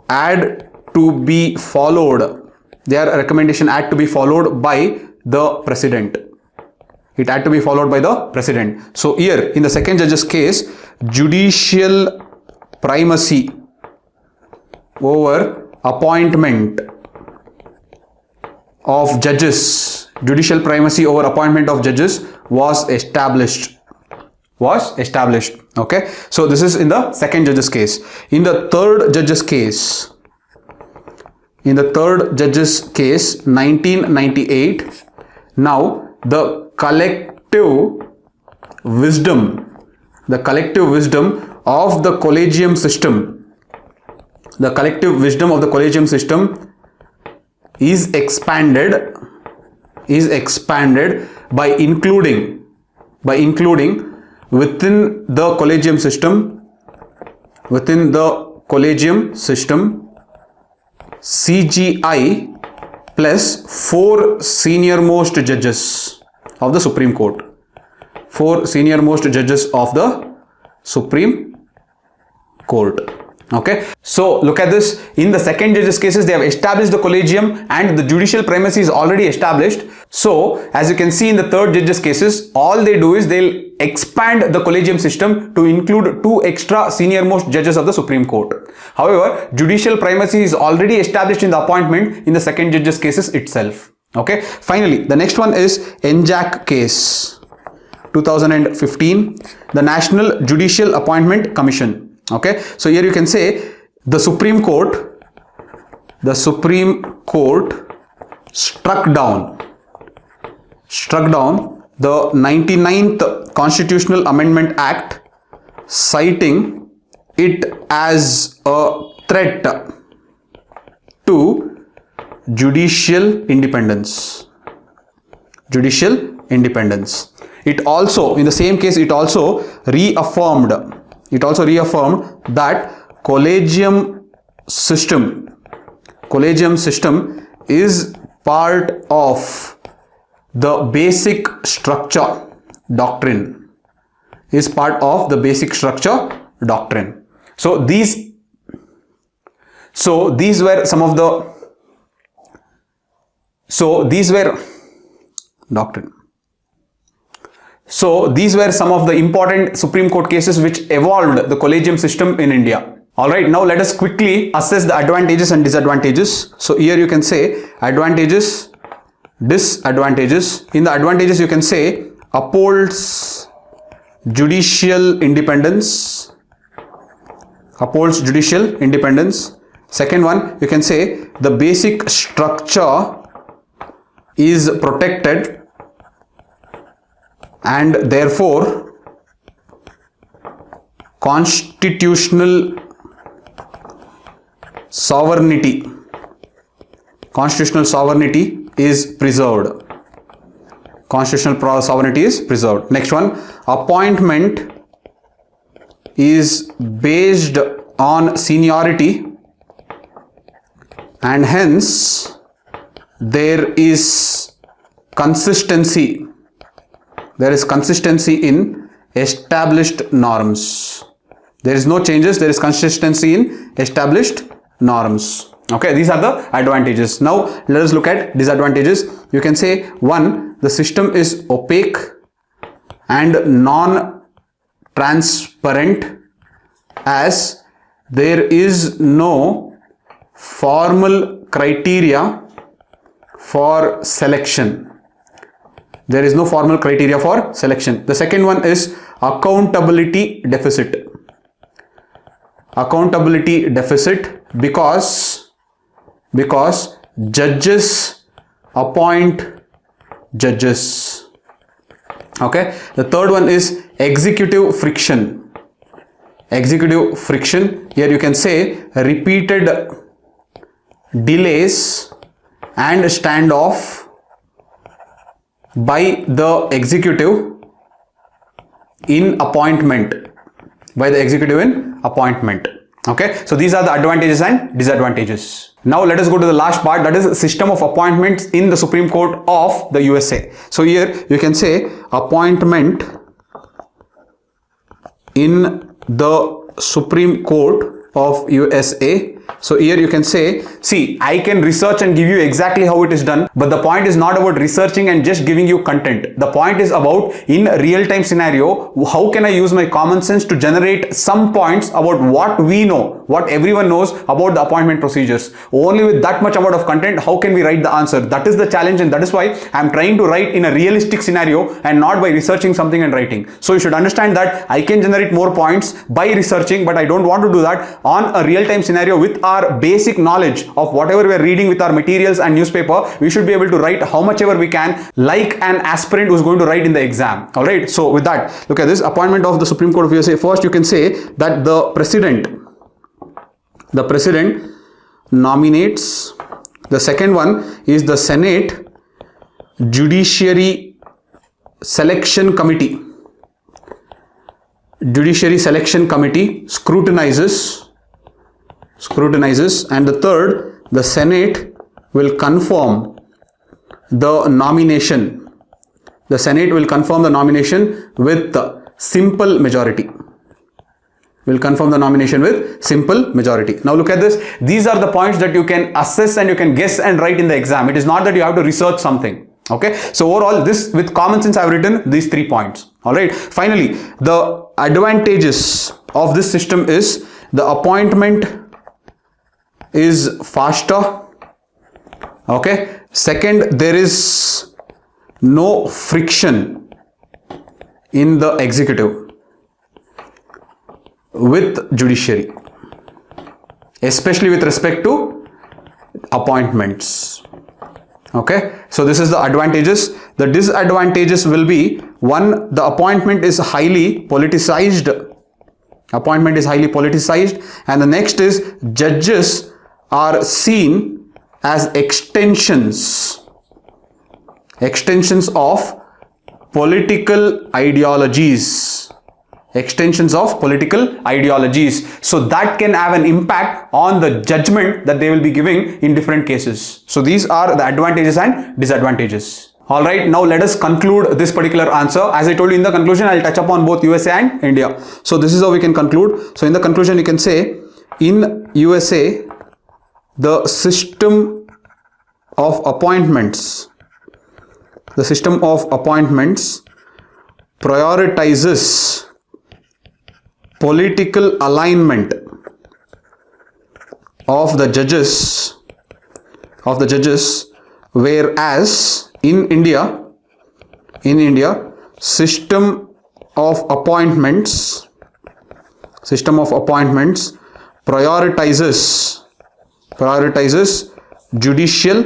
had to be followed. Their recommendation had to be followed by the president. It had to be followed by the president. So here in the second judge's case, judicial primacy over appointment of judges, was established. Okay, so this is in the second judge's case. In the third judge's case, 1998, now the collective wisdom of the Collegium system, is expanded by including within the Collegium system CGI plus 4 senior-most judges of the Supreme Court. 4 senior-most judges of the Supreme Court. Okay, so look at this. In the second judges cases, they have established the collegium and the judicial primacy is already established. So as you can see in the third judges cases, all they do is they'll expand the collegium system to include 2 extra senior most judges of the Supreme Court. However, judicial primacy is already established in the appointment in the second judges cases itself. Okay, finally the next one is NJAC case 2015, the National Judicial Appointment Commission. Okay, so here you can say the Supreme Court struck down the 99th Constitutional Amendment Act, citing it as a threat to judicial independence. It also, in the same case, it also reaffirmed that collegium system is part of the basic structure doctrine. So these were some of the important Supreme Court cases which evolved the collegium system in India. Alright, now let us quickly assess the advantages and disadvantages. So here you can say advantages, disadvantages. In the advantages you can say upholds judicial independence. Second one, you can say the basic structure is protected and therefore constitutional sovereignty is preserved. Next one, appointment is based on seniority and hence there is consistency in established norms. There is no changes, there is consistency in established norms. Okay, these are the advantages. Now let us look at disadvantages. You can say 1, the system is opaque and non-transparent as there is no formal criteria for selection. The second one is accountability deficit. Because judges appoint judges. Okay, the third one is executive friction. Here you can say repeated delays and standoff by the executive in appointment. Okay, so these are the advantages and disadvantages. Now let us go to the last part, that is system of appointments in the Supreme Court of the USA. So here you can say appointment in the Supreme Court of USA. So here you can say, see, I can research and give you exactly how it is done, but the point is not about researching and just giving you content. The point is about, in a real-time scenario, how can I use my common sense to generate some points about what we know, what everyone knows about the appointment procedures. Only with that much amount of content, how can we write the answer? That is the challenge, and that is why I am trying to write in a realistic scenario and not by researching something and writing. So you should understand that I can generate more points by researching, but I don't want to do that on a real-time scenario with our basic knowledge of whatever we are reading with our materials and newspaper. We should be able to write how much ever we can, like an aspirant who's going to write in the exam. Alright, so with that, look at this appointment of the Supreme Court of USA. First you can say that the president nominates. The second one is the Senate Judiciary Selection Committee. Scrutinizes, and the third, the Senate will confirm the nomination. with simple majority. will confirm the nomination with simple majority. Now look at this. These are the points that you can assess and you can guess and write in the exam. It is not that you have to research something. Okay. So overall, this with common sense I have written these 3 points. Alright. Finally, the advantages of this system is the appointment is faster. Okay. Second, there is no friction in the executive with judiciary, especially with respect to appointments. Okay, so this is the advantages. The disadvantages will be, one, the appointment is highly politicized. Appointment is highly politicized. And the next is, judges are seen as extensions of political ideologies. Extensions of political ideologies. So that can have an impact on the judgment that they will be giving in different cases. So these are the advantages and disadvantages. Alright, now let us conclude this particular answer. As I told you in the conclusion, I will touch upon both USA and India. So this is how we can conclude. So in the conclusion, you can say, in USA, the system of appointments prioritizes political alignment of the judges, whereas in India, system of appointments prioritizes judicial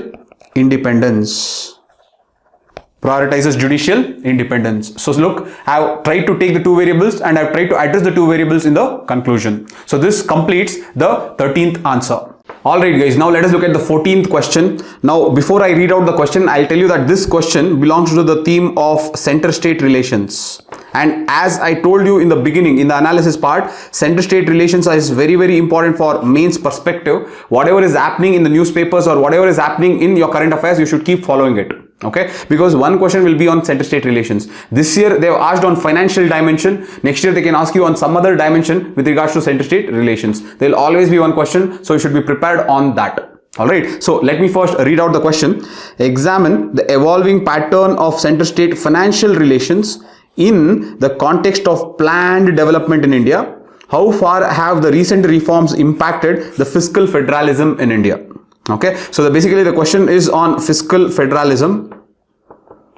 independence. So look, I have tried to take the 2 variables and I have tried to address the 2 variables in the conclusion. So this completes the 13th answer. Alright guys, now let us look at the 14th question. Now before I read out the question, I'll tell you that this question belongs to the theme of center-state relations. And as I told you in the beginning, in the analysis part, center-state relations is very, very important for mains perspective. Whatever is happening in the newspapers or whatever is happening in your current affairs, you should keep following it. Okay, because one question will be on center-state relations. This year they have asked on financial dimension. Next year they can ask you on some other dimension with regards to center-state relations. There will always be one question, so you should be prepared on that. Alright, so let me first read out the question. Examine the evolving pattern of center-state financial relations in the context of planned development in India. How far have the recent reforms impacted the fiscal federalism in India? Okay, so basically the question is on fiscal federalism.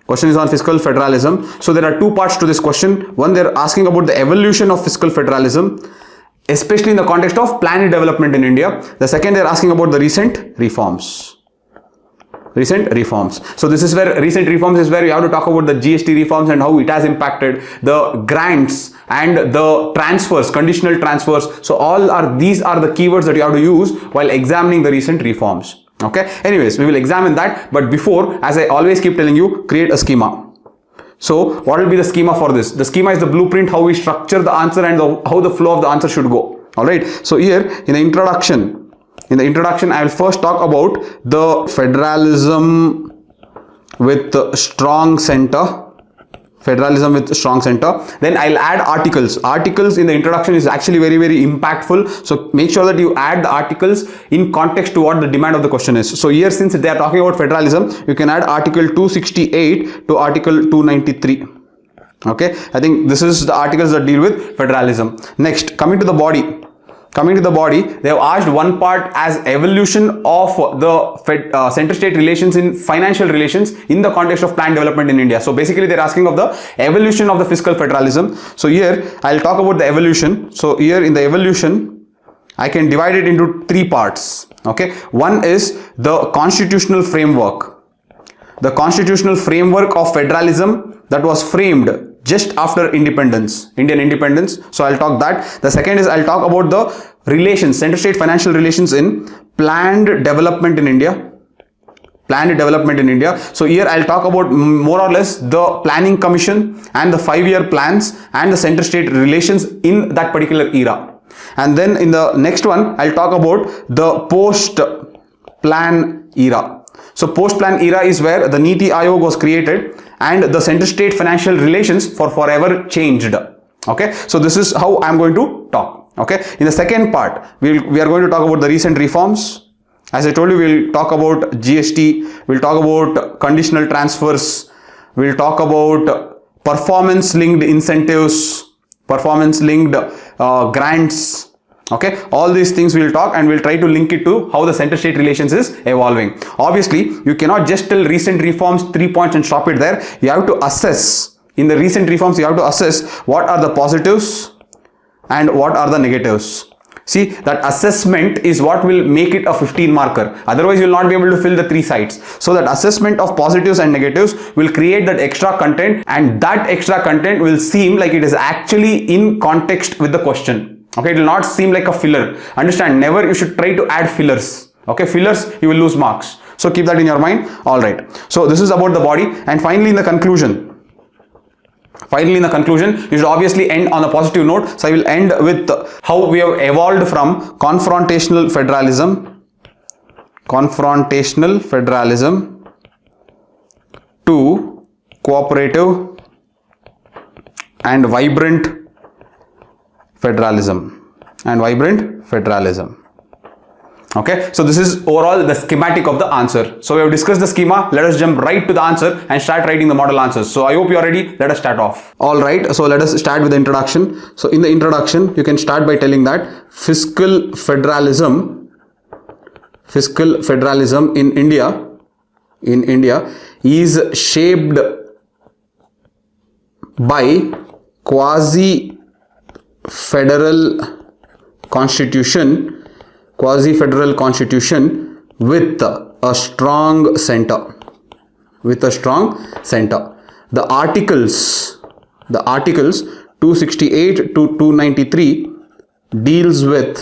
So there are 2 parts to this question. One, they're asking about the evolution of fiscal federalism, especially in the context of planned development in India. The second, they're asking about the recent reforms. So this is where recent reforms is where you have to talk about the GS2 reforms and how it has impacted the grants and the transfers, conditional transfers. So these are the keywords that you have to use while examining the recent reforms. Okay. Anyways, we will examine that. But before, as I always keep telling you, create a schema. So what will be the schema for this? The schema is the blueprint, how we structure the answer and how the flow of the answer should go. Alright. So here in the introduction, I will first talk about the federalism with strong center. Then I'll add articles. Articles in the introduction is actually very, very impactful. So make sure that you add the articles in context to what the demand of the question is. So here, since they are talking about federalism, you can add article 268 to article 293. Okay, I think this is the articles that deal with federalism. Next, coming to the body, they have asked one part as evolution of the center-state relations in financial relations in the context of planned development in India. So basically they're asking of the evolution of the fiscal federalism. So here I'll talk about the evolution. So here in the evolution, I can divide it into 3 parts. Okay, one is the constitutional framework. The constitutional framework of federalism that was framed just after independence, Indian independence. So I'll talk that. The second is I'll talk about the relations, center-state financial relations in planned development in India. So here I'll talk about more or less the planning commission and the 5-year plans and the center-state relations in that particular era. And then in the next one, I'll talk about the post-plan era. So post-plan era is where the Niti Aayog was created and the center-state financial relations forever changed. Okay, so this is how I'm going to talk. Okay, in the second part, we are going to talk about the recent reforms. As I told you, we'll talk about GST, we'll talk about conditional transfers, we'll talk about performance linked incentives, performance linked grants. Okay, all these things we'll talk, and we'll try to link it to how the center-state relations is evolving. Obviously, you cannot just tell recent reforms 3 points and stop it there. You have to assess. In the recent reforms, you have to assess what are the positives and what are the negatives. See, that assessment is what will make it a 15 marker. Otherwise, you will not be able to fill the 3 sides. So that assessment of positives and negatives will create that extra content, and that extra content will seem like it is actually in context with the question. Okay, it will not seem like a filler. Understand, never you should try to add fillers. Okay, fillers, you will lose marks. So keep that in your mind. All right. So this is about the body, and finally in the conclusion. You should obviously end on a positive note. So I will end with how we have evolved from confrontational federalism to cooperative and vibrant federalism. Okay, so this is overall the schematic of the answer. So we have discussed the schema. Let us jump right to the answer and start writing the model answers. So I hope you are ready. Let us start off. All right, so let us start with the introduction. So in the introduction, you can start by telling that fiscal federalism in India is shaped by quasi federal constitution with a strong center. The articles 268 to 293 deals with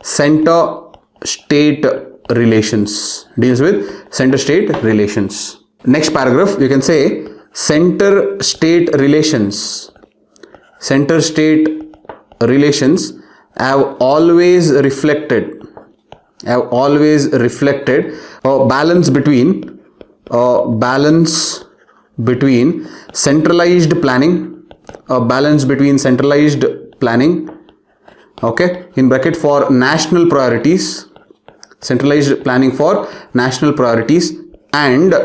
center state relations. Next paragraph, you can say center state relations have always reflected a balance between centralized planning, okay, in bracket for national priorities, centralized planning for national priorities, and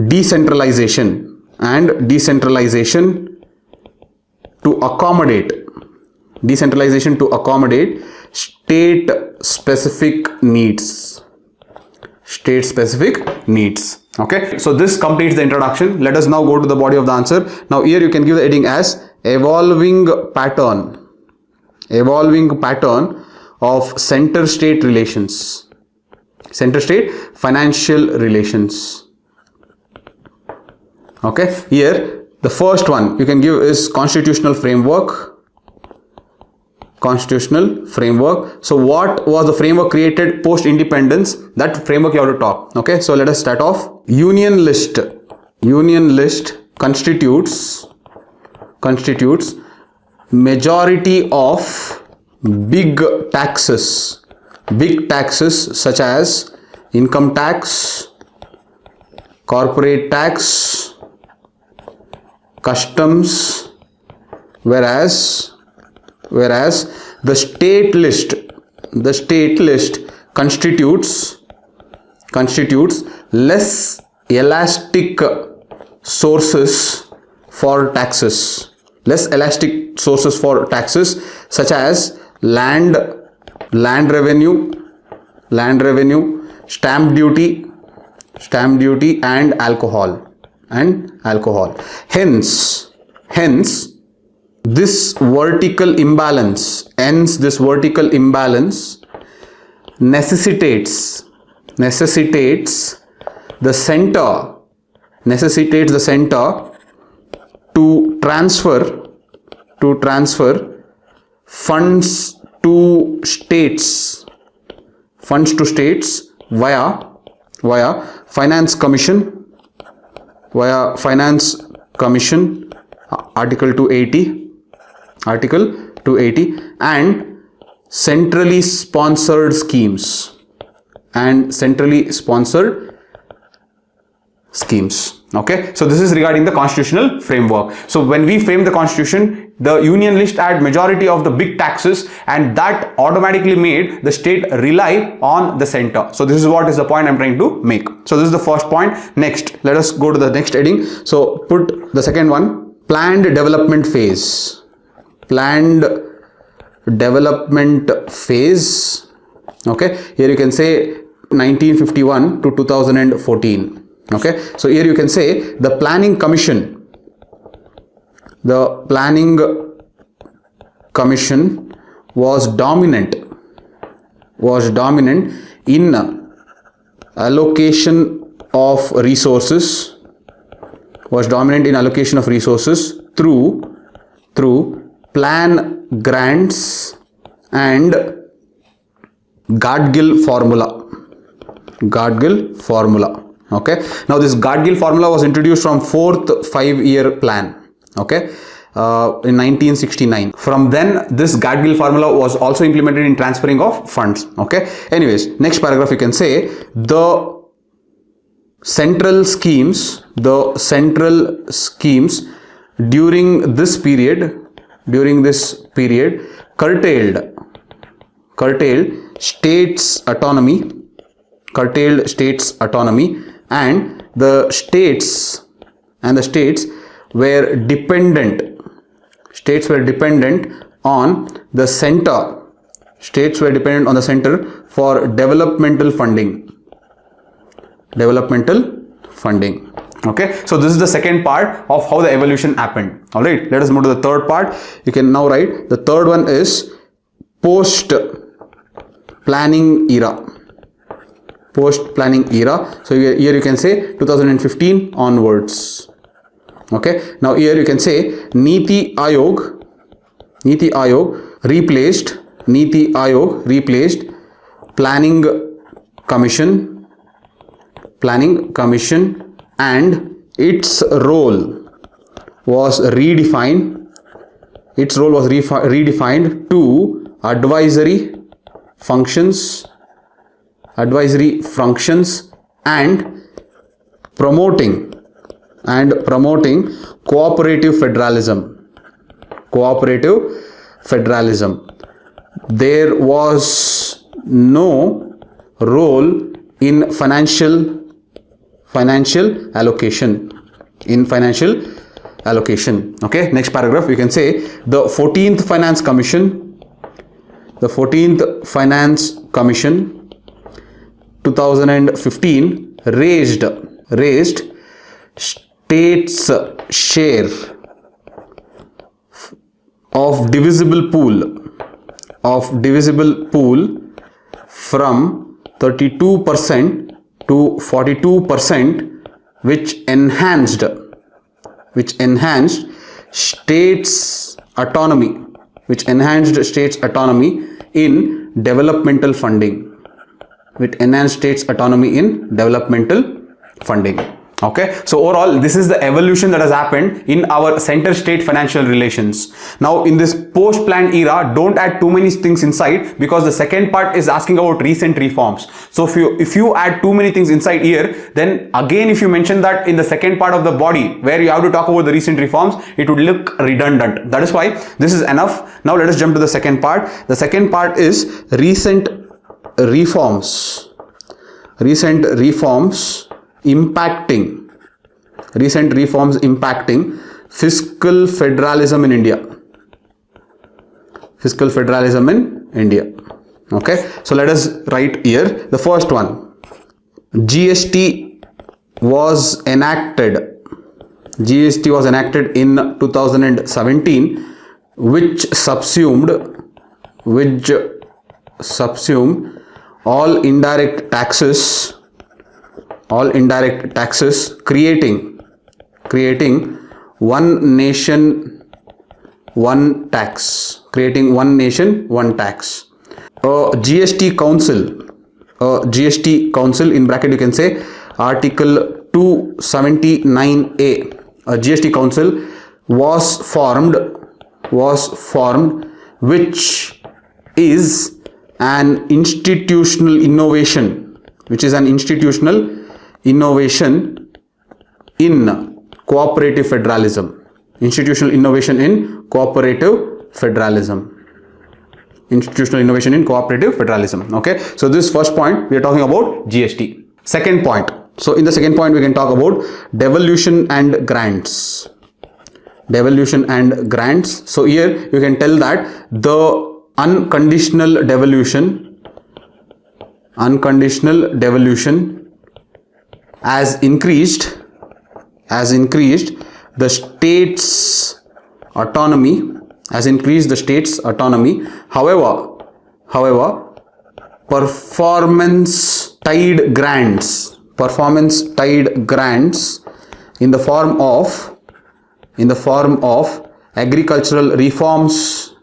decentralization to accommodate state specific needs. Okay, so this completes the introduction. Let us now go to the body of the answer. Now here you can give the heading as evolving pattern of center state financial relations. Okay, here the first one you can give is constitutional framework. So what was the framework created post independence? That framework you have to talk. Okay, so let us start off. Union list constitutes majority of big taxes such as income tax, corporate tax, customs, whereas the state list constitutes less elastic sources for taxes, such as land revenue, stamp duty and alcohol. Hence this vertical imbalance necessitates the center to transfer funds to states via finance commission article 280 and centrally sponsored schemes. Okay, so this is regarding the constitutional framework. So when we frame the constitution, the union list had majority of the big taxes, and that automatically made the state rely on the center. So this is what is the point I'm trying to make. So this is the first point. Next, let us go to the next heading. So put the second one, planned development phase. Planned development phase. Okay, here you can say 1951 to 2014. Okay, so here you can say the planning commission. The planning commission was dominant in allocation of resources. Was dominant in allocation of resources through plan grants and Gartgill formula. Okay, now this Gartgill formula was introduced from 4th 5-year plan. Okay, in 1969. From then this Gartgill formula was also implemented in transferring of funds. Okay, anyways, next paragraph you can say the central schemes during this period curtailed states autonomy, and the states were dependent on the center. States were dependent on the center for developmental funding. Okay, so this is the second part of how the evolution happened. All right, let us move to the third part. You can now write the third one is post planning era. So here you can say 2015 onwards. Okay, now here you can say Niti Aayog replaced planning commission and its role was redefined to advisory functions and promoting cooperative federalism. There was no role in financial allocation. Okay, next paragraph you can say the 14th Finance Commission 2015 raised states' share of divisible pool from 32% to 42%, which enhanced states' autonomy in developmental funding. Okay, so overall this is the evolution that has happened in our center-state financial relations. Now in this post-planned era, don't add too many things inside, because the second part is asking about recent reforms. So if you add too many things inside here, then again if you mention that in the second part of the body where you have to talk about the recent reforms, it would look redundant. That is why this is enough. Now let us jump to the second part. The second part is recent reforms impacting fiscal federalism in India. Okay, so let us write here the first one. GST was enacted in 2017, which subsumed all indirect taxes, creating one nation, one tax. GST council in bracket you can say Article 279A. A GST council was formed, which is an institutional innovation, in cooperative federalism. Institutional innovation in cooperative federalism. Institutional innovation in cooperative federalism. Okay, so this first point we are talking about GST. Second point. So in the second point we can talk about devolution and grants. Devolution and grants. So here you can tell that the unconditional devolution has increased the state's autonomy. However, performance tied grants in the form of agricultural reforms,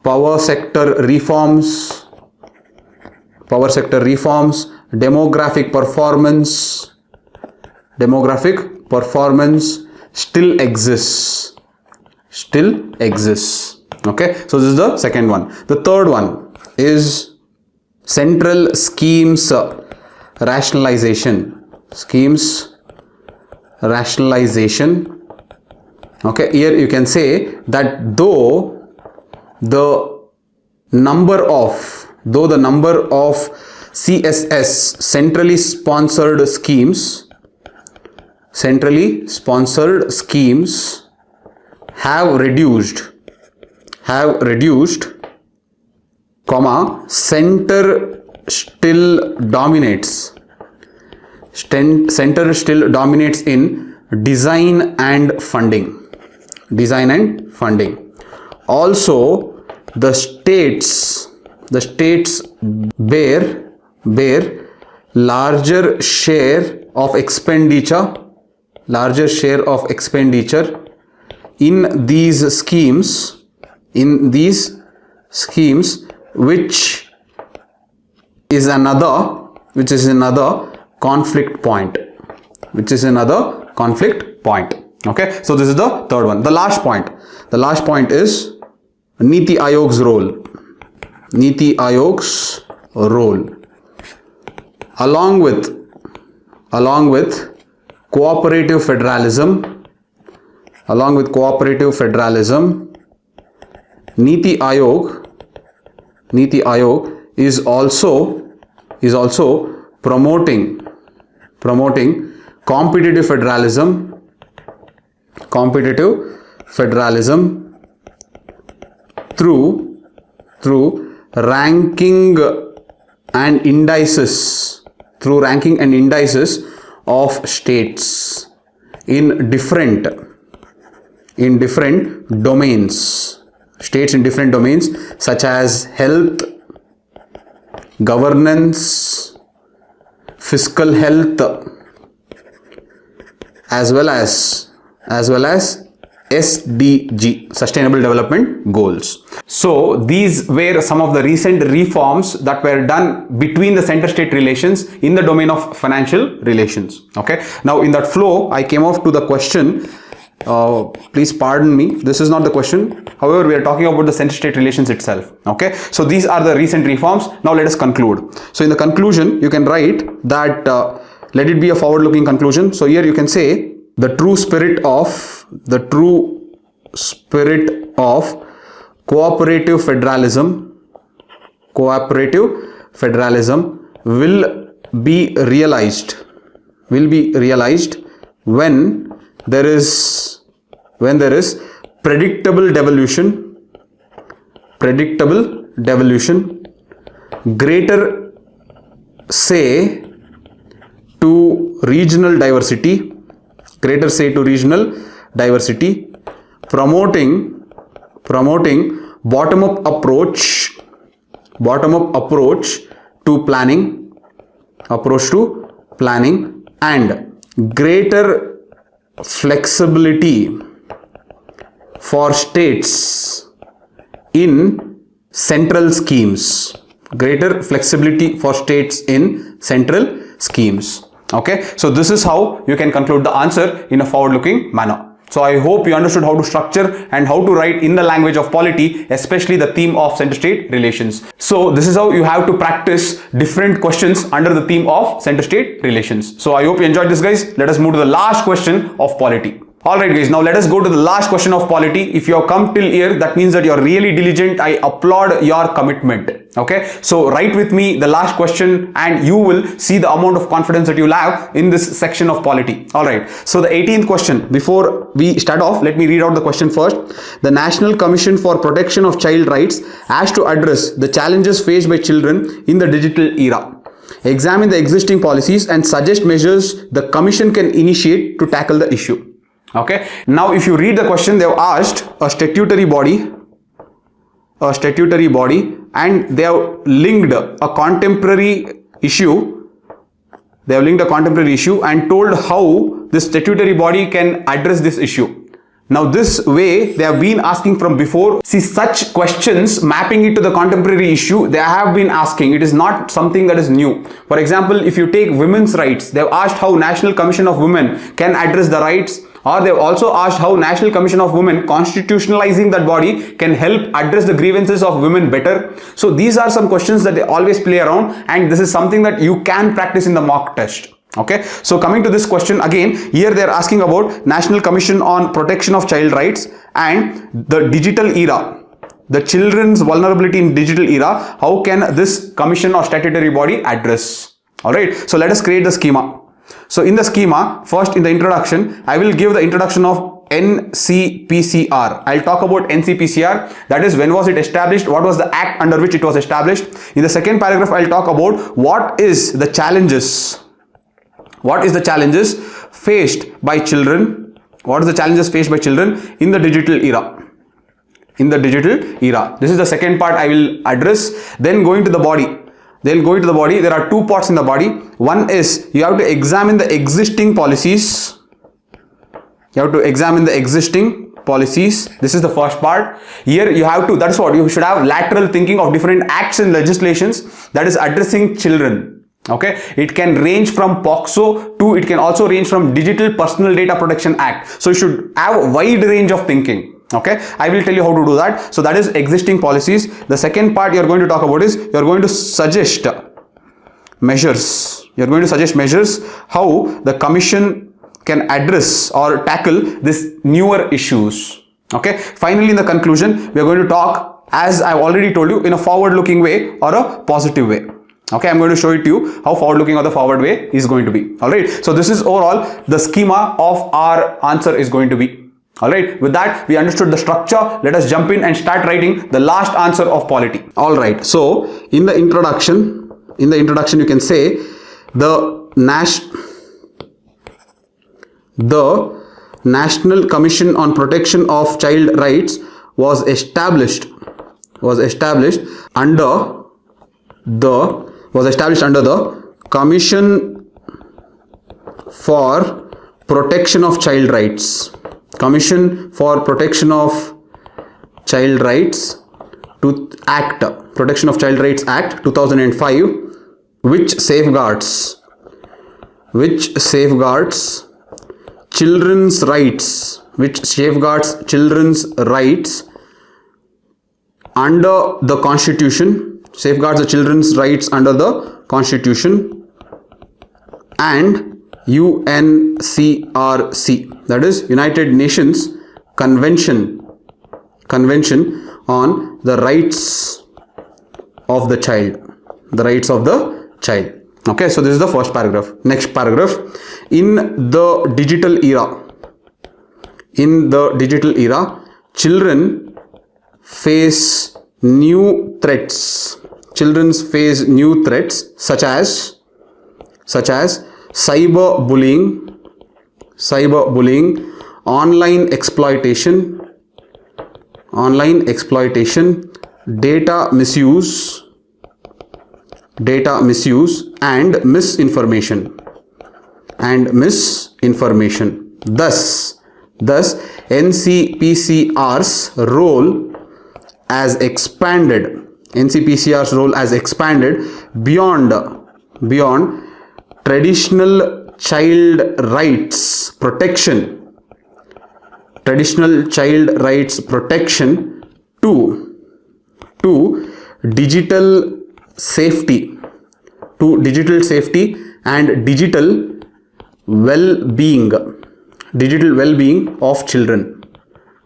power sector reforms, demographic performance still exists. Okay, so this is the second one. The third one is central schemes rationalization. Okay, here you can say that though the number of CSS, centrally sponsored schemes have reduced, center still dominates in design and funding. Also, the states bear larger share of expenditure in these schemes, which is another conflict point. Okay, so this is the third one. The last point is Niti Ayog's role. Along with cooperative federalism, Niti Ayog is also promoting competitive federalism through ranking and indices of states in different domains. Such as health, governance, fiscal health, as well as SDG, Sustainable Development Goals. So these were some of the recent reforms that were done between the center-state relations in the domain of financial relations. Okay. Now in that flow, I came off to the question. Please pardon me, this is not the question. However, we are talking about the center-state relations itself. Okay, so these are the recent reforms. Now let us conclude. So in the conclusion, you can write that let it be a forward-looking conclusion. So here you can say the true spirit of cooperative federalism will be realized when there is predictable devolution, greater say to regional diversity, promoting bottom-up approach to planning, and greater flexibility for states in central schemes. Okay, so this is how you can conclude the answer in a forward-looking manner. So I hope you understood how to structure and how to write in the language of polity, especially the theme of center-state relations. So this is how you have to practice different questions under the theme of center-state relations. So I hope you enjoyed this, guys. Let us move to the last question of polity. Alright guys, now let us go to the last question of polity. If you have come till here, that means that you are really diligent. I applaud your commitment. Okay, so write with me the last question and you will see the amount of confidence that you'll have in this section of polity. Alright, so the 18th question. Before we start off, let me read out the question first. The National Commission for Protection of Child Rights has to address the challenges faced by children in the digital era. Examine the existing policies and suggest measures the Commission can initiate to tackle the issue. Okay, now if you read the question, they have asked a statutory body and they have linked a contemporary issue. They have linked a contemporary issue and told how this statutory body can address this issue. Now this way they have been asking from before. See, such questions mapping it to the contemporary issue, they have been asking. It is not something that is new. For example, if you take women's rights, they have asked how National Commission of Women can address the rights, or they have also asked how National Commission of Women constitutionalizing that body can help address the grievances of women better. So these are some questions that they always play around, and this is something that you can practice in the mock test. Okay, so coming to this question again, here they are asking about National Commission on Protection of Child Rights and the digital era, the children's vulnerability in digital era. How can this commission or statutory body address? All right, so let us create the schema. So in the schema, first in the introduction, I will give the introduction of NCPCR. I'll talk about NCPCR, that is when was it established, what was the act under which it was established. In the second paragraph, I'll talk about what is the challenges. What is the challenges faced by children? What is the challenges faced by children in the digital era? In the digital era. This is the second part I will address. Then going to the body. They'll go into the body. There are two parts in the body. One is you have to examine the existing policies. You have to examine the existing policies. This is the first part. Here you have to, that's what you should have, lateral thinking of different acts and legislations that is addressing children. Okay, it can range from POCSO to, it can also range from Digital Personal Data Protection Act. So you should have a wide range of thinking. Okay, I will tell you how to do that. So that is existing policies. The second part you are going to talk about is you are going to suggest measures. You are going to suggest measures how the commission can address or tackle these newer issues. Okay, finally in the conclusion we are going to talk, as I have already told you, in a forward looking way or a positive way. Okay, I'm going to show it to you how forward looking or the forward way is going to be. Alright, so this is overall the schema of our answer is going to be. Alright, with that we understood the structure. Let us jump in and start writing the last answer of polity. Alright, so in the introduction you can say the National Commission on Protection of Child Rights was established under the Commission for Protection of Child Rights. Commission for Protection of Child Rights to Act, Protection of Child Rights Act 2005, which safeguards children's rights, under the Constitution, safeguards the children's rights under the Constitution, and UNCRC, that is United Nations Convention on the Rights of the Child, Okay, so this is the first paragraph. Next paragraph, in the digital era, children face new threats. Such as cyberbullying, online exploitation, data misuse, and misinformation. Thus, NCPCR's role as expanded beyond traditional child rights protection traditional child rights protection to digital safety, and digital well-being of children.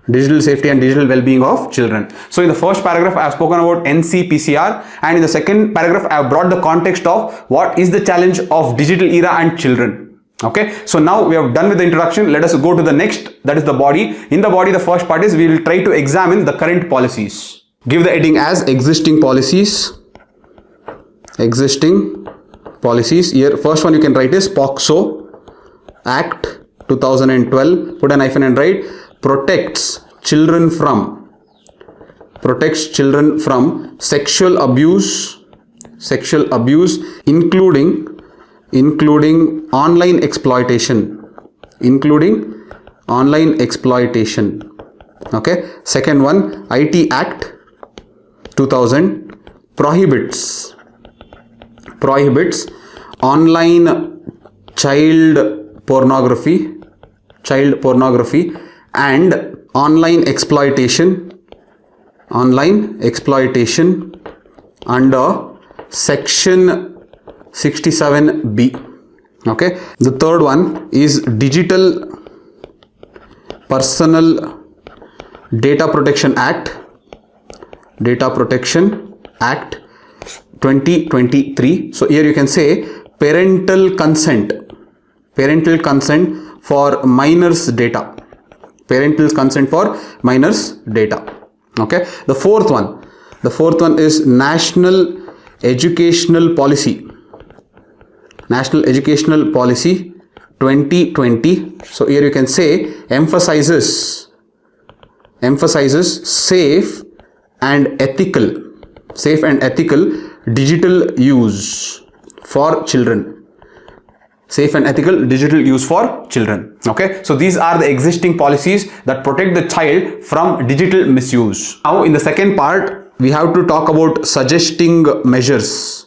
Digital safety and digital well-being of children. So in the first paragraph I have spoken about NCPCR, and in the second paragraph I have brought the context of what is the challenge of digital era and children. Okay, so now we have done with the introduction. Let us go to the next, that is the body. In the body, the first part is we will try to examine the current policies. Give the heading as existing policies. Here first one you can write is POCSO Act 2012, put an hyphen and write protects children from sexual abuse, including online exploitation, okay. Second one, IT Act 2000 prohibits online child pornography and online exploitation under section 67B. Okay, the third one is Digital Personal Data Protection Act 2023. So here you can say parental consent for minors data. Okay, the fourth one is National Educational Policy 2020. So here you can say emphasizes safe and ethical digital use for children. Okay, so these are the existing policies that protect the child from digital misuse. Now in the second part we have to talk about suggesting measures.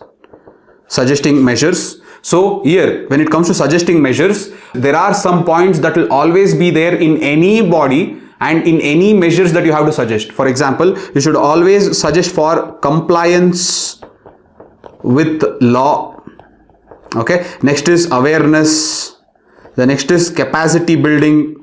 So here when it comes to suggesting measures, there are some points that will always be there in any body and in any measures that you have to suggest. For example, you should always suggest for compliance with law. Okay, next is awareness, the next is capacity building.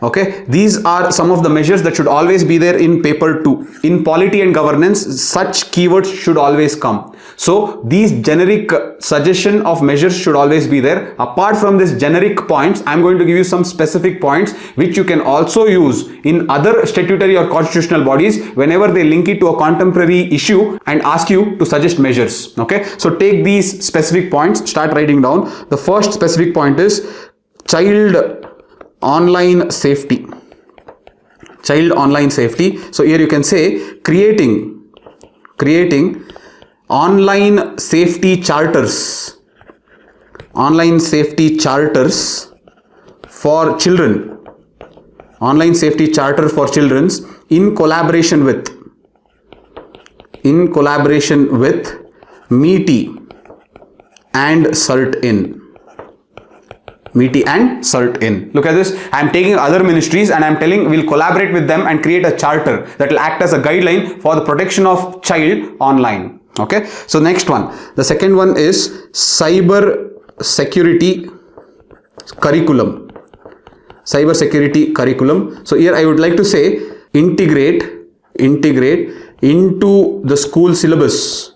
Okay, these are some of the measures that should always be there in paper 2. In polity and governance, such keywords should always come. So these generic suggestion of measures should always be there. Apart from this generic points, I am going to give you some specific points which you can also use in other statutory or constitutional bodies whenever they link it to a contemporary issue and ask you to suggest measures. Okay, so take these specific points, start writing down. The first specific point is child online safety. So here you can say creating online safety charters for children, in collaboration with MITI and CERT-IN. Look at this. I am taking other ministries and I am telling we'll collaborate with them and create a charter that will act as a guideline for the protection of child online. Okay. So next one. The second one is cyber security curriculum. So here I would like to say integrate into the school syllabus.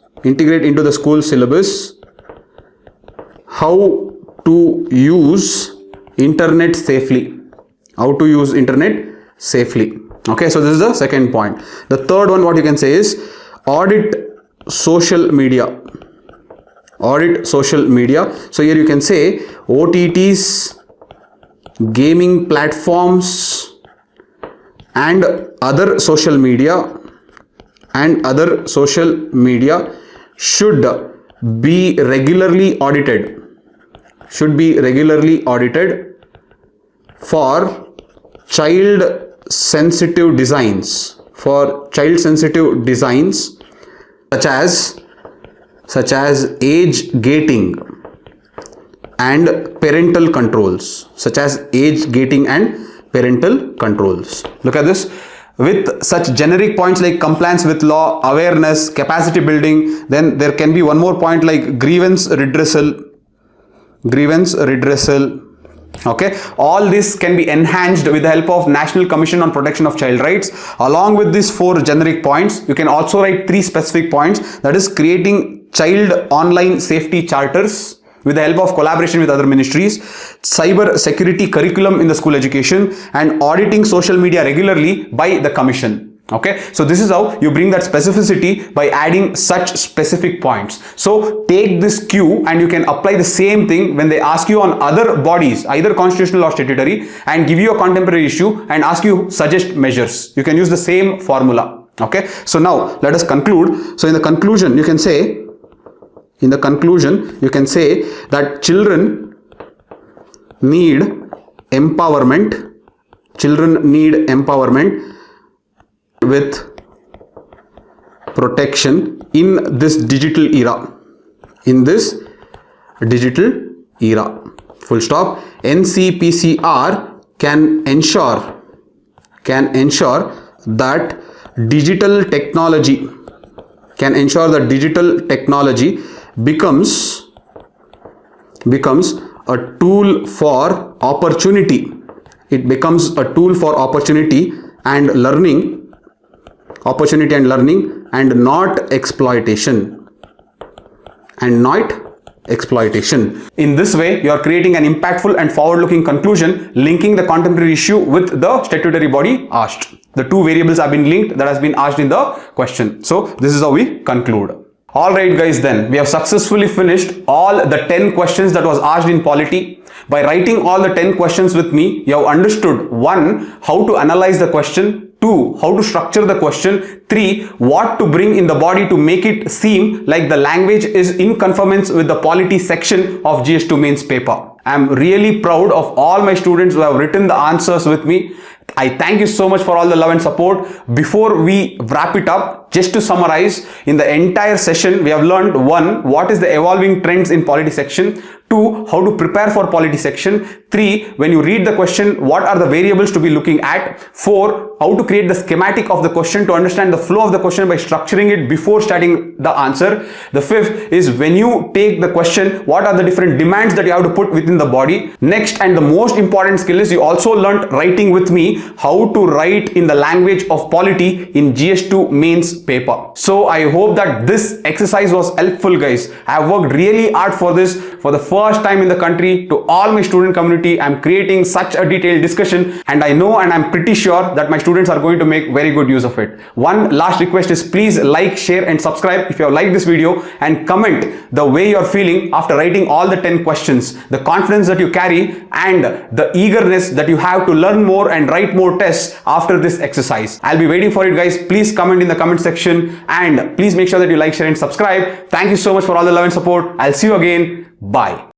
How to use internet safely. Okay, so this is the second point. The third one, what you can say is audit social media. So here you can say OTTs, gaming platforms and other social media should be regularly audited for child sensitive designs, such as age gating and parental controls. parental controls. Look at this. With such generic points like compliance with law, awareness, capacity building, then there can be one more point like grievance redressal. Okay, all this can be enhanced with the help of National Commission on Protection of Child Rights. Along with these 4 generic points, you can also write 3 specific points, that is creating child online safety charters with the help of collaboration with other ministries, cyber security curriculum in the school education, and auditing social media regularly by the commission. Okay, so this is how you bring that specificity by adding such specific points. So take this cue and you can apply the same thing when they ask you on other bodies, either constitutional or statutory, and give you a contemporary issue and ask you suggest measures. You can use the same formula. Okay, so now let us conclude. So in the conclusion you can say that children need empowerment with protection in this digital era. Full stop. NCPCR can ensure that digital technology becomes a tool for opportunity. It becomes a tool for opportunity and learning, and not exploitation. In this way, you are creating an impactful and forward-looking conclusion, linking the contemporary issue with the statutory body asked. The 2 variables have been linked that has been asked in the question. So this is how we conclude. Alright guys, then we have successfully finished all the 10 questions that was asked in polity. By writing all the 10 questions with me, you have understood 1. How to analyze the question, 2. How to structure the question, 3. What to bring in the body to make it seem like the language is in conformance with the polity section of GS2 mains paper. I am really proud of all my students who have written the answers with me. I thank you so much for all the love and support. Before we wrap it up, just to summarize, in the entire session we have learned 1. What is the evolving trends in polity section, 2. How to prepare for polity section, 3. When you read the question, what are the variables to be looking at, 4. How to create the schematic of the question to understand the flow of the question by structuring it before starting the answer. The 5th is when you take the question, what are the different demands that you have to put within the body. Next, and the most important skill is you also learnt writing with me, how to write in the language of polity in GS2 mains paper. So I hope that this exercise was helpful guys. I have worked really hard for this. For the first time in the country, to all my student community, I am creating such a detailed discussion, and I know and I am pretty sure that my students are going to make very good use of it. One last request is please like, share and subscribe if you have liked this video, and comment the way you are feeling after writing all the 10 questions, the confidence that you carry and the eagerness that you have to learn more and write more tests after this exercise. I'll be waiting for it guys. Please comment in the comment section and please make sure that you like, share and subscribe. Thank you so much for all the love and support. I'll see you again. Bye.